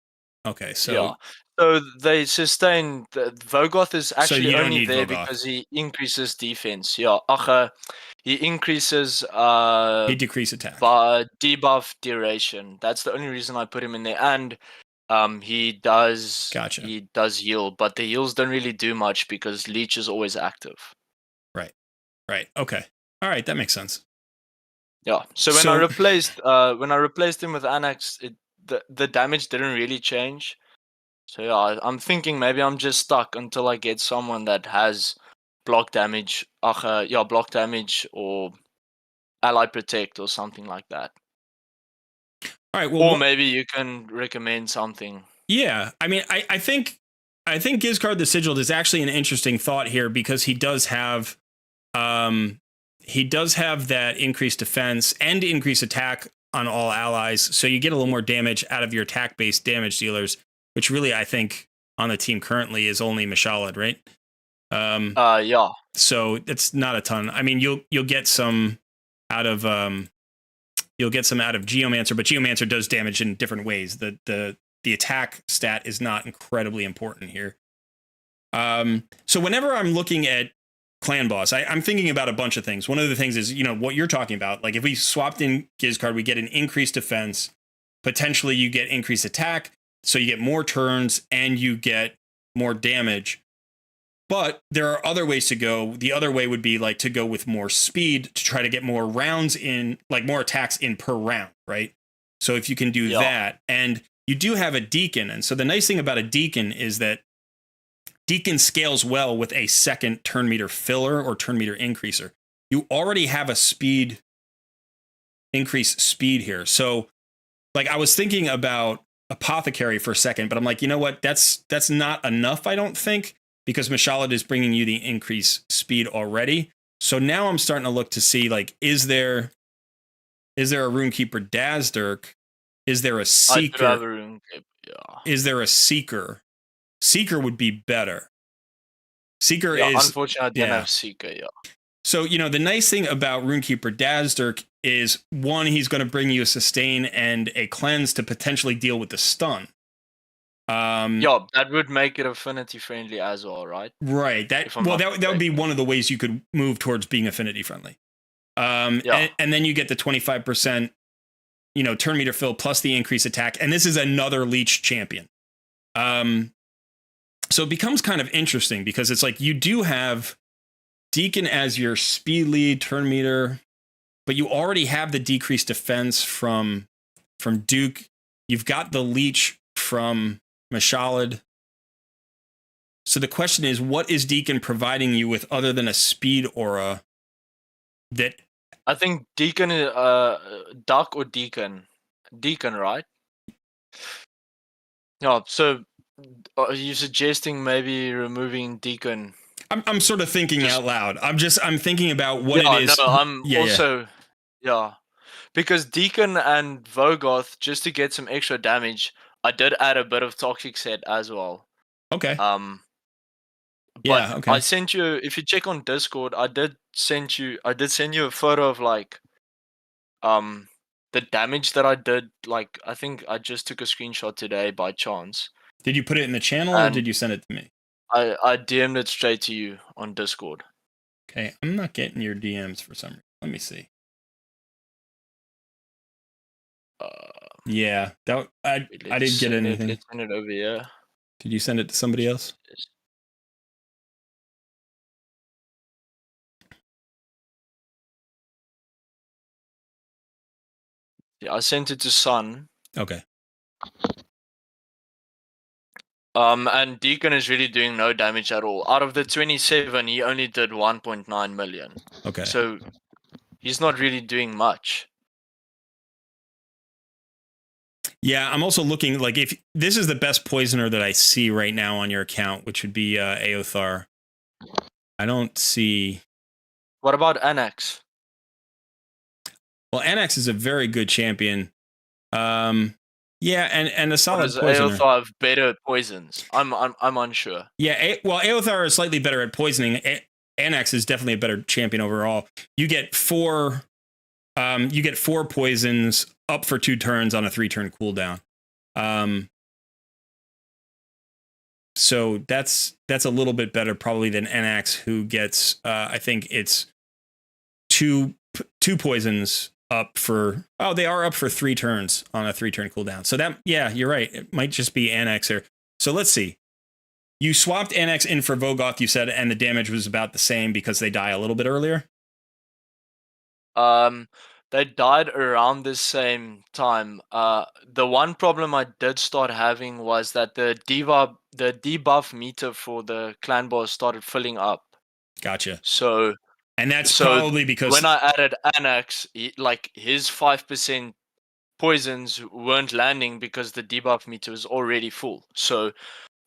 Okay, so... Yeah. So they sustain... Vogoth is actually you don't only need there Vogoth. because he increases defense. Yeah. He increases... he decrease attack. Debuff duration. That's the only reason I put him in there. And he does... Gotcha. He does heal, but the heals don't really do much because leech is always active. Right. Okay. All right, that makes sense. Yeah. So when I replaced him with Anax, the damage didn't really change. So yeah, I'm thinking maybe I'm just stuck until I get someone that has block damage. Block damage or ally protect or something like that. All right. Well, or maybe you can recommend something. Yeah, I mean, I think Gizcard the Sigiled is actually an interesting thought here because he does have that increased defense and increased attack on all allies, so you get a little more damage out of your attack-based damage dealers, which really I think on the team currently is only Mashalad, right? Yeah. So it's not a ton. I mean, you'll get some out of Geomancer, but Geomancer does damage in different ways. The attack stat is not incredibly important here. So whenever I'm looking at Clan Boss, I'm thinking about a bunch of things. One of the things is, what you're talking about. Like if we swapped in Gizcard, we get an increased defense. Potentially you get increased attack. So you get more turns and you get more damage. But there are other ways to go. The other way would be like to go with more speed to try to get more rounds in, like more attacks in per round, right? So if you can do that, and you do have a Deacon. And so the nice thing about a Deacon is that Deacon scales well with a second turn meter filler or turn meter increaser. You already have a increase speed here. So like I was thinking about Apothecary for a second, but I'm like, you know what? That's not enough, I don't think, because Mashalad is bringing you the increased speed already. So now I'm starting to look to see, like, is there a Runekeeper Dazdirk? Is there a Seeker? I do have a Runekeeper, yeah. Is there a Seeker? Seeker would be better. Seeker is... Unfortunately, I don't have Seeker, yeah. So, the nice thing about Runekeeper Dazdirk is, one, he's going to bring you a sustain and a cleanse to potentially deal with the stun. That would make it affinity friendly as well, right? Right. That would be one of the ways you could move towards being affinity friendly. And then you get the 25%, turn meter fill plus the increased attack. And this is another leech champion. So it becomes kind of interesting because it's like you do have Deacon as your speed lead turn meter, but you already have the decreased defense from Duke. You've got the leech from Mashalad. So the question is, what is Deacon providing you with other than a speed aura? That I think Deacon is Duck or Deacon, right? Yeah. So are you suggesting maybe removing Deacon? I'm sort of thinking out loud. I'm thinking about what it is. No, I'm also because Deacon and Vogoth, just to get some extra damage, I did add a bit of Toxic Set as well. Okay. But I sent you, if you check on Discord, I did send you a photo of like the damage that I did. Like I think I just took a screenshot today by chance. Did you put it in the channel or did you send it to me? I DM'd it straight to you on Discord. Okay, I'm not getting your DMs for some reason. Let me see. Yeah, I didn't get anything. Let's send it over here. Did you send it to somebody else? Yeah, I sent it to Sun. Okay. And Deacon is really doing no damage at all. Out of the 27, he only did 1.9 million. Okay. So he's not really doing much. Yeah, I'm also looking, like, if this is the best poisoner that I see right now on your account, which would be Aothar. I don't see. What about Annex? Well, Annex is a very good champion. Yeah, and a solid does poisoner. Aothar have better poisons? I'm unsure. Yeah, well, Aothar is slightly better at poisoning. Annex is definitely a better champion overall. You get four poisons up for 2 turns on a 3-turn cooldown. So that's a little bit better probably than Annex, who gets I think it's two poisons up for, they are up for 3 turns on a 3-turn cooldown. So that, yeah, you're right. It might just be Annex here. So let's see. You swapped Annex in for Vogoth, you said, and the damage was about the same because they die a little bit earlier? They died around the same time. The one problem I did start having was that the debuff meter for the clan boss started filling up. Gotcha. So, and that's probably because when I added Annex, his 5% poisons weren't landing because the debuff meter was already full. So,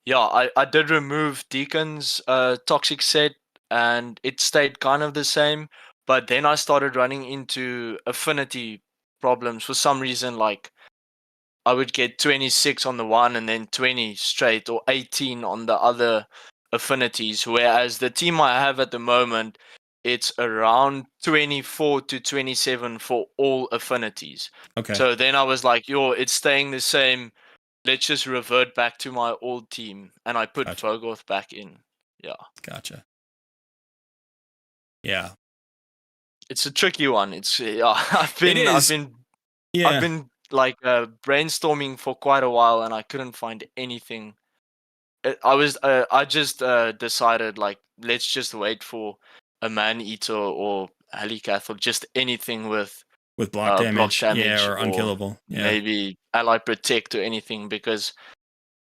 yeah, I did remove Deacon's toxic set, and it stayed kind of the same. But then I started running into affinity problems for some reason. Like, I would get 26 on the one and then 20 straight, or 18 on the other affinities. Whereas the team I have at the moment, it's around 24 to 27 for all affinities. Okay. So then I was like, it's staying the same. Let's just revert back to my old team. And I put Vogoth back in. Yeah. Gotcha. Yeah. It's a tricky one. I've been like brainstorming for quite a while, and I couldn't find anything. I just decided, like, let's just wait for a man eater or Helicath, or just anything with block damage, or unkillable, maybe ally protect or anything, because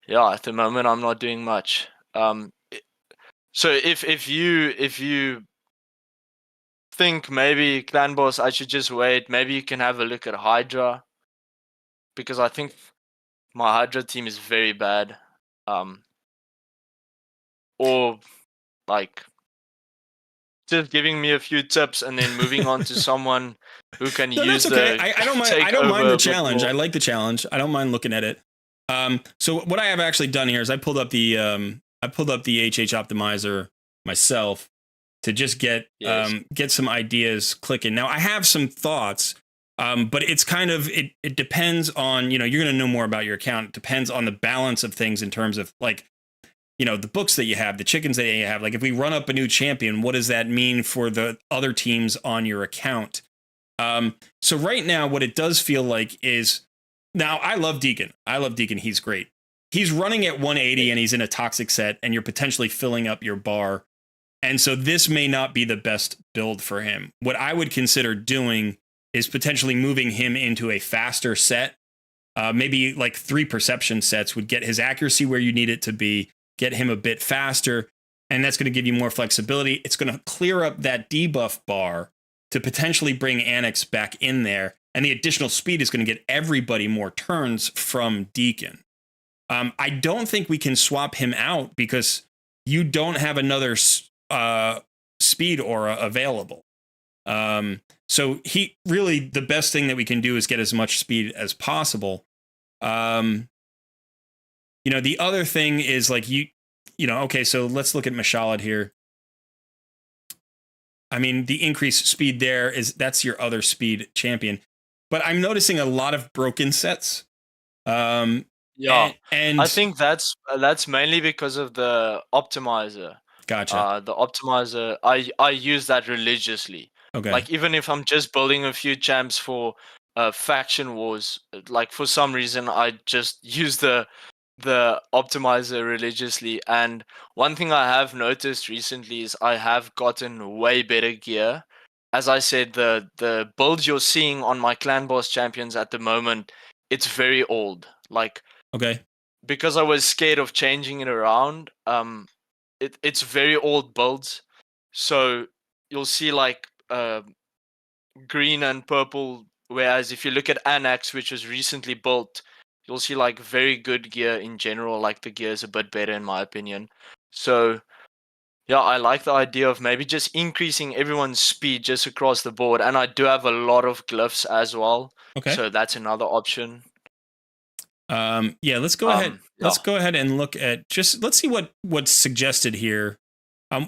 at the moment I'm not doing much. So if you think maybe clan boss, I should just wait. Maybe you can have a look at Hydra, because I think my Hydra team is very bad. Or like just giving me a few tips and then moving on to someone who can use that's okay. the I don't mind. I don't mind the challenge. I like the challenge. I don't mind looking at it. So what I have actually done here is I pulled up the HH optimizer myself to just get some ideas clicking. Now I have some thoughts, but it's kind of it depends on, you're going to know more about your account. It depends on the balance of things in terms of, like, the books that you have, the chickens that you have. Like, if we run up a new champion, what does that mean for the other teams on your account? So right now, what it does feel like is, now I love Deacon. He's great. He's running at 180 and he's in a toxic set, and you're potentially filling up your bar. And so this may not be the best build for him. What I would consider doing is potentially moving him into a faster set. Maybe like 3 perception sets would get his accuracy where you need it to be, get him a bit faster, and that's going to give you more flexibility. It's going to clear up that debuff bar to potentially bring Annex back in there, and the additional speed is going to get everybody more turns from Deacon. I don't think we can swap him out because you don't have another speed aura available. So the best thing that we can do is get as much speed as possible. The other thing is, like, okay, so let's look at Mashalad here. I mean, the increased speed there that's your other speed champion. But I'm noticing a lot of broken sets. And I think that's mainly because of the optimizer. Gotcha. The optimizer, I use that religiously. Okay. Like, even if I'm just building a few champs for faction wars. Like for some reason, I just use the optimizer religiously. And one thing I have noticed recently is I have gotten way better gear. As I said, the builds you're seeing on my clan boss champions at the moment, it's very old. Like Okay. because I was scared of changing it around, it's very old builds. So you'll see like green and purple. Whereas if you look at Anax, which was recently built, you'll see like very good gear in general. Like the gear is a bit better in my opinion. So yeah, I like the idea of maybe just increasing everyone's speed just across the board. And I do have a lot of glyphs as well. Okay. So that's another option. Yeah, let's go ahead. Yeah. Let's go ahead and look at let's see what's suggested here.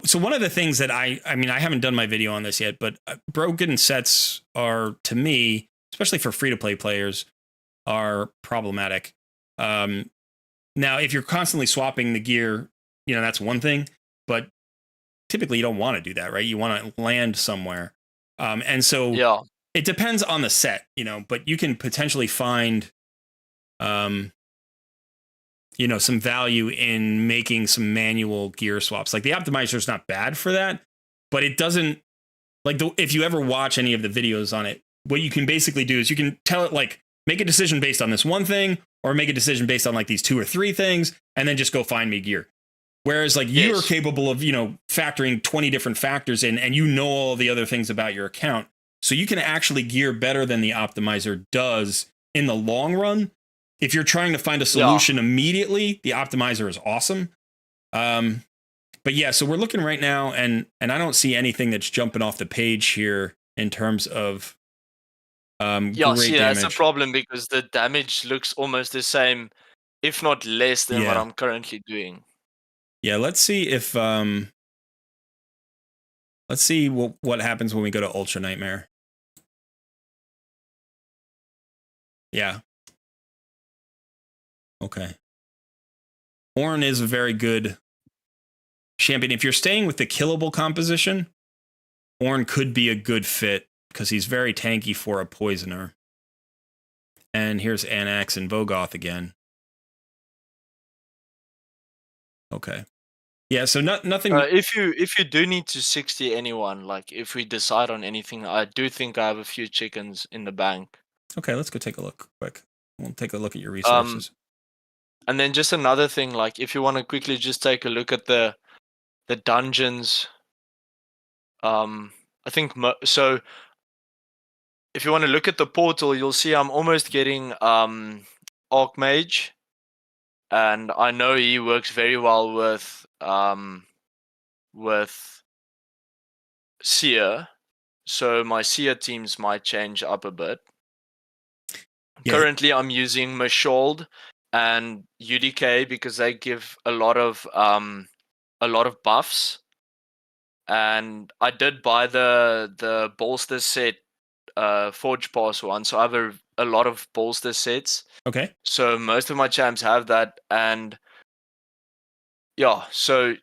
So one of the things that I mean, I haven't done my video on this yet, but broken sets are, to me, especially for free-to-play players, are problematic. Now, if you're constantly swapping the gear, that's one thing, but typically you don't want to do that, right? You want to land somewhere. And so it depends on the set, but you can potentially find, some value in making some manual gear swaps. Like the optimizer is not bad for that, but it doesn't, like, if you ever watch any of the videos on it, what you can basically do is you can tell it, like, make a decision based on this one thing, or make a decision based on like these 2 or 3 things, and then just go find me gear. Whereas like you are capable of, factoring 20 different factors in, and all the other things about your account. So you can actually gear better than the optimizer does in the long run. If you're trying to find a solution immediately, the optimizer is awesome. But yeah, so we're looking right now, and I don't see anything that's jumping off the page here in terms of great damage. That's a problem because the damage looks almost the same, if not less than what I'm currently doing. Yeah, let's see if let's see what happens when we go to Ultra Nightmare. Yeah. Okay. Ornn is a very good champion. If you're staying with the killable composition, Ornn could be a good fit because he's very tanky for a poisoner. And here's Anax and Vogoth again. Okay. Yeah, so nothing. If you do need to 60 anyone, like if we decide on anything, I do think I have a few chickens in the bank. Okay, let's go take a look quick. We'll take a look at your resources. And then just another thing, like if you want to quickly just take a look at the dungeons. I think so. If you want to look at the portal, you'll see I'm almost getting Archmage, and I know he works very well with Seer. So my Seer teams might change up a bit. Yeah. Currently, I'm using Mashold and UDK because they give a lot of buffs. And I did buy the bolster set Forge Pass one, so I have a lot of bolster sets. Okay. So most of my champs have that, and yeah, so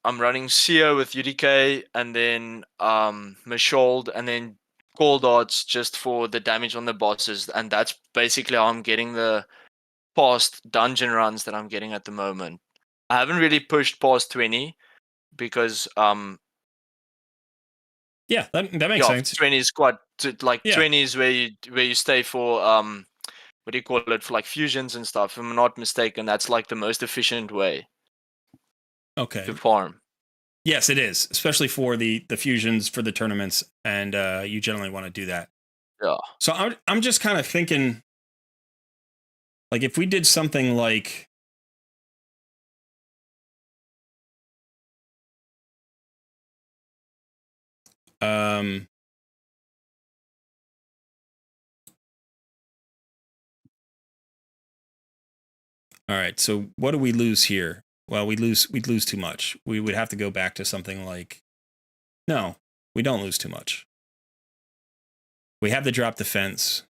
I'm running Seer with UDK, and then Mashold, and then Call Darts just for the damage on the bosses, and that's basically how I'm getting the past dungeon runs that I'm getting at the moment. I haven't really pushed past 20 because yeah, that makes sense. 20 is quite 20 is where you stay for what do you call it, for like fusions and stuff. If I'm not mistaken, that's like the most efficient way. Okay. To farm. Yes, it is, especially for the fusions for the tournaments, and you generally want to do that. Yeah. So I'm just kind of thinking, like, if we did something like, all right, so what do we lose here? Well, we'd lose too much. We would have to go back to something like, no, we don't lose too much. We have the drop defense.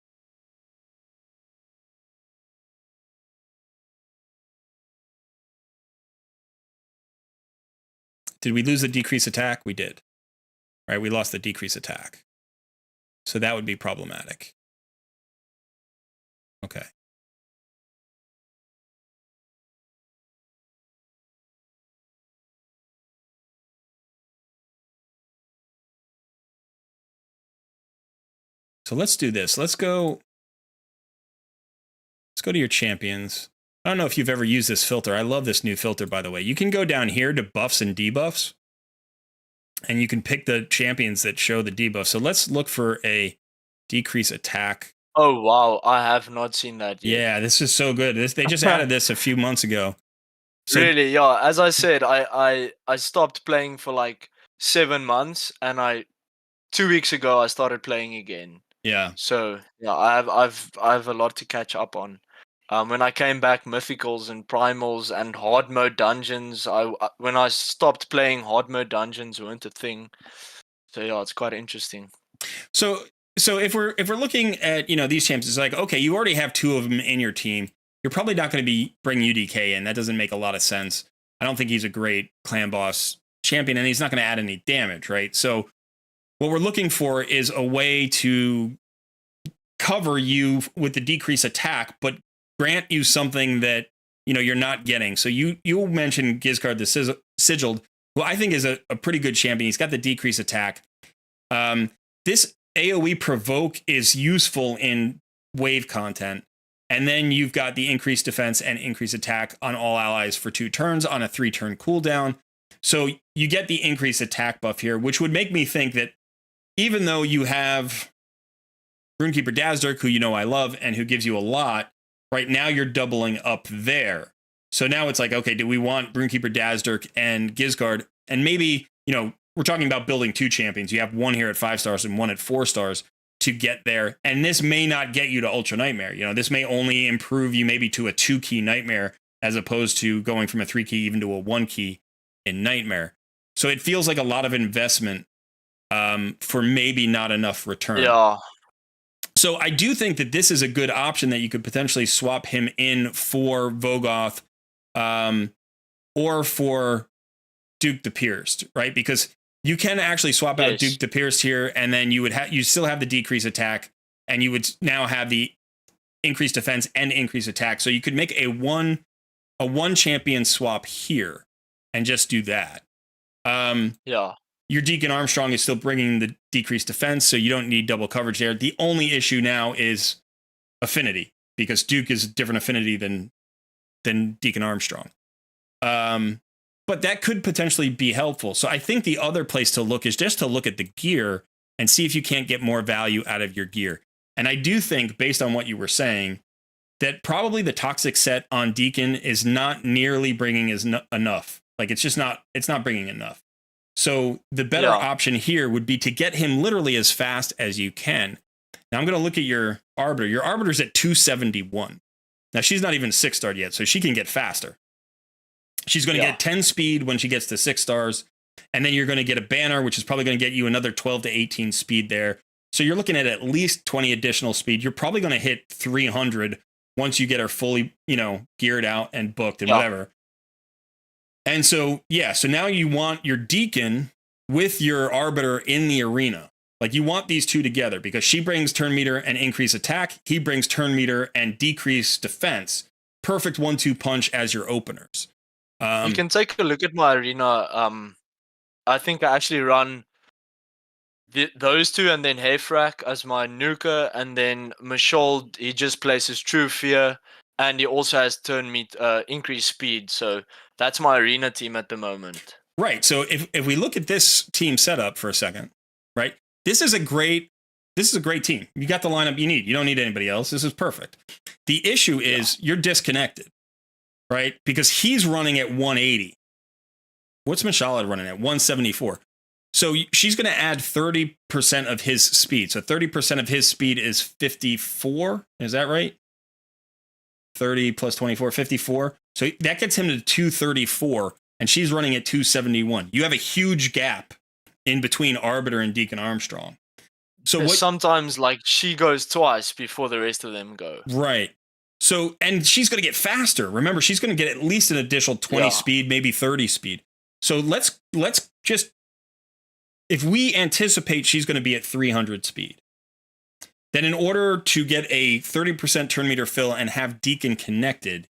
Did we lose the decrease attack? We did. Right, we lost the decrease attack. So that would be problematic. Okay. So let's do this. Let's go to your champions. I don't know if you've ever used this filter. I love this new filter, by the way. You can go down here to buffs and debuffs, and you can pick the champions that show the debuff. So let's look for a decrease attack. Oh, wow. I have not seen that yet. Yeah, this is so good. They just added this a few months ago. So, really, yeah. As I said, I stopped playing for like 7 months, and 2 weeks ago I started playing again. Yeah. So yeah, I have a lot to catch up on. When I came back, mythicals and primals and hard mode dungeons. When I stopped playing, hard mode dungeons weren't a thing. So yeah, it's quite interesting. So if we're looking at these champs, it's like, okay, you already have 2 of them in your team. You're probably not going to be bringing UDK in. That doesn't make a lot of sense. I don't think he's a great clan boss champion, and he's not going to add any damage, right? So what we're looking for is a way to cover you with the decreased attack, but grant you something that you're not getting. So you mentioned Gizgard the Sigiled, who I think is a pretty good champion. He's got the decreased attack. This AoE provoke is useful in wave content. And then you've got the increased defense and increased attack on all allies for 2 turns on a 3-turn cooldown. So you get the increased attack buff here, which would make me think that even though you have Runekeeper Dazzdirk, who I love and who gives you a lot, right now you're doubling up there. So now it's like, okay, do we want Runekeeper Dazzdirk and Gizgard? And maybe, we're talking about building 2 champions. You have one here at 5 stars and one at 4 stars to get there. And this may not get you to Ultra Nightmare. This may only improve you maybe to a 2-key Nightmare as opposed to going from a 3-key even to a 1-key in Nightmare. So it feels like a lot of investment for maybe not enough return. Yeah. So I do think that this is a good option that you could potentially swap him in for Vogoth or for Duke the Pierced, right? Because you can actually swap out Duke the Pierced here, and then you still have the decreased attack, and you would now have the increased defense and increased attack. So you could make a one champion swap here and just do that. Yeah. Your Deacon Armstrong is still bringing the decreased defense, so you don't need double coverage there. The only issue now is affinity, because Duke is a different affinity than Deacon Armstrong. But that could potentially be helpful. So I think the other place to look is just to look at the gear and see if you can't get more value out of your gear. And I do think, based on what you were saying, that probably the toxic set on Deacon is not nearly bringing enough. Like it's not bringing enough. So the better option here would be to get him literally as fast as you can. Now I'm going to look at your Arbiter. Your Arbiter's at 271. Now she's not even 6-starred yet, so she can get faster. She's going to get 10 speed when she gets to 6 stars. And then you're going to get a banner, which is probably going to get you another 12 to 18 speed there. So you're looking at least 20 additional speed. You're probably going to hit 300 once you get her fully, geared out and booked and whatever. And so, so now you want your Deacon with your Arbiter in the arena. Like you want these 2 together because she brings turn meter and increase attack. He brings turn meter and decrease defense. Perfect 1-2 punch as your openers. You can take a look at my arena. I think I actually run those 2 and then Hefrak as my nuker, and then Mashold, he just places True Fear, and he also has turn meter, increased speed. So that's my arena team at the moment. Right. So if we look at this team setup for a second, right? This is a great team. You got the lineup you need. You don't need anybody else. This is perfect. The issue is you're disconnected, right? Because he's running at 180. What's Mashallah running at? 174. So she's going to add 30% of his speed. So 30% of his speed is 54. Is that right? 30 plus 24, 54. So that gets him to 234, and she's running at 271. You have a huge gap in between Arbiter and Deacon Armstrong. So sometimes like she goes twice before the rest of them go. Right. So, and she's going to get faster. Remember, she's going to get at least an additional 20 speed, maybe 30 speed. So let's just, if we anticipate she's going to be at 300 speed, then in order to get a 30% turn meter fill and have Deacon connected,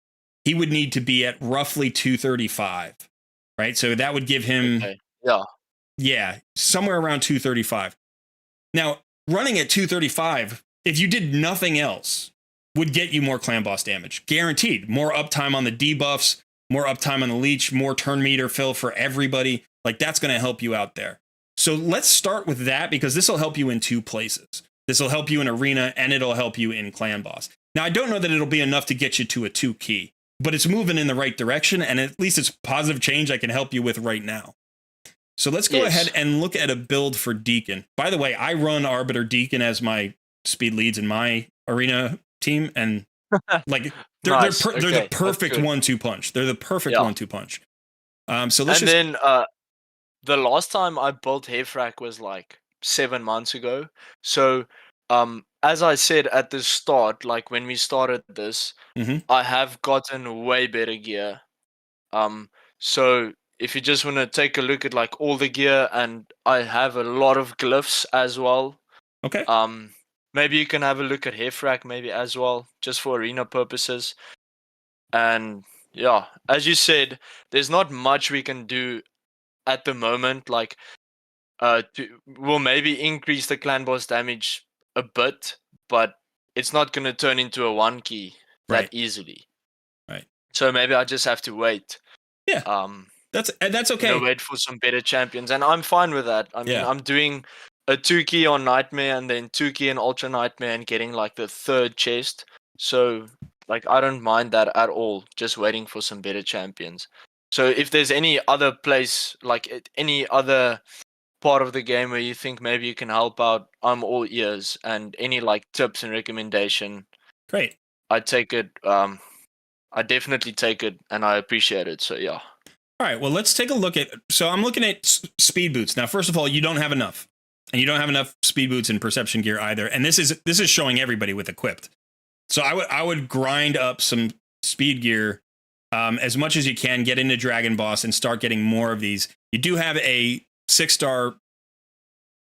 he would need to be at roughly 235, right? So that would give him, somewhere around 235. Now, running at 235, if you did nothing else, would get you more clan boss damage. Guaranteed. More uptime on the debuffs, more uptime on the leech, more turn meter fill for everybody. Like, that's going to help you out there. So let's start with that, because this will help you in 2 places. This will help you in arena, and it'll help you in clan boss. Now, I don't know that it'll be enough to get you to a 2 key, but it's moving in the right direction, and at least it's positive change I can help you with right now. So let's go ahead and look at a build for Deacon. By the way, I run Arbiter Deacon as my speed leads in my arena team, and like they're the perfect 1-2 punch. They're the perfect 1-2 punch. So let's the last time I built Hefrak was like 7 months ago. So as I said at the start, like when we started this, I have gotten way better gear. So if you just want to take a look at like all the gear, and I have a lot of glyphs as well. Okay. Maybe you can have a look at Hefrak maybe as well, just for arena purposes. And yeah, as you said, there's not much we can do at the moment. Like, we'll maybe increase the clan boss damage a bit, but it's not going to turn into a 1 key that easily. Right. So maybe I just have to wait. Yeah. That's okay. Wait for some better champions, and I'm fine with that. I mean, I'm doing a 2 key on Nightmare, and then 2 key in Ultra Nightmare, and getting like the 3rd chest. So like, I don't mind that at all. Just waiting for some better champions. So if there's any other place, like any other part of the game where you think maybe you can help out, I'm all ears. And any like tips and recommendation, great. I take it. I definitely take it, and I appreciate it. So yeah. All right, well, let's take a look at... So I'm looking at speed boots. Now, first of all, you don't have enough. And you don't have enough speed boots and perception gear either. And this is showing everybody with equipped. So I would grind up some speed gear as much as you can, get into Dragon Boss, and start getting more of these. You do have a 6-star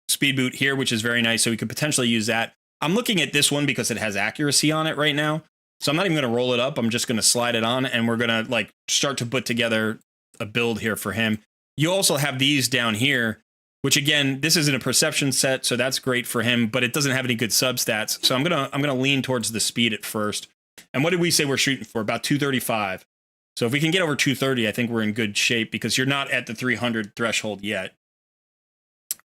speed boot here, which is very nice. So we could potentially use that. I'm looking at this one because it has accuracy on it right now. So I'm not even going to roll it up. I'm just going to slide it on, and we're going to like start to put together a build here for him. You also have these down here, which again, this isn't a perception set, so that's great for him, but it doesn't have any good substats. So I'm gonna lean towards the speed at first. And what did we say we're shooting for? About 235. So if we can get over 230, I think we're in good shape, because you're not at the 300 threshold yet.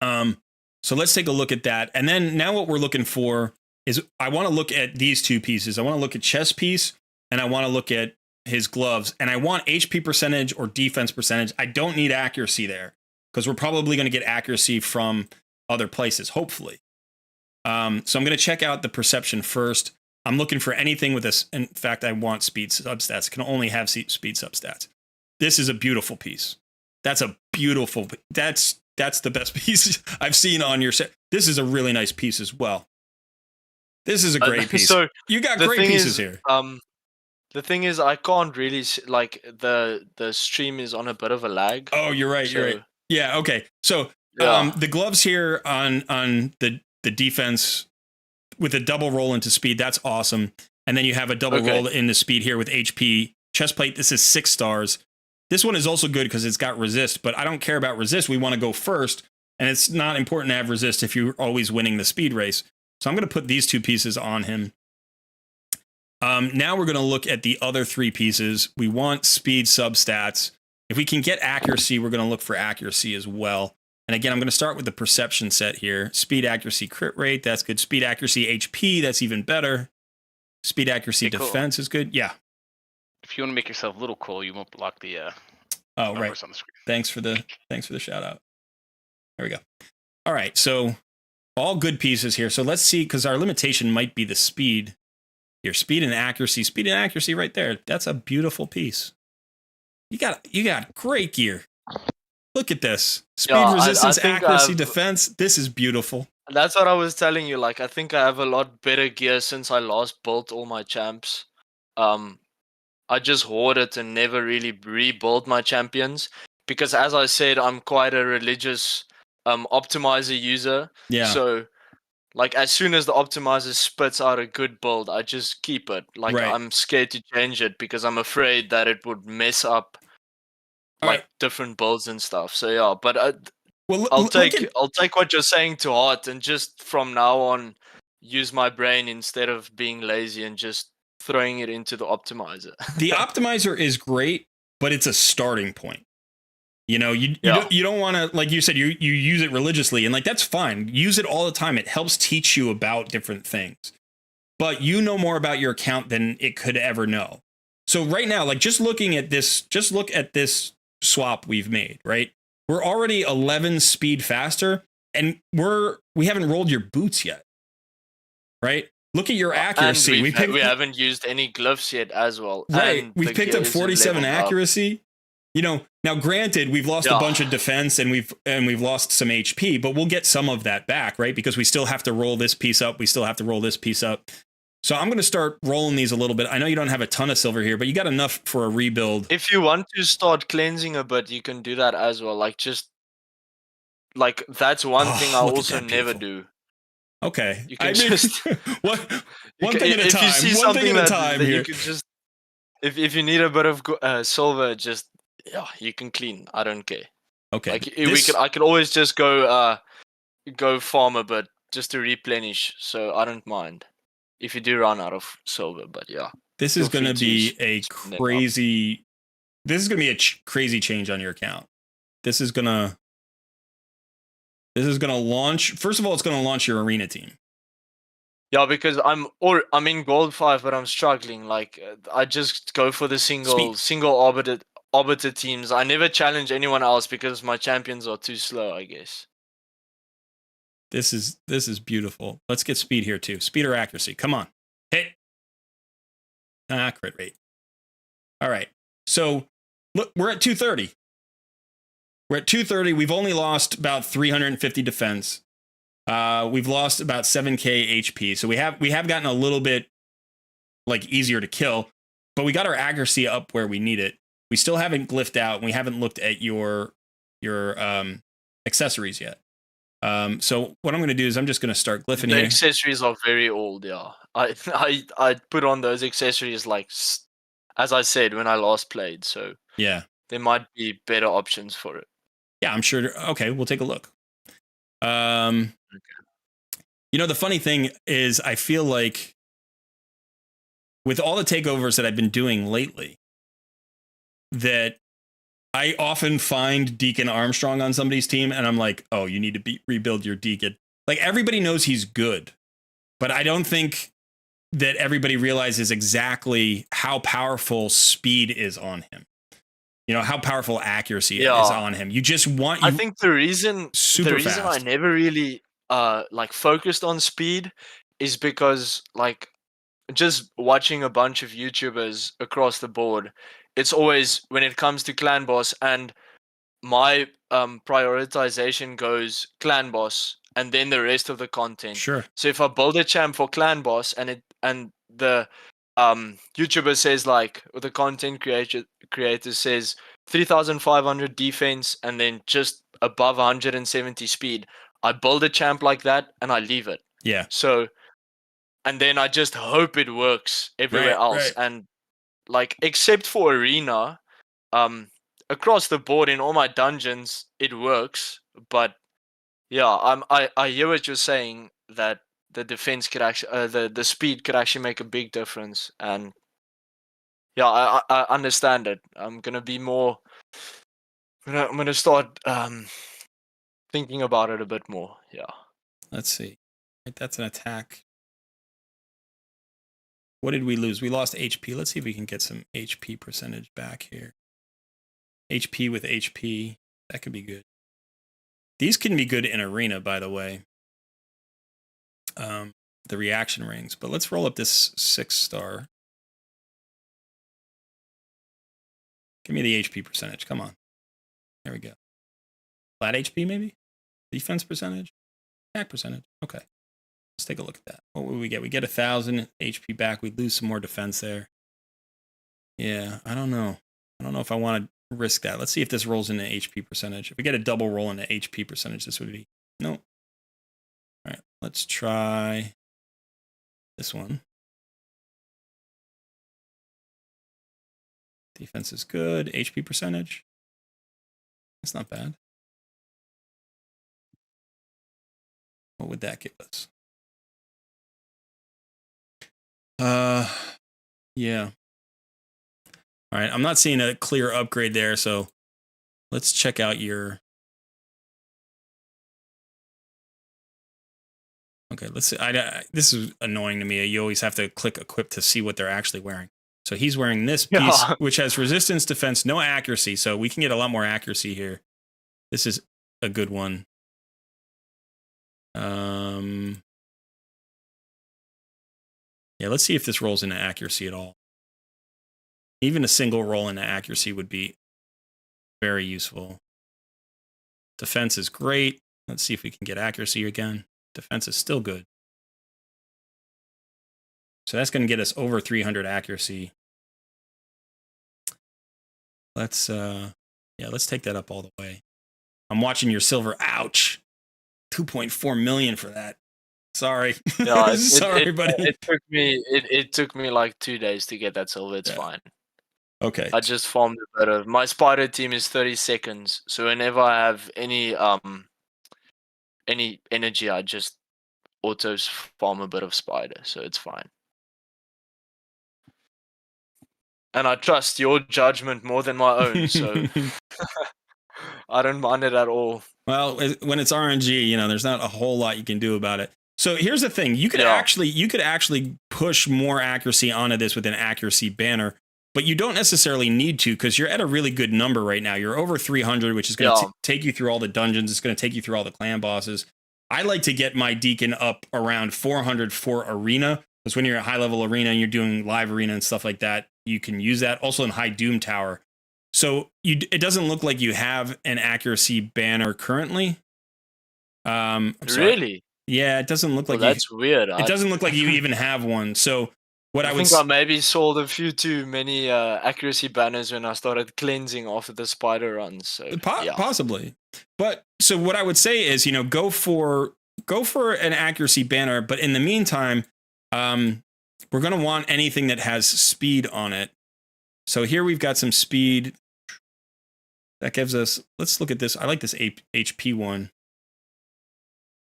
So let's take a look at that. And then now what we're looking for is, I want to look at these 2 pieces. I want to look at chest piece, and I want to look at his gloves, and I want HP percentage or defense percentage. I don't need accuracy there, because we're probably going to get accuracy from other places, hopefully. So I'm going to check out the perception first. I'm looking for anything with this. In fact, I want speed substats. It can only have speed substats. This is a beautiful piece. That's a beautiful... That's the best piece I've seen on your set. This is a really nice piece as well. This is a great piece. So you got great pieces here. The thing is, I can't really like the stream is on a bit of a lag. Oh, you're right. You're right. Yeah. Okay. So the gloves here on the defense with a double roll into speed. That's awesome. And then you have a double roll into speed here with HP. Chest plate. This is 6 stars. This one is also good because it's got resist, but I don't care about resist. We want to go first, and it's not important to have resist if you're always winning the speed race. So I'm going to put these 2 pieces on him. Now we're going to look at the other 3 pieces. We want speed substats. If we can get accuracy, we're going to look for accuracy as well. And again, I'm going to start with the perception set here. Speed, accuracy, crit rate. That's good. Speed, accuracy, HP. That's even better. Speed, accuracy, defense is good. Yeah. If you want to make yourself a little cool, you won't block the numbers on the screen. Thanks for the shout out. There we go. All right. So all good pieces here. So let's see, because our limitation might be the speed. Your speed and accuracy right there. That's a beautiful piece. You got great gear. Look at this. Speed, resistance, accuracy, defense. This is beautiful. That's what I was telling you. Like, I think I have a lot better gear since I last built all my champs. I just hoarded and never really rebuilt my champions because, as I said, I'm quite a religious optimizer user. Yeah. So Like as soon as the optimizer spits out a good build, I just keep it. Like Right. I'm scared to change it because I'm afraid that it would mess up All like right. different builds and stuff. So yeah, but Well, I'll look take at I'll take what you're saying to heart and just from now on use my brain instead of being lazy and just throwing it into the optimizer. the optimizer is great, but it's a starting point. You know, Yeah. you don't want to, like you said, you use it religiously, and like that's fine. Use it all the time. It helps teach you about different things. But you know more about your account than it could ever know. So right now, like just look at this swap we've made, right? We're already 11 speed faster, and we haven't rolled your boots yet, right? Look at your accuracy. And we haven't used any glyphs yet as well. Right. And We've picked up 47 accuracy. You know, now granted, we've lost a bunch of defense and we've lost some HP, but we'll get some of that back, right? Because we still have to roll this piece up. We still have to roll this piece up. So I'm going to start rolling these a little bit. I know you don't have a ton of silver here, but you got enough for a rebuild. If you want to start cleansing a bit, you can do that as well. Like just like that's one thing I also never do. Okay. You can just one thing at a time. If you see one thing something at a time that here. you can just if you need a bit of silver, just you can clean. I don't care. Okay. Like I could always just go farm a bit just to replenish. So I don't mind if you do run out of silver. But yeah, this is going to be a crazy. This is going to be a crazy change on your account. This is going to launch. First of all, it's going to launch your arena team. Yeah, because I'm in gold 5, but I'm struggling. Like I just go for the single arbiter teams. I never challenge anyone else because my champions are too slow, I guess. This is beautiful. Let's get speed here too. Speed or accuracy. Come on. Hit. Crit rate. All right. So look, we're at 230. We're at 230. We've only lost about 350 defense. We've lost about 7k HP. So we have gotten a little bit like easier to kill, but we got our accuracy up where we need it. We still haven't glyphed out, and we haven't looked at your accessories yet. So what I'm going to do is I'm just going to start glyphing here. The accessories are very old, yeah. I put on those accessories like as I said when I last played, so yeah, there might be better options for it. Yeah, I'm sure. Okay, we'll take a look. Okay. You know, the funny thing is, I feel like with all the takeovers that I've been doing lately, that I often find Deacon Armstrong on somebody's team, and I'm like, oh, you need to rebuild your Deacon. Like, everybody knows he's good, but I don't think that everybody realizes exactly how powerful speed is on him. You know, how powerful accuracy is on him. You just want... I think the reason I never really like focused on speed is because like just watching a bunch of YouTubers across the board, it's always when it comes to clan boss, and my prioritization goes clan boss and then the rest of the content. Sure. So if I build a champ for clan boss and the YouTuber says like, or the content creator says 3,500 defense and then just above 170 speed, I build a champ like that and I leave it. Yeah. So, and then I just hope it works everywhere else. Right. And like, except for arena, across the board in all my dungeons, it works. But yeah, I hear what you're saying, that the defense could actually, the speed could actually make a big difference. And yeah, I understand it. I'm gonna be more. I'm gonna start thinking about it a bit more. Yeah. Let's see. Right, that's an attack. What did we lose? We lost HP. Let's see if we can get some HP percentage back here. HP with HP. That could be good. These can be good in arena, by the way. The reaction rings. But let's roll up this 6-star. Give me the HP percentage. Come on. There we go. Flat HP, maybe? Defense percentage? Attack percentage. Okay. Let's take a look at that. What would we get? We get 1,000 HP back. We lose some more defense there. Yeah, I don't know. I don't know if I want to risk that. Let's see if this rolls into HP percentage. If we get a double roll into HP percentage, this would be... No. All right, let's try this one. Defense is good. HP percentage. That's not bad. What would that give us? Yeah. All right, I'm not seeing a clear upgrade there, so let's check out your... Okay, let's see. This is annoying to me. You always have to click equip to see what they're actually wearing. So he's wearing this piece, which has resistance, defense, no accuracy. So we can get a lot more accuracy here. This is a good one. Yeah, let's see if this rolls into accuracy at all. Even a single roll into accuracy would be very useful. Defense is great. Let's see if we can get accuracy again. Defense is still good. So that's going to get us over 300 accuracy. Let's take that up all the way. I'm watching your silver. Ouch. 2.4 million for that. Sorry. Yeah, sorry, buddy. It took me like 2 days to get that silver. It's fine. Okay. I just farmed a bit of... My spider team is 30 seconds. So whenever I have any energy, I just auto farm a bit of spider. So it's fine. And I trust your judgment more than my own, so I don't mind it at all. Well, when it's RNG, there's not a whole lot you can do about it. So here's the thing: you could actually push more accuracy onto this with an accuracy banner, but you don't necessarily need to because you're at a really good number right now. You're over 300, which is going to take you through all the dungeons. It's going to take you through all the clan bosses. I like to get my Deacon up around 400 for arena, because when you're at high level arena and you're doing live arena and stuff like that, you can use that. Also in high Doom Tower. So it doesn't look like you have an accuracy banner currently. Really? Yeah, it doesn't look like that's weird. It doesn't look like you even have one. So what I think I maybe sold a few too many accuracy banners when I started cleansing after the spider runs. So possibly. But so what I would say is, go for an accuracy banner, but in the meantime, we're going to want anything that has speed on it. So here we've got some speed. That gives us, let's look at this. I like this HP one.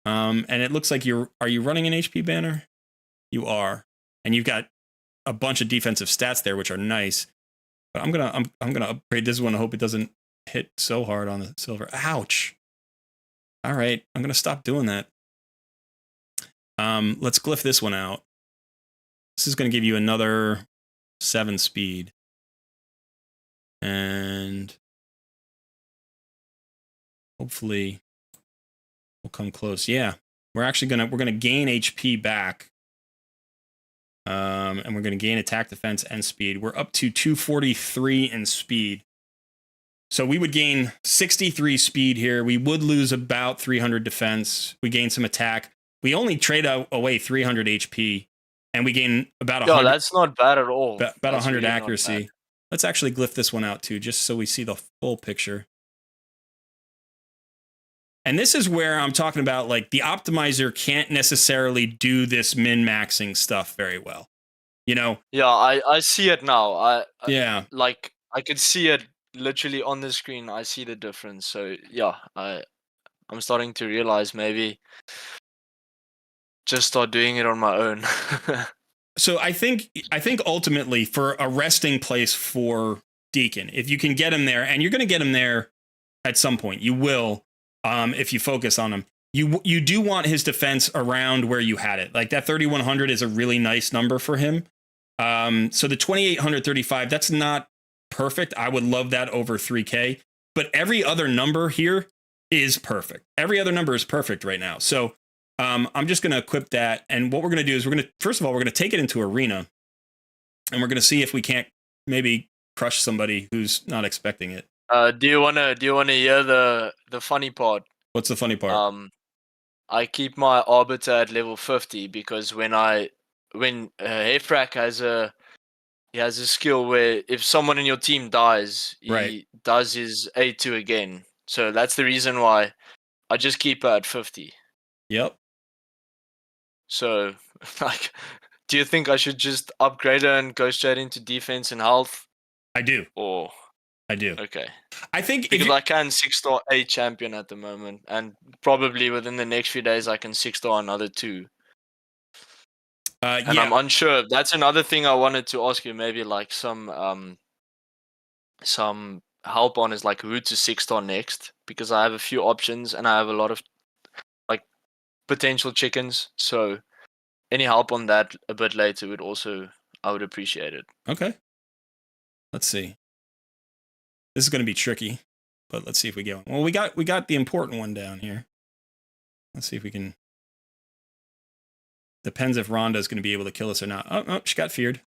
And it looks like are you running an HP banner? You are. And you've got a bunch of defensive stats there, which are nice. But I'm gonna upgrade this one. I hope it doesn't hit so hard on the silver. Ouch. All right, I'm gonna stop doing that. Let's glyph this one out. This is gonna give you another 7 speed. And hopefully we'll come close. Yeah, we're gonna gain HP back. And we're going to gain attack, defense, and speed. We're up to 243 in speed. So we would gain 63 speed here. We would lose about 300 defense. We gain some attack. We only trade away 300 HP, and we gain about 100. No, that's not bad at all. About 100 really accuracy. Let's actually glyph this one out too, just so we see the full picture. And this is where I'm talking about, like, the optimizer can't necessarily do this min-maxing stuff very well. Yeah, I see it now. Yeah. Like, I could see it literally on the screen. I see the difference. So, yeah, I'm starting to realize maybe just start doing it on my own. So I think ultimately, for a resting place for Deacon, if you can get him there, and you're going to get him there at some point, you will. If you focus on him, you do want his defense around where you had it. Like, that 3,100 is a really nice number for him. So the 2,835, that's not perfect. I would love that over 3K, but every other number here is perfect. Every other number is perfect right now. So I'm just going to equip that. And what we're going to do is first of all, we're going to take it into arena, and we're going to see if we can't maybe crush somebody who's not expecting it. Do you wanna hear the funny part? What's the funny part? I keep my arbiter at level 50 because when Hefrak has a skill where if someone in your team dies, he does his A2 again. So that's the reason why I just keep her at 50. Yep. So, like, do you think I should just upgrade her and go straight into defense and health? I do. Or I do. okay, I think because I can 6-star a champion at the moment, and probably within the next few days I can 6-star another 2. And yeah, I'm unsure. That's another thing I wanted to ask you. Maybe like some help on is like who to 6-star next, because I have a few options and I have a lot of like potential chickens. So any help on that a bit later would also, I would appreciate it. Okay. Let's see. This is going to be tricky, but let's see if we get one. Well, we got the important one down here. Let's see if we can. Depends if Rhonda's going to be able to kill us or not. Oh, she got feared.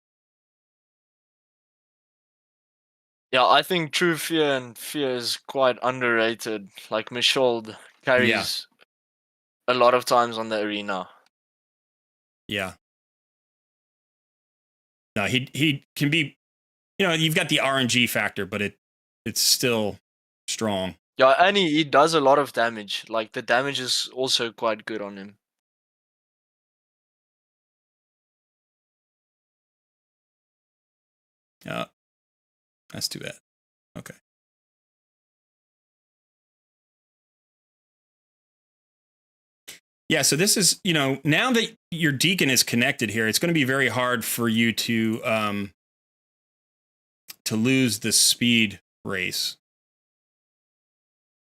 Yeah, I think True Fear and Fear is quite underrated. Like Michaud carries a lot of times on the arena. Yeah. No, he can be, you've got the RNG factor, but it's still strong. Yeah, and he does a lot of damage. Like the damage is also quite good on him. Yeah. That's too bad. Okay. Yeah, so this is, now that your Deacon is connected here, it's going to be very hard for you to lose the speed race.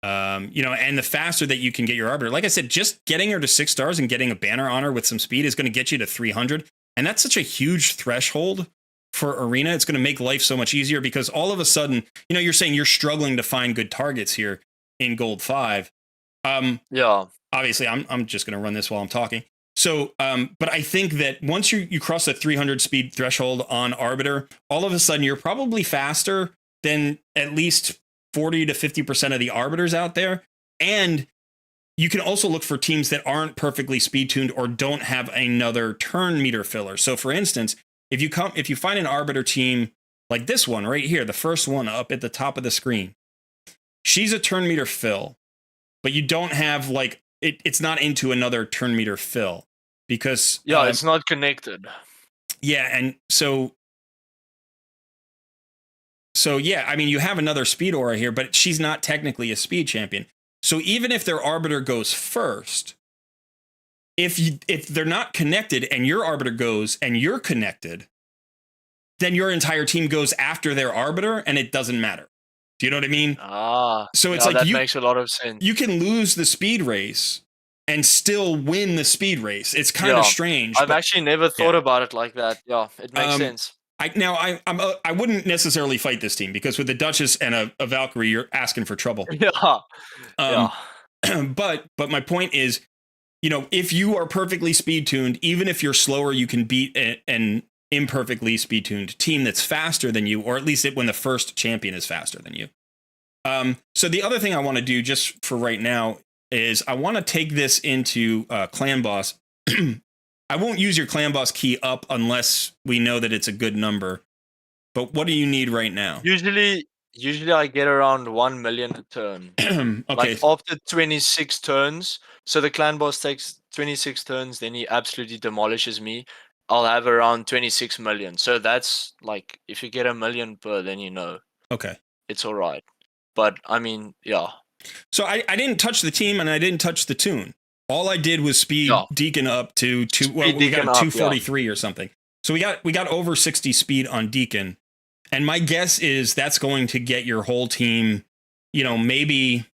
And the faster that you can get your Arbiter, like I said, just getting her to 6 stars and getting a banner on her with some speed is going to get you to 300. And that's such a huge threshold for Arena. It's going to make life so much easier because all of a sudden, you're saying you're struggling to find good targets here in Gold 5. Yeah. Obviously, I'm just going to run this while I'm talking. So, but I think that once you cross that 300 speed threshold on Arbiter, all of a sudden you're probably faster than at least 40 to 50% of the Arbiters out there. And you can also look for teams that aren't perfectly speed tuned or don't have another turn meter filler. So, for instance, if you find an Arbiter team like this one right here, the first one up at the top of the screen, she's a turn meter fill, but you don't have it's not into another turn meter fill because it's not connected. Yeah, and so yeah, I mean you have another speed aura here, but she's not technically a speed champion. So even if their Arbiter goes first, if they're not connected and your Arbiter goes and you're connected, then your entire team goes after their Arbiter and it doesn't matter. Do you know what I mean? So it's that makes a lot of sense. You can lose the speed race and still win the speed race. It's kind of strange. I've actually never thought about it like that. Yeah, it makes sense. I wouldn't necessarily fight this team because with the Duchess and a Valkyrie, you're asking for trouble. But my point is, if you are perfectly speed tuned, even if you're slower, you can beat an imperfectly speed tuned team that's faster than you, or at least when the first champion is faster than you. So the other thing I want to do just for right now is I want to take this into Clan Boss. I won't use your Clan Boss key up unless we know that it's a good number. But what do you need right now? Usually I get around 1 million a turn. Okay. Like after 26 turns. So the Clan Boss takes 26 turns, then he absolutely demolishes me. I'll have around 26 million. So that's like, if you get 1 million per, then okay, it's all right. But I mean, yeah. So I didn't touch the team and I didn't touch the tune. All I did was speed Deacon up to we got 243 or something. So we got over 60 speed on Deacon. And my guess is that's going to get your whole team, maybe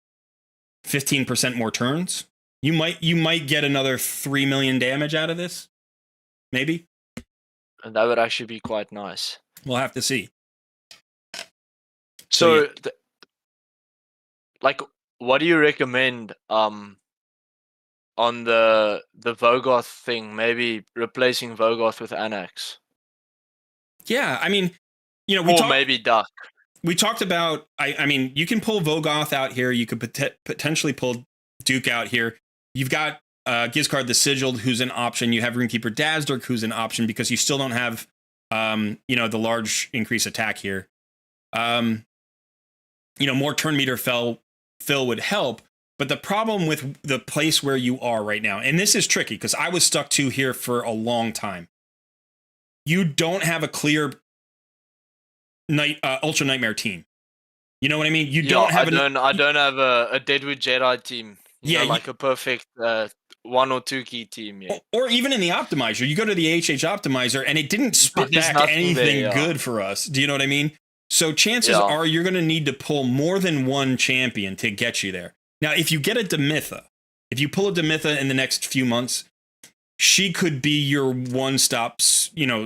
15% more turns. You might get another 3 million damage out of this. Maybe. And that would actually be quite nice. We'll have to see. So what do you recommend on the Vogoth thing? Maybe replacing Vogoth with Anax. Yeah, I mean, maybe Duck. We talked about. I mean, you can pull Vogoth out here. You could potentially pull Duke out here. You've got Gizcard the Sigiled, who's an option. You have Runekeeper Dazzdirk, who's an option because you still don't have, the large increase attack here. More turn meter fill would help. But the problem with the place where you are right now, and this is tricky because I was stuck to here for a long time. You don't have a clear Ultra Nightmare team. You know what I mean? You don't have. I don't have a Deadwood Jedi team. You know, like a perfect 1 or 2 key team. Yeah. Or even in the optimizer, you go to the HH optimizer and it didn't spit back anything good for us. Do you know what I mean? So chances are you're going to need to pull more than one champion to get you there. Now, if you get a Demitha, if you pull a Demitha in the next few months, she could be your one-stop,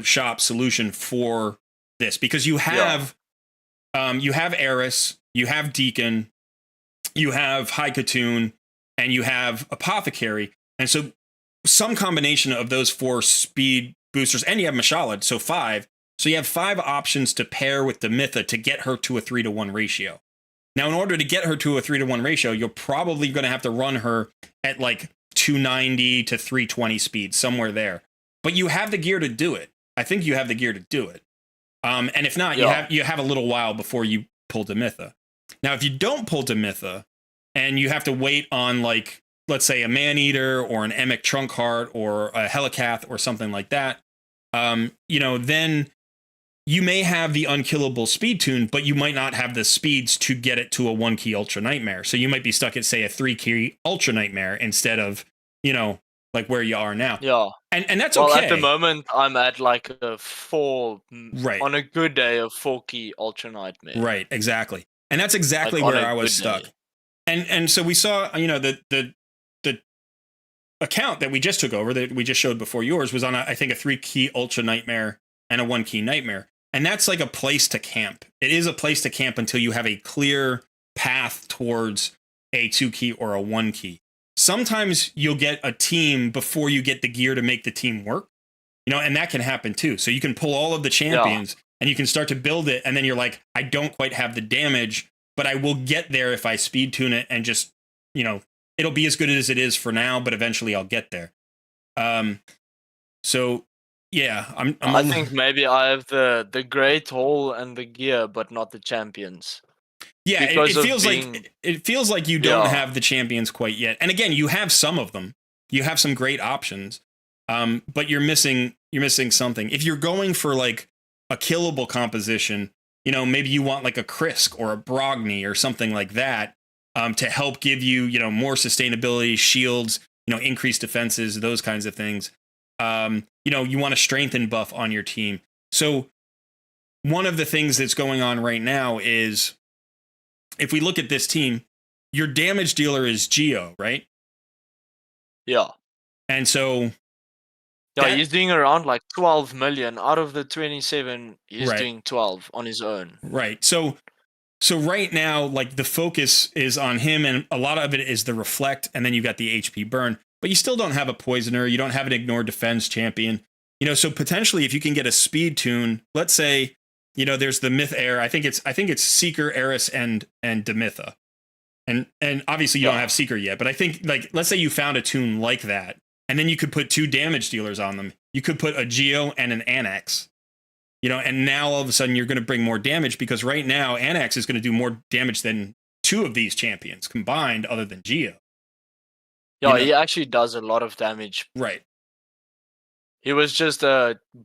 shop solution for this, because you have Eris, you have Deacon, you have High Katoon, and you have Apothecary, and so some combination of those 4 speed boosters, and you have Mashallah, so 5. So you have 5 options to pair with Demitha to get her to a 3-to-1 ratio. Now, in order to get her to a 3-to-1 ratio, you're probably going to have to run her at like 290 to 320 speed, somewhere there. But you have the gear to do it. I think you have the gear to do it. And if not, you have a little while before you pull Demitha. Now, if you don't pull Demitha, and you have to wait on, like, let's say a Maneater or an Emic Trunkheart or a Helicath or something like that, then you may have the unkillable speed tune, but you might not have the speeds to get it to a 1-key Ultra Nightmare. So you might be stuck at, say, a 3-key Ultra Nightmare instead of, like where you are now. Yeah. And that's okay. Well, at the moment, I'm at like a 4, on a good day, a 4-key Ultra Nightmare. Right, exactly. And that's exactly where I was stuck. And so we saw, the account that we just took over, that we just showed before yours, was on, I think, a 3-key Ultra Nightmare and a 1-key Nightmare. And that's like a place to camp. It is a place to camp until you have a clear path towards a 2-key or a 1-key. Sometimes you'll get a team before you get the gear to make the team work, and that can happen too. So you can pull all of the champions and you can start to build it. And then you're like, I don't quite have the damage, but I will get there if I speed tune it and just, it'll be as good as it is for now, but eventually I'll get there. So yeah, I think maybe I have the Great Hall and the gear, but not the champions. Yeah, it feels like you don't have the champions quite yet. And again, you have some of them. You have some great options, but you're missing something. If you're going for like a killable composition, maybe you want like a Krisk or a Brogni or something like that to help give you more sustainability, shields, increased defenses, those kinds of things. You want a strengthen buff on your team. So one of the things that's going on right now is, if we look at this team, your damage dealer is Geo, right? Yeah. And so... he's doing around like 12 million. Out of the 27, he's doing 12 on his own. Right. So right now, like, the focus is on him, and a lot of it is the Reflect, and then you got the HP burn. But you still don't have a Poisoner. You don't have an Ignore Defense champion. So potentially, if you can get a speed tune, let's say... there's the Myth Air. I think it's Seeker, Eris, and Demitha. And obviously you don't have Seeker yet, but I think, like, let's say you found a tune like that, and then you could put 2 damage dealers on them. You could put a Geo and an Anax. And now all of a sudden you're going to bring more damage, because right now Anax is going to do more damage than 2 of these champions combined, other than Geo. Yeah, he actually does a lot of damage. Right. He was just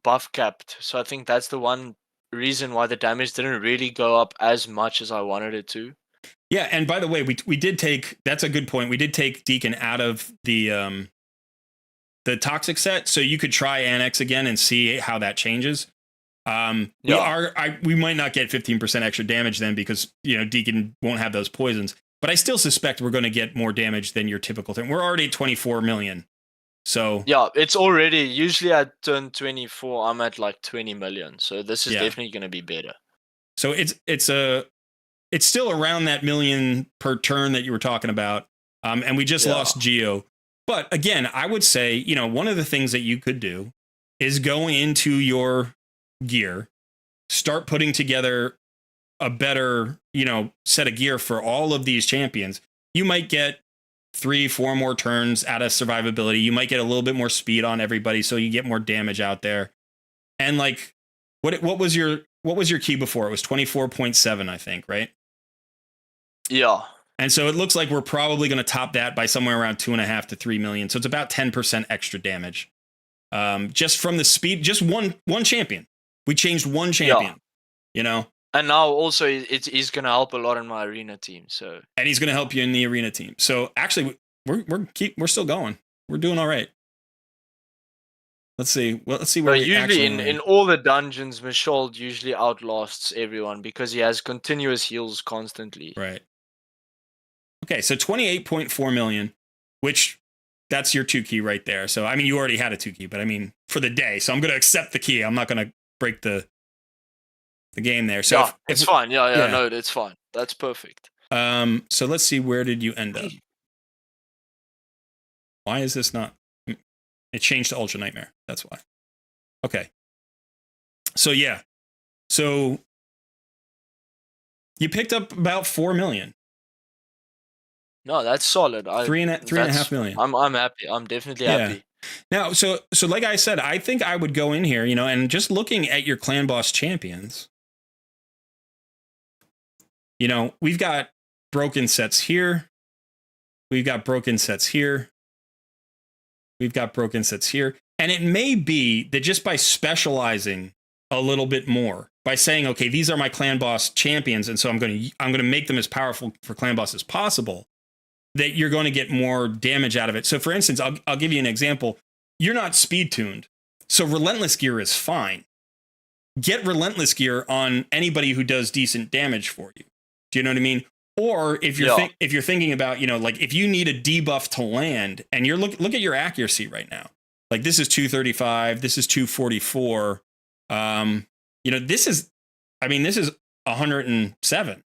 buff capped, so I think that's the one reason why the damage didn't really go up as much as I wanted it to. Yeah, and by the way, we did take, that's a good point, we did take Deacon out of the toxic set, so you could try Annex again and see how that changes. We might not get 15% extra damage then, because Deacon won't have those poisons, but I still suspect we're going to get more damage than your typical thing. We're already at 24 million. So yeah, it's already, usually at turn 24, I'm at like 20 million. So this is definitely going to be better. So it's still around that million per turn that you were talking about. And we just lost Geo. But again, I would say, one of the things that you could do is go into your gear, start putting together a better, set of gear for all of these champions. You might get 3-4 more turns out of survivability. You might get a little bit more speed on everybody, so you get more damage out there. And like, what was your key before? It was 24.7, I think, right? Yeah. And so it looks like we're probably going to top that by somewhere around 2.5 to 3 million. So it's about 10% extra damage. Just from the speed, just one champion. We changed one champion, you know? And now also he's going to help a lot in my arena team. So, and he's going to help you in the arena team. So actually we're still going. We're doing all right. Let's see. Well, let's see where we usually in all the dungeons, Michelle usually outlasts everyone because he has continuous heals constantly. Right. Okay, so 28.4 million, which that's your 2 key right there. So I mean, you already had a 2 key, but I mean for the day. So I'm going to accept the key. I'm not going to break the game there. So it's fine. Yeah, no, it's fine. That's perfect. So let's see, where did you end up? Why is this not? It changed to Ultra Nightmare. That's why. Okay. So yeah. So you picked up about 4 million. No, that's solid. 3.5 million. I'm happy. I'm definitely happy. Now, so like I said, I think I would go in here, you know, and just looking at your clan boss champions, you know, we've got broken sets here. We've got broken sets here. We've got broken sets here. And it may be that just by specializing a little bit more, by saying, okay, these are my clan boss champions, and so I'm going to make them as powerful for clan boss as possible, that you're going to get more damage out of it. So for instance, I'll give you an example. You're not speed tuned. So relentless gear is fine. Get relentless gear on anybody who does decent damage for you. Do you know what I mean? Or if you're thinking about, you know, like if you need a debuff to land and you're look at your accuracy right now. Like this is 235, this is 244. You know, this is 107.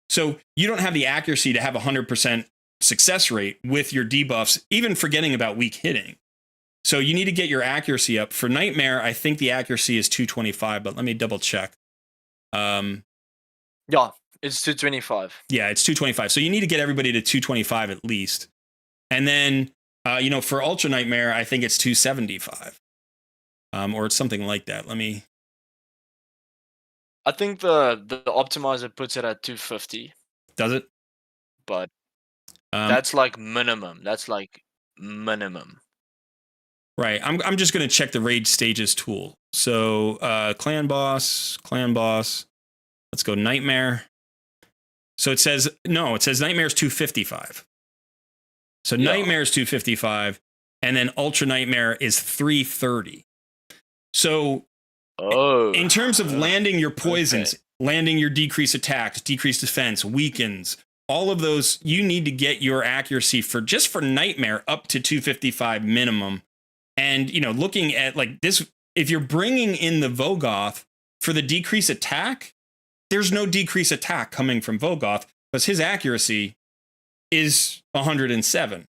So you don't have the accuracy to have 100% success rate with your debuffs, even forgetting about weak hitting. So you need to get your accuracy up. For Nightmare, I think the accuracy is 225, but let me double check. Yeah, it's 225. Yeah, it's 225. So you need to get everybody to 225 at least. And then, you know, for Ultra Nightmare, I think it's 275. Or it's something like that. I think the optimizer puts it at 250. Does it? But that's like minimum. That's like minimum. Right. I'm just going to check the Rage Stages tool. So clan boss. Let's go Nightmare. So it says Nightmare's 255. So Nightmare's 255, and then Ultra Nightmare is 330. So in terms of landing your poisons, landing your decreased attacks, decreased defense, weakens, all of those, you need to get your accuracy for Nightmare up to 255 minimum. And, you know, looking at like this, if you're bringing in the Vogoth for the decreased attack, there's no decreased attack coming from Vogoth because his accuracy is 107.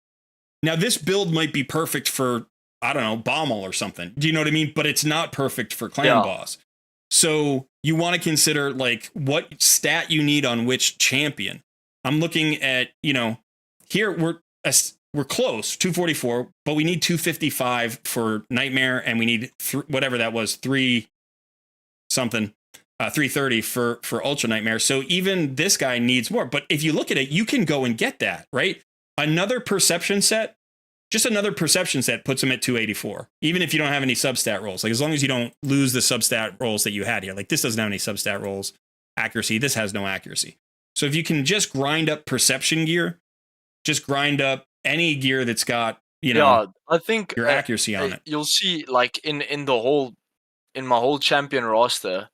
Now, this build might be perfect for, I don't know, Bommel or something. Do you know what I mean? But it's not perfect for Clan Boss. So you want to consider like what stat you need on which champion. I'm looking at, you know, here we're close, 244, but we need 255 for Nightmare, and we need whatever that was, 330 for Ultra Nightmare. So even this guy needs more. But if you look at it, you can go and get that, right? Another perception set puts him at 284, even if you don't have any substat rolls. Like as long as you don't lose the substat rolls that you had here. Like this doesn't have any substat rolls. Accuracy, this has no accuracy. So if you can just grind up perception gear, just grind up any gear that's got, you know, I think your accuracy on it. You'll see like in my whole champion roster,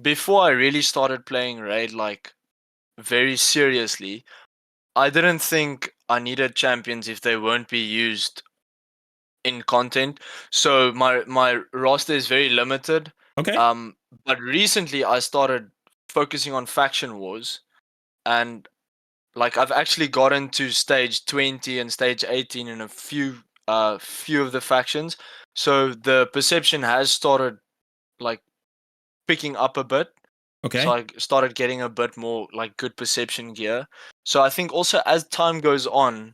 before I really started playing Raid like very seriously, I didn't think I needed champions if they won't be used in content. So my roster is very limited. Okay. But recently I started focusing on faction wars, and like I've actually gotten to stage 20 and stage 18 in a few of the factions. So the perception has started like picking up a bit. Okay. So I started getting a bit more like good perception gear. So I think also as time goes on,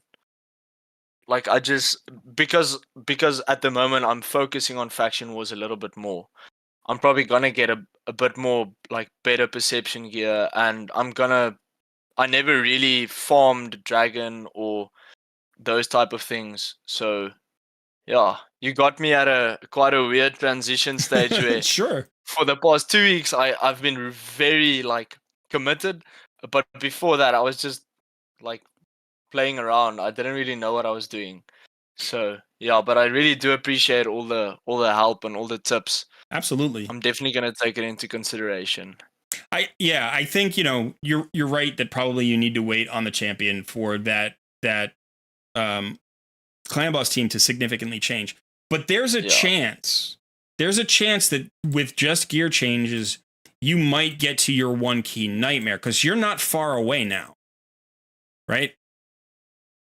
like I just because at the moment I'm focusing on faction wars a little bit more. I'm probably gonna get a bit more like better perception gear, and I'm gonna I never really farmed dragon or those type of things. So yeah, you got me at quite a weird transition stage where Sure. for the past 2 weeks I've been very like committed, but before that I was just like playing around. I didn't really know what I was doing. So yeah, but I really do appreciate all the help and all the tips. Absolutely. I'm definitely gonna take it into consideration. I think, you're right that probably you need to wait on the champion for that um clan boss team to significantly change. But there's a chance. There's a chance that with just gear changes, you might get to your one key nightmare because you're not far away now. Right?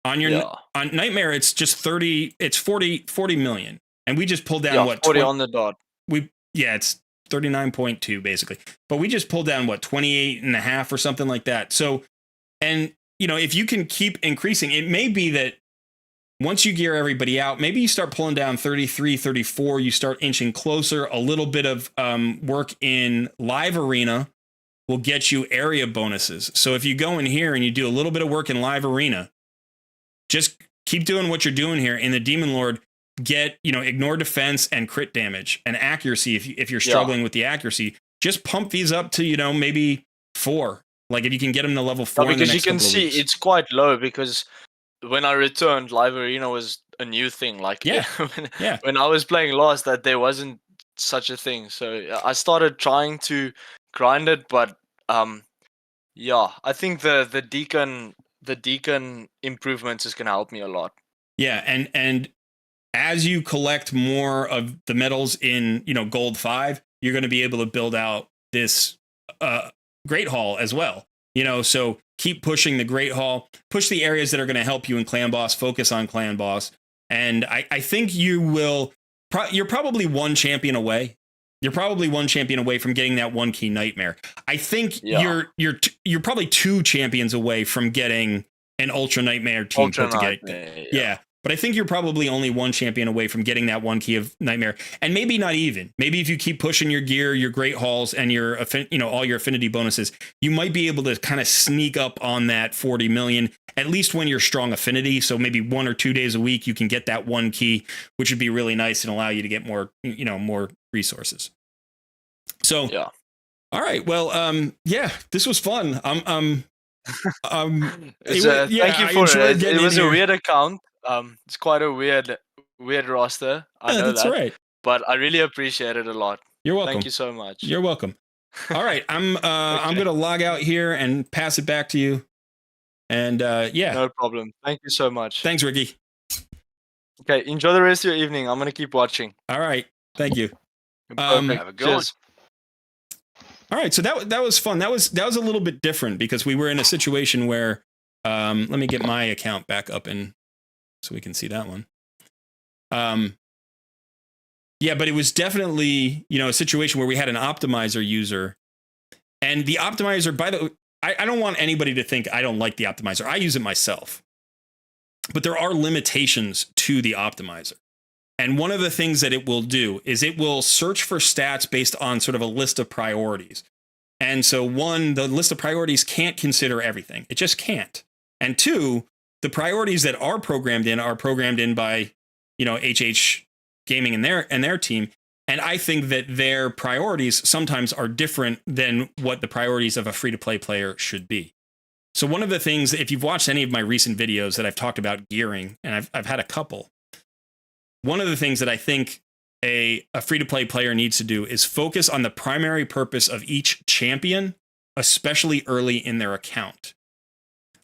On your on nightmare, it's just 30, it's 40 million. And we just pulled down what 40 on the dot. It's 39.2 basically. But we just pulled down what 28 and a half or something like that. So, and if you can keep increasing, it may be that once you gear everybody out, maybe you start pulling down 33, 34, you start inching closer. A little bit of work in live arena will get you area bonuses. So if you go in here and you do a little bit of work in live arena, just keep doing what you're doing here. In the Demon Lord, get, ignore defense and crit damage and accuracy. If you're struggling with the accuracy, just pump these up to, maybe 4. Like if you can get them to level 4 because in the next you can couple of see weeks. it's quite low because when I returned, live arena was a new thing. Like when I was playing last, that there wasn't such a thing. So I started trying to grind it, but I think the deacon improvements is gonna help me a lot. Yeah, and as you collect more of the medals in gold 5, you're going to be able to build out this Great Hall as well. So keep pushing the Great Hall, push the areas that are going to help you in Clan Boss, focus on Clan Boss, and I think you will. You're probably one champion away. You're probably one champion away from getting that one key nightmare. I think you're probably 2 champions away from getting an Ultra Nightmare team put together. Yeah. But I think you're probably only one champion away from getting that one key of nightmare, and maybe not even. Maybe if you keep pushing your gear, your great halls, and your all your affinity bonuses, you might be able to kind of sneak up on that 40 million. At least when you're strong affinity, so maybe 1 or 2 days a week, you can get that one key, which would be really nice and allow you to get more more resources. So all right, well, this was fun. Thank you for it. It was a weird account. It's quite a weird roster. I know that's that. Right. But I really appreciate it a lot. You're welcome. Thank you so much. You're welcome. All right, I'm gonna log out here and pass it back to you. And no problem. Thank you so much. Thanks, Ricky. Okay, enjoy the rest of your evening. I'm gonna keep watching. All right, thank you. Have a good one. All right, so that was fun. That was a little bit different because we were in a situation where let me get my account back up and so we can see that one. But it was definitely a situation where we had an optimizer user, and the optimizer. By the way, I don't want anybody to think I don't like the optimizer. I use it myself, but there are limitations to the optimizer. And one of the things that it will do is it will search for stats based on sort of a list of priorities. And so 1, the list of priorities can't consider everything. It just can't. And 2, the priorities that are programmed in by, HH Gaming and their team. And I think that their priorities sometimes are different than what the priorities of a free-to-play player should be. So one of the things, if you've watched any of my recent videos that I've talked about gearing, and I've had a couple, one of the things that I think a free-to-play player needs to do is focus on the primary purpose of each champion, especially early in their account.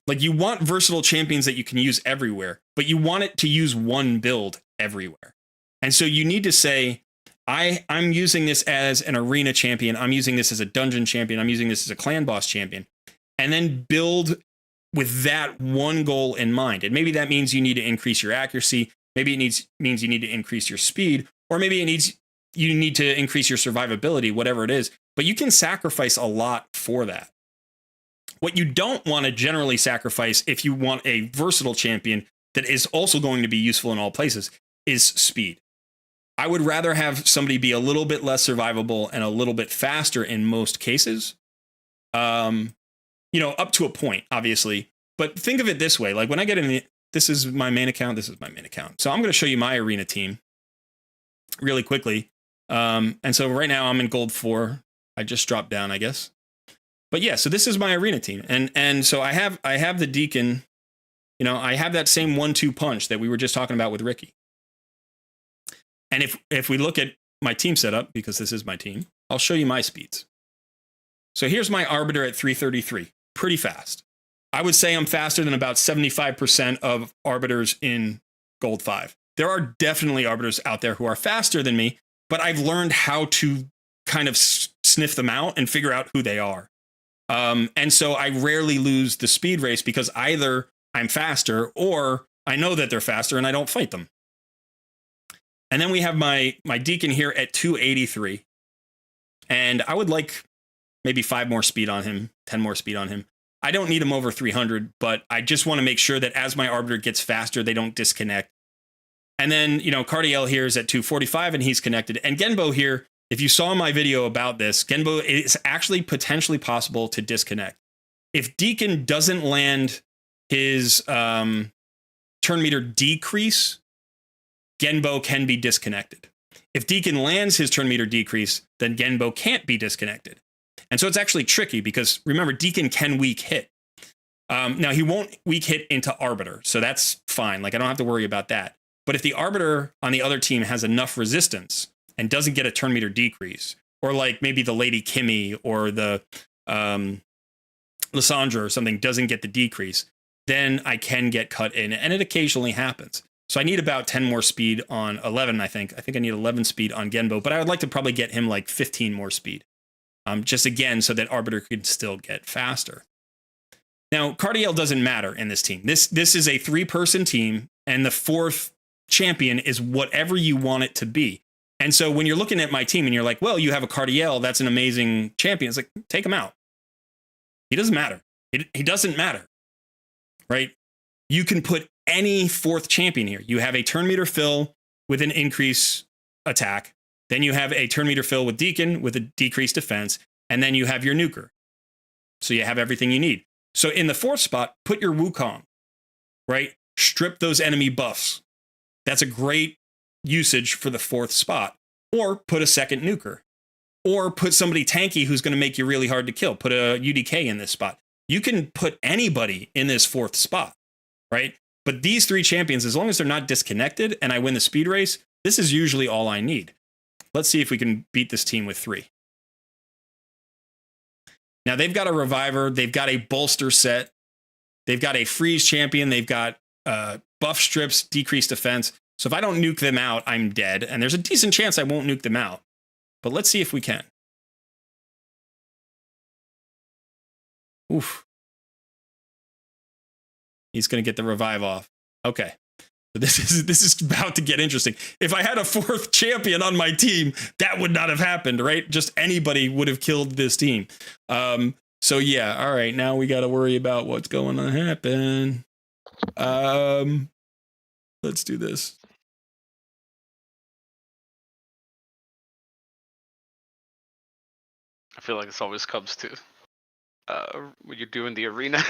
Like, you want versatile champions that you can use everywhere, but you want it to use one build everywhere. And so you need to say, I'm using this as an arena champion, I'm using this as a dungeon champion, I'm using this as a clan boss champion, and then build with that one goal in mind. And maybe that means you need to increase your accuracy. Maybe it means you need to increase your speed, or maybe you need to increase your survivability, whatever it is. But you can sacrifice a lot for that. What you don't want to generally sacrifice if you want a versatile champion that is also going to be useful in all places is speed. I would rather have somebody be a little bit less survivable and a little bit faster in most cases. up to a point, obviously. But think of it this way. Like when I get in, this is my main account. This is my main account. So I'm going to show you my arena team really quickly. And so right now I'm in gold 4. I just dropped down, I guess. But yeah, so this is my arena team. And so I have the Deacon, I have that same 1-2 punch that we were just talking about with Ricky. And if we look at my team setup, because this is my team, I'll show you my speeds. So here's my Arbiter at 333, pretty fast. I would say I'm faster than about 75% of Arbiters in Gold 5. There are definitely Arbiters out there who are faster than me, but I've learned how to kind of sniff them out and figure out who they are. And so I rarely lose the speed race because either I'm faster or I know that they're faster and I don't fight them. And then we have my Deacon here at 283. And I would like maybe 5 more speed on him, 10 more speed on him. I don't need him over 300, but I just want to make sure that as my Arbiter gets faster, they don't disconnect. And then, Cardiel here is at 245 and he's connected. And Genbo here, if you saw my video about this, Genbo, it's actually potentially possible to disconnect. If Deacon doesn't land his turn meter decrease, Genbo can be disconnected. If Deacon lands his turn meter decrease, then Genbo can't be disconnected. And so it's actually tricky because remember, Deacon can weak hit. Now he won't weak hit into Arbiter, so that's fine. Like I don't have to worry about that. But if the Arbiter on the other team has enough resistance and doesn't get a turn meter decrease, or like maybe the Lady Kimmy or the Lysandra or something doesn't get the decrease, then I can get cut in, and it occasionally happens. So I need about 10 more speed on 11, I think. I think I need 11 speed on Genbo, but I would like to probably get him like 15 more speed. Just again, so that Arbiter could still get faster. Now, Cardiel doesn't matter in this team. This is a 3-person team, and the 4th champion is whatever you want it to be. And so when you're looking at my team and you're like, well, you have a Cardiel, that's an amazing champion. It's like, take him out. He doesn't matter. He doesn't matter, right? You can put any 4th champion here. You have a turn meter fill with an increase attack. Then you have a turn meter fill with Deacon with a decreased defense. And then you have your nuker. So you have everything you need. So in the 4th spot, put your Wukong, right? Strip those enemy buffs. That's a great usage for the 4th spot. Or put a second nuker. Or put somebody tanky who's going to make you really hard to kill. Put a UDK in this spot. You can put anybody in this 4th spot, right? But these 3 champions, as long as they're not disconnected and I win the speed race, this is usually all I need. Let's see if we can beat this team with 3. Now they've got a reviver. They've got a bolster set. They've got a freeze champion. They've got buff strips, decreased defense. So if I don't nuke them out, I'm dead. And there's a decent chance I won't nuke them out. But let's see if we can. Oof. He's going to get the revive off. Okay. So this is about to get interesting. If I had a 4th champion on my team, that would not have happened, right? Just anybody would have killed this team. So yeah, all right. Now we got to worry about what's going to happen. Let's do this. I feel like this always comes to when you're doing the arena.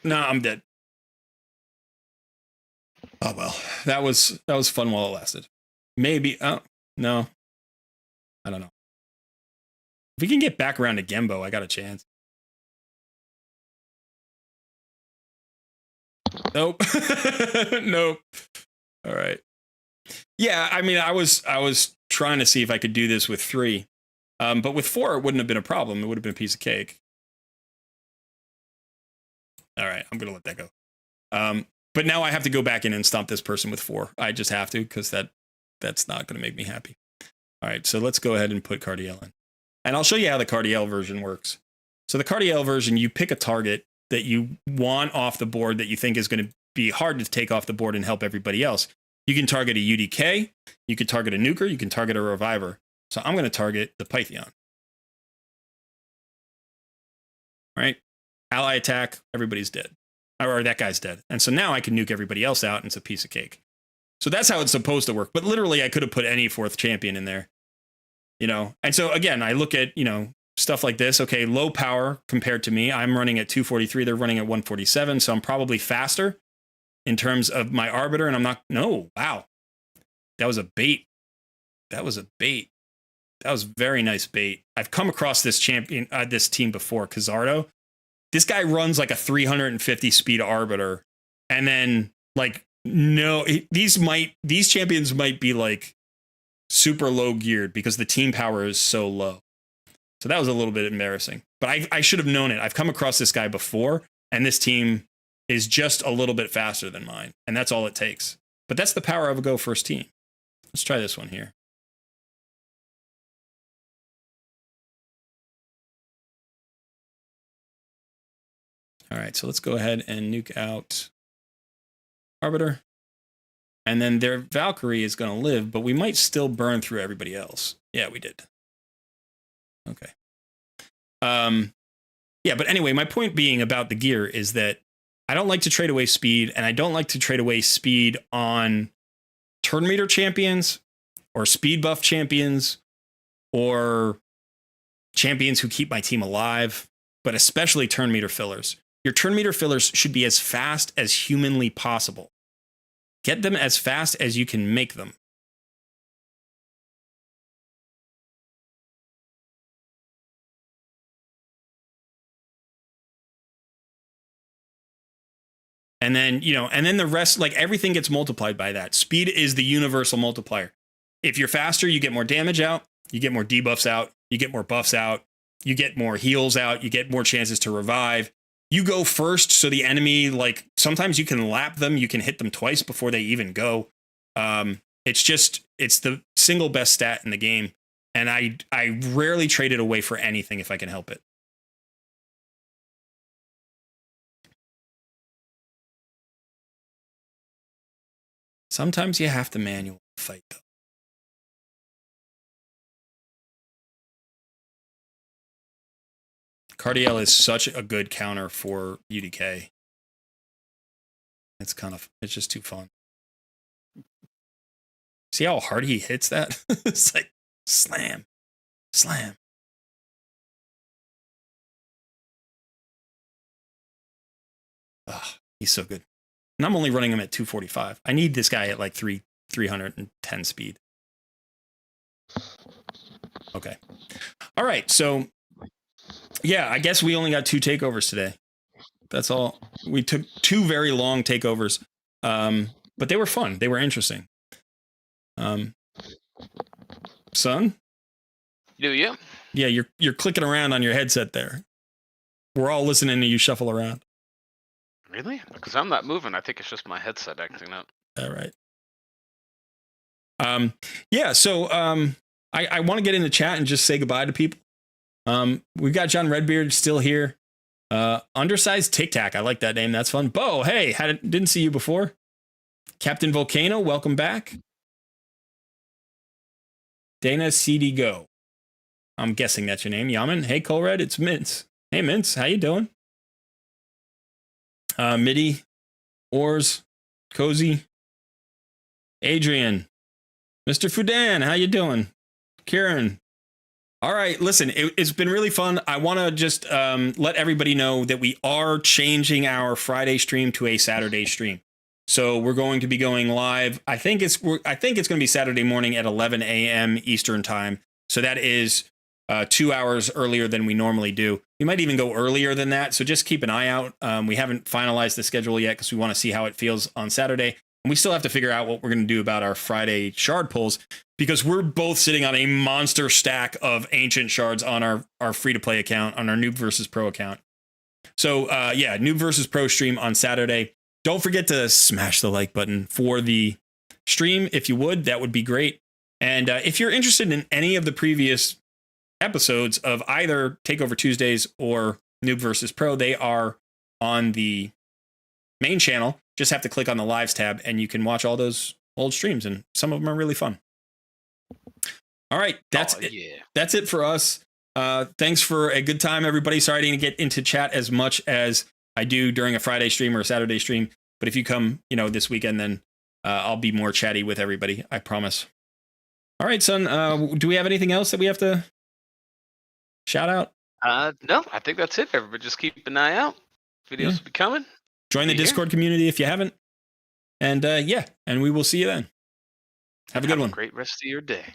No, I'm dead. Oh well, that was fun while it lasted. Maybe. Oh no, I don't know. If we can get back around to Genbo, I got a chance. Nope. Nope. All right. Yeah, I mean, I was trying to see if I could do this with 3, but with 4, it wouldn't have been a problem. It would have been a piece of cake. All right, I'm gonna let that go. But now I have to go back in and stomp this person with 4. I just have to because that's not going to make me happy. All right, so let's go ahead and put Cardiel in. And I'll show you how the Cardiel version works. So the Cardiel version, you pick a target that you want off the board that you think is going to be hard to take off the board and help everybody else. You can target a UDK, you can target a nuker, you can target a reviver. So I'm going to target the Pythion. All right, ally attack, everybody's dead. Or that guy's dead. And so now I can nuke everybody else out and it's a piece of cake. So that's how it's supposed to work. But literally I could have put any 4th champion in there, And so again, I look at, stuff like this. Okay, low power compared to me. I'm running at 243. They're running at 147. So I'm probably faster in terms of my arbiter. And I'm not. No, wow. That was a bait. That was a bait. That was very nice bait. I've come across this this team before, Kazardo. This guy runs like a 350 speed arbiter. And then like, no, these champions might be like super low geared because the team power is so low. So that was a little bit embarrassing, but I should have known it. I've come across this guy before, and this team is just a little bit faster than mine, and that's all it takes. But that's the power of a Go First team. Let's try this one here. All right, so let's go ahead and nuke out Arbiter. And then their Valkyrie is going to live, but we might still burn through everybody else. Yeah, we did. Okay. Yeah, but anyway, my point being about the gear is that I don't like to trade away speed, and I don't like to trade away speed on turn meter champions or speed buff champions or champions who keep my team alive, but especially turn meter fillers. Your turn meter fillers should be as fast as humanly possible. Get them as fast as you can make them. And then, and then the rest, like everything gets multiplied by that. Speed is the universal multiplier. If you're faster, you get more damage out, you get more debuffs out, you get more buffs out, you get more heals out, you get more chances to revive. You go first, so the enemy, like, sometimes you can lap them, you can hit them twice before they even go. It's the single best stat in the game. And I rarely trade it away for anything if I can help it. Sometimes you have to manual fight, though. Cardiel is such a good counter for UDK. It's just too fun. See how hard he hits that? It's like slam, slam. He's so good. And I'm only running him at 245. I need this guy at like 310 speed. Okay. All right. So, yeah, I guess we only got 2 takeovers today. That's all. We took 2 very long takeovers, but they were fun. They were interesting. Son? Do you? Yeah, you're clicking around on your headset there. We're all listening to you shuffle around. Really? Because I'm not moving. I think it's just my headset acting up. All right. Yeah, so I want to get in the chat and just say goodbye to people. We've got John Redbeard still here. Undersized Tic Tac. I like that name. That's fun. Bo, hey, didn't see you before. Captain Volcano, welcome back. Dana CD Go. I'm guessing that's your name. Yaman. Hey, Colred, it's Mince. Hey, Mince, how you doing? Midi, Ors, Cozy, Adrian, Mr. Fudan, how you doing? Kieran. All right, listen, it's been really fun. I want to just let everybody know that we are changing our Friday stream to a Saturday stream. So we're going to be going live. I think it's going to be Saturday morning at 11 a.m. Eastern time. So that is 2 hours earlier than we normally do. We might even go earlier than that. So just keep an eye out. We haven't finalized the schedule yet because we want to see how it feels on Saturday. And we still have to figure out what we're going to do about our Friday shard pulls because we're both sitting on a monster stack of ancient shards on our free-to-play account, on our Noob versus Pro account. So yeah, Noob versus Pro stream on Saturday. Don't forget to smash the like button for the stream. If you would, that would be great. And if you're interested in any of the previous episodes of either Takeover Tuesdays or Noob versus Pro, they are on the main channel. Just have to click on the lives tab and you can watch all those old streams, and some of them are really fun. All right, that's it. Yeah. That's it for us. Thanks for a good time, everybody. Sorry I didn't get into chat as much as I do during a Friday stream or a Saturday stream. But if you come, this weekend, then I'll be more chatty with everybody. I promise. All right, son. Do we have anything else that we have to Shout out. No, I think that's it. Everybody just keep an eye out. Videos will be coming. Join the Discord community if you haven't. And and we will see you then. Have a good one. Great rest of your day.